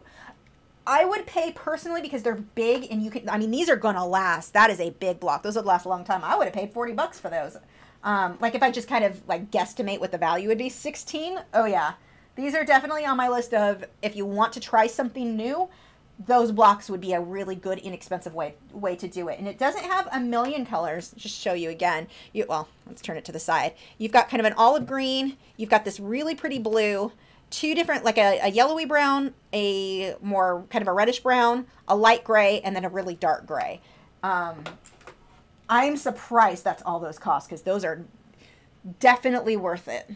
would pay personally because they're big and you can, I mean, these are going to last. That is a big block. Those would last a long time. I would have paid 40 bucks for those. Like if I just kind of like guesstimate what the value would be, 16. Oh yeah. These are definitely on my list of, if you want to try something new, those blocks would be a really good, inexpensive way to do it. And it doesn't have a million colors. Just show you again. Well, let's turn it to the side. You've got kind of an olive green. You've got this really pretty blue. Two different, like a yellowy brown, a more kind of a reddish brown, a light gray, and then a really dark gray. I'm surprised that's all those cost because those are definitely worth it.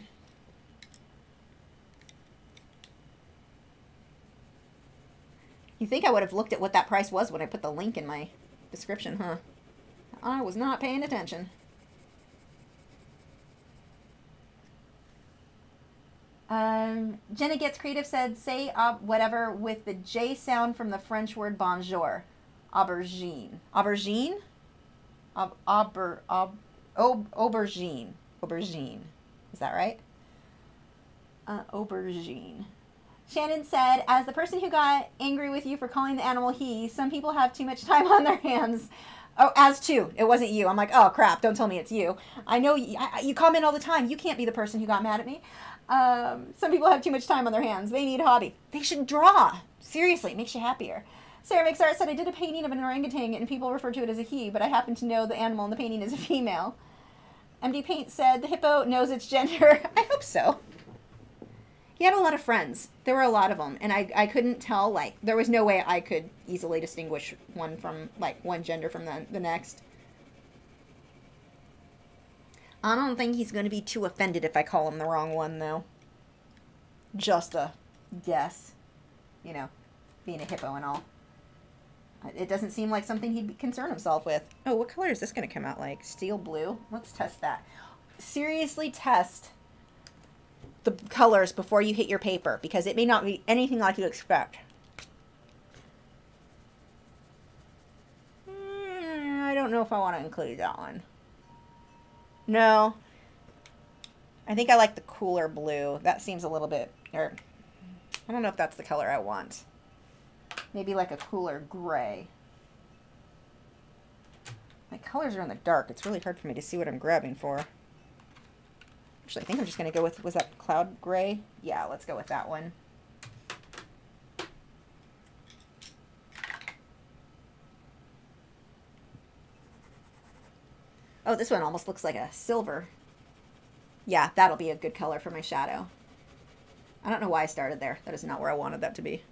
You think I would have looked at what that price was when I put the link in my description, huh? I was not paying attention. Jenna Gets Creative said, say whatever with the J sound from the French word bonjour. Aubergine. Aubergine? Aubergine. Aubergine. Is that right? Aubergine. Shannon said, as the person who got angry with you for calling the animal he, some people have too much time on their hands. Oh, as to. It wasn't you. I'm like, oh, crap. Don't tell me it's you. I know you comment all the time. You can't be the person who got mad at me. Some people have too much time on their hands. They need a hobby. They should draw. Seriously, it makes you happier. Sarah Makes Art said, I did a painting of an orangutan and people refer to it as a he, but I happen to know the animal in the painting is a female. MD Paint said, the hippo knows its gender. I hope so. He had a lot of friends. There were a lot of them. And I couldn't tell, like, there was no way I could easily distinguish one from, like, one gender from the next. I don't think he's going to be too offended if I call him the wrong one, though. Just a guess. You know, being a hippo and all. It doesn't seem like something he'd concern himself with. Oh, what color is this going to come out like? Steel blue? Let's test that. Seriously test the colors before you hit your paper, because it may not be anything like you expect. I don't know if I want to include that one. No. I think I like the cooler blue. That seems a little bit, or I don't know if that's the color I want. Maybe like a cooler gray. My colors are in the dark. It's really hard for me to see what I'm grabbing for. Actually, I think I'm just going to go with, was that cloud gray? Yeah, let's go with that one. Oh, this one almost looks like a silver. Yeah, that'll be a good color for my shadow. I don't know why I started there. That is not where I wanted that to be.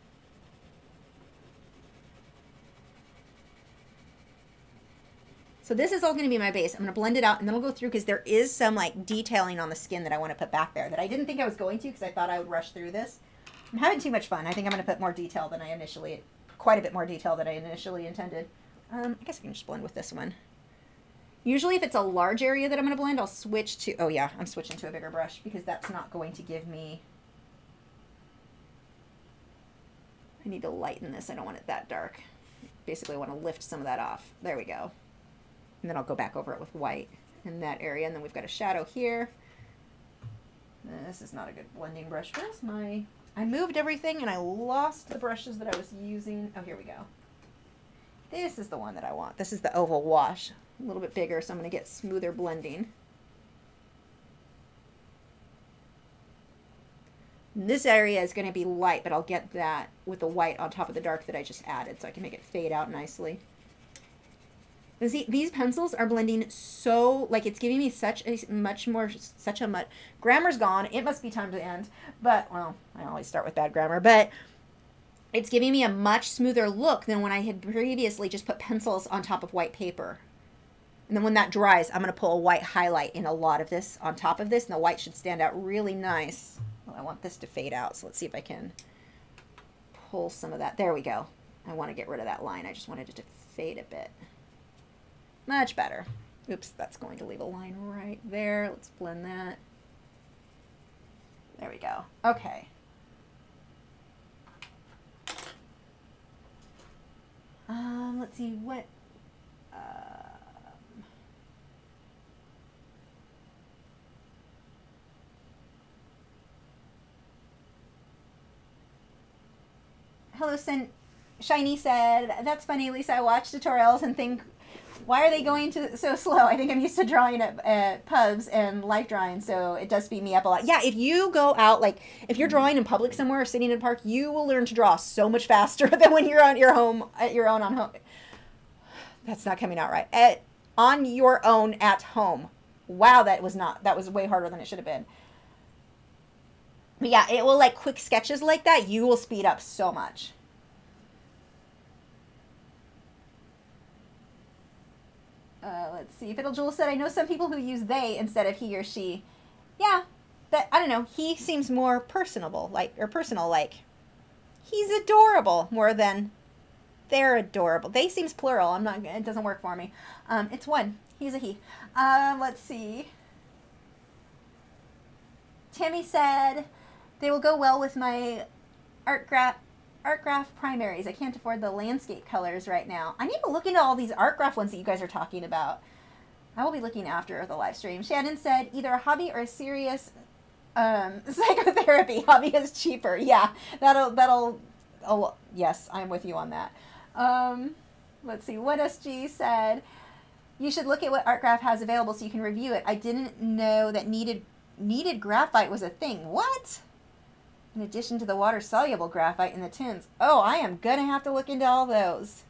So this is all going to be my base. I'm going to blend it out and then I'll go through because there is some like detailing on the skin that I want to put back there that I didn't think I was going to because I thought I would rush through this. I'm having too much fun. I think I'm going to put more detail than I initially, quite a bit more detail than I initially intended. I guess I can just blend with this one. Usually if it's a large area that I'm going to blend, I'll switch to, oh yeah, I'm switching to a bigger brush because that's not going to give me, I need to lighten this. I don't want it that dark. Basically I want to lift some of that off. There we go. And then I'll go back over it with white in that area. And then we've got a shadow here. This is not a good blending brush. Where's my, I moved everything and I lost the brushes that I was using. Oh, here we go. This is the one that I want. This is the oval wash. A little bit bigger, so I'm going to get smoother blending. And this area is going to be light, but I'll get that with the white on top of the dark that I just added so I can make it fade out nicely. And see, these pencils are blending so, like, it's giving me such a much, grammar's gone. It must be time to end. But, well, I always start with bad grammar. But it's giving me a much smoother look than when I had previously just put pencils on top of white paper. And then when that dries, I'm going to pull a white highlight in a lot of this on top of this. And the white should stand out really nice. Well, I want this to fade out. So let's see if I can pull some of that. There we go. I want to get rid of that line. I just wanted it to fade a bit. Much better. Oops, that's going to leave a line right there. Let's blend that. There we go. Okay. Let's see what. Hello, Shiny said, that's funny, Lisa. I watch tutorials and think, why are they going so slow? I think I'm used to drawing at pubs and life drawing, so it does speed me up a lot. Yeah, if you go out, like, if you're drawing in public somewhere or sitting in a park, you will learn to draw so much faster than when you're on your home, at your own on home. That's not coming out right. On your own at home. Wow, that was way harder than it should have been. But yeah, it will, like, quick sketches like that, you will speed up so much. Let's see. Fiddle Jewel said, I know some people who use they instead of he or she. Yeah, that, I don't know. He seems more personable, or personal, like. He's adorable more than they're adorable. They seems plural. It doesn't work for me. It's one. He's a he. Let's see. Tammy said, they will go well with my art graph primaries. I can't afford the landscape colors right now. I need to look into all these art graph ones that you guys are talking about. I will be looking after the live stream. Shannon said, either a hobby or a serious psychotherapy. Hobby is cheaper. Yeah, yes, I'm with you on that. Let's see. What SG said, you should look at what Art Graph has available so you can review it. I didn't know that needed graphite was a thing. What? In addition to the water-soluble graphite in the tins. Oh, I am going to have to look into all those.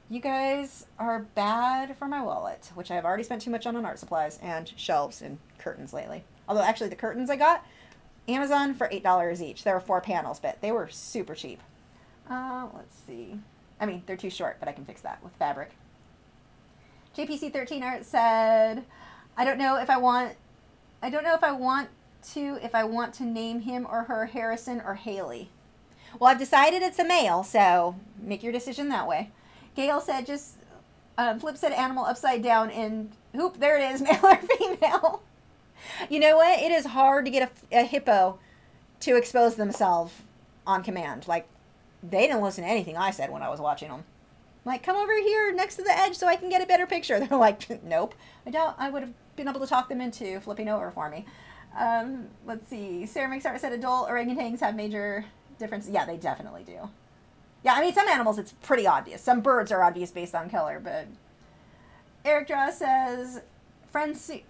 You guys are bad for my wallet, which I've already spent too much on art supplies and shelves and curtains lately. Although, actually, the curtains I got, Amazon for $8 each. There were 4 panels, but they were super cheap. Let's see. I mean, they're too short, but I can fix that with fabric. JPC13 Art said, I don't know if I want to name him or her Harrison or Haley. Well, I've decided it's a male, so make your decision that way. Gail said, just flip said animal upside down and hoop, there it is, male or female. You know what? It is hard to get a hippo to expose themselves on command. Like, they didn't listen to anything I said when I was watching them. Like, come over here next to the edge so I can get a better picture. They're like, nope. I doubt I would have been able to talk them into flipping over for me. Let's see. Sarah McSart said adult orangutans have major differences. Yeah, they definitely do. Yeah, I mean, some animals it's pretty obvious. Some birds are obvious based on color, but Eric Draw says Francois.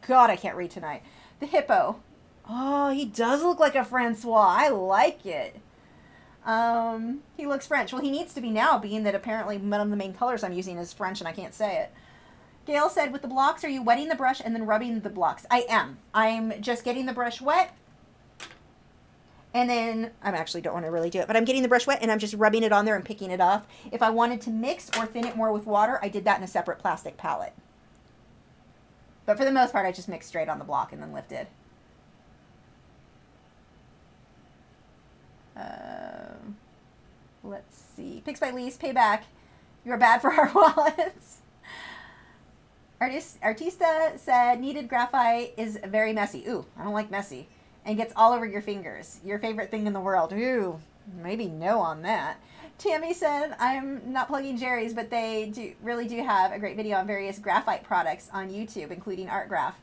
God, I can't read tonight. The hippo. Oh, he does look like a Francois. I like it. He looks French. Well, he needs to be now, being that apparently one of the main colors I'm using is French and I can't say it. Gail said, with the blocks, are you wetting the brush and then rubbing the blocks? I am. I'm just getting the brush wet. And then, I actually don't want to really do it, but I'm getting the brush wet and I'm just rubbing it on there and picking it off. If I wanted to mix or thin it more with water, I did that in a separate plastic palette. But for the most part, I just mixed straight on the block and then lifted. Let's see. Picks by Lease, payback. You're bad for our wallets. Artista said, needed graphite is very messy. Ooh, I don't like messy. And gets all over your fingers. Your favorite thing in the world. Ooh, maybe no on that. Tammy said, I'm not plugging Jerry's, but they really do have a great video on various graphite products on YouTube, including Art Graph.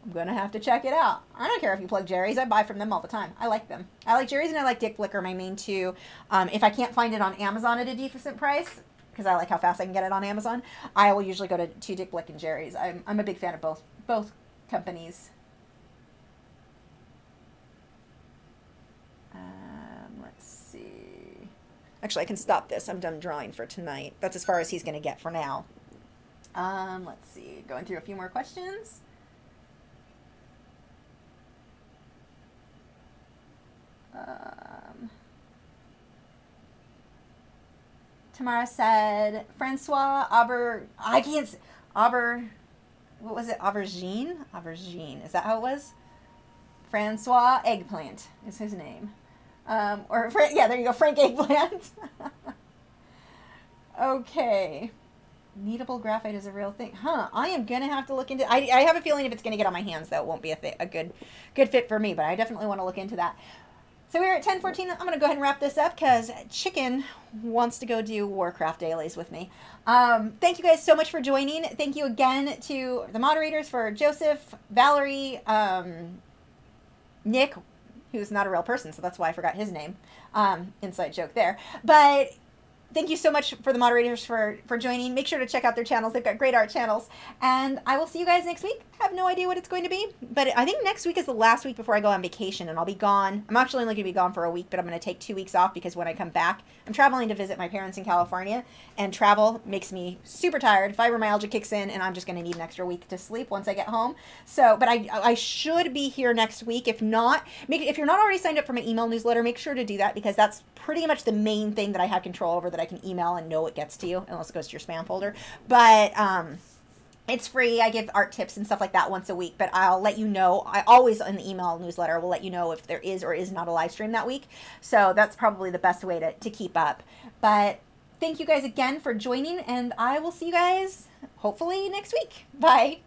I'm going to have to check it out. I don't care if you plug Jerry's. I buy from them all the time. I like them. I like Jerry's and I like Dick Blicker, my main two. If I can't find it on Amazon at a decent price, because I like how fast I can get it on Amazon, I will usually go to Dick Blick and Jerry's. I'm a big fan of both companies. Let's see. Actually, I can stop this. I'm done drawing for tonight. That's as far as he's going to get for now. Let's see. Going through a few more questions. Tamara said, Francois what was it? Aubergine? Aubergine. Is that how it was? Francois Eggplant is his name. Yeah, there you go. Frank Eggplant. Okay. Kneadable graphite is a real thing. Huh. I am going to have to look into I have a feeling if it's going to get on my hands, though, it won't be a good fit for me, but I definitely want to look into that. So we're at 10:14. I'm going to go ahead and wrap this up because Chicken wants to go do Warcraft dailies with me. Thank you guys so much for joining. Thank you again to the moderators for Joseph, Valerie, Nick, who's not a real person, so that's why I forgot his name. Inside joke there. But thank you so much for the moderators for joining. Make sure to check out their channels. They've got great art channels. And I will see you guys next week. I have no idea what it's going to be, but I think next week is the last week before I go on vacation, and I'll be gone. I'm actually only going to be gone for a week, but I'm going to take 2 weeks off because when I come back, I'm traveling to visit my parents in California, and travel makes me super tired. Fibromyalgia kicks in, and I'm just going to need an extra week to sleep once I get home. So, but I should be here next week. If not, if you're not already signed up for my email newsletter, make sure to do that because that's pretty much the main thing that I have control over that I can email and know it gets to you, unless it goes to your spam folder. But, it's free. I give art tips and stuff like that once a week, but I'll let you know. I always, in the email newsletter, will let you know if there is or is not a live stream that week. So that's probably the best way to keep up. But thank you guys again for joining, and I will see you guys hopefully next week. Bye.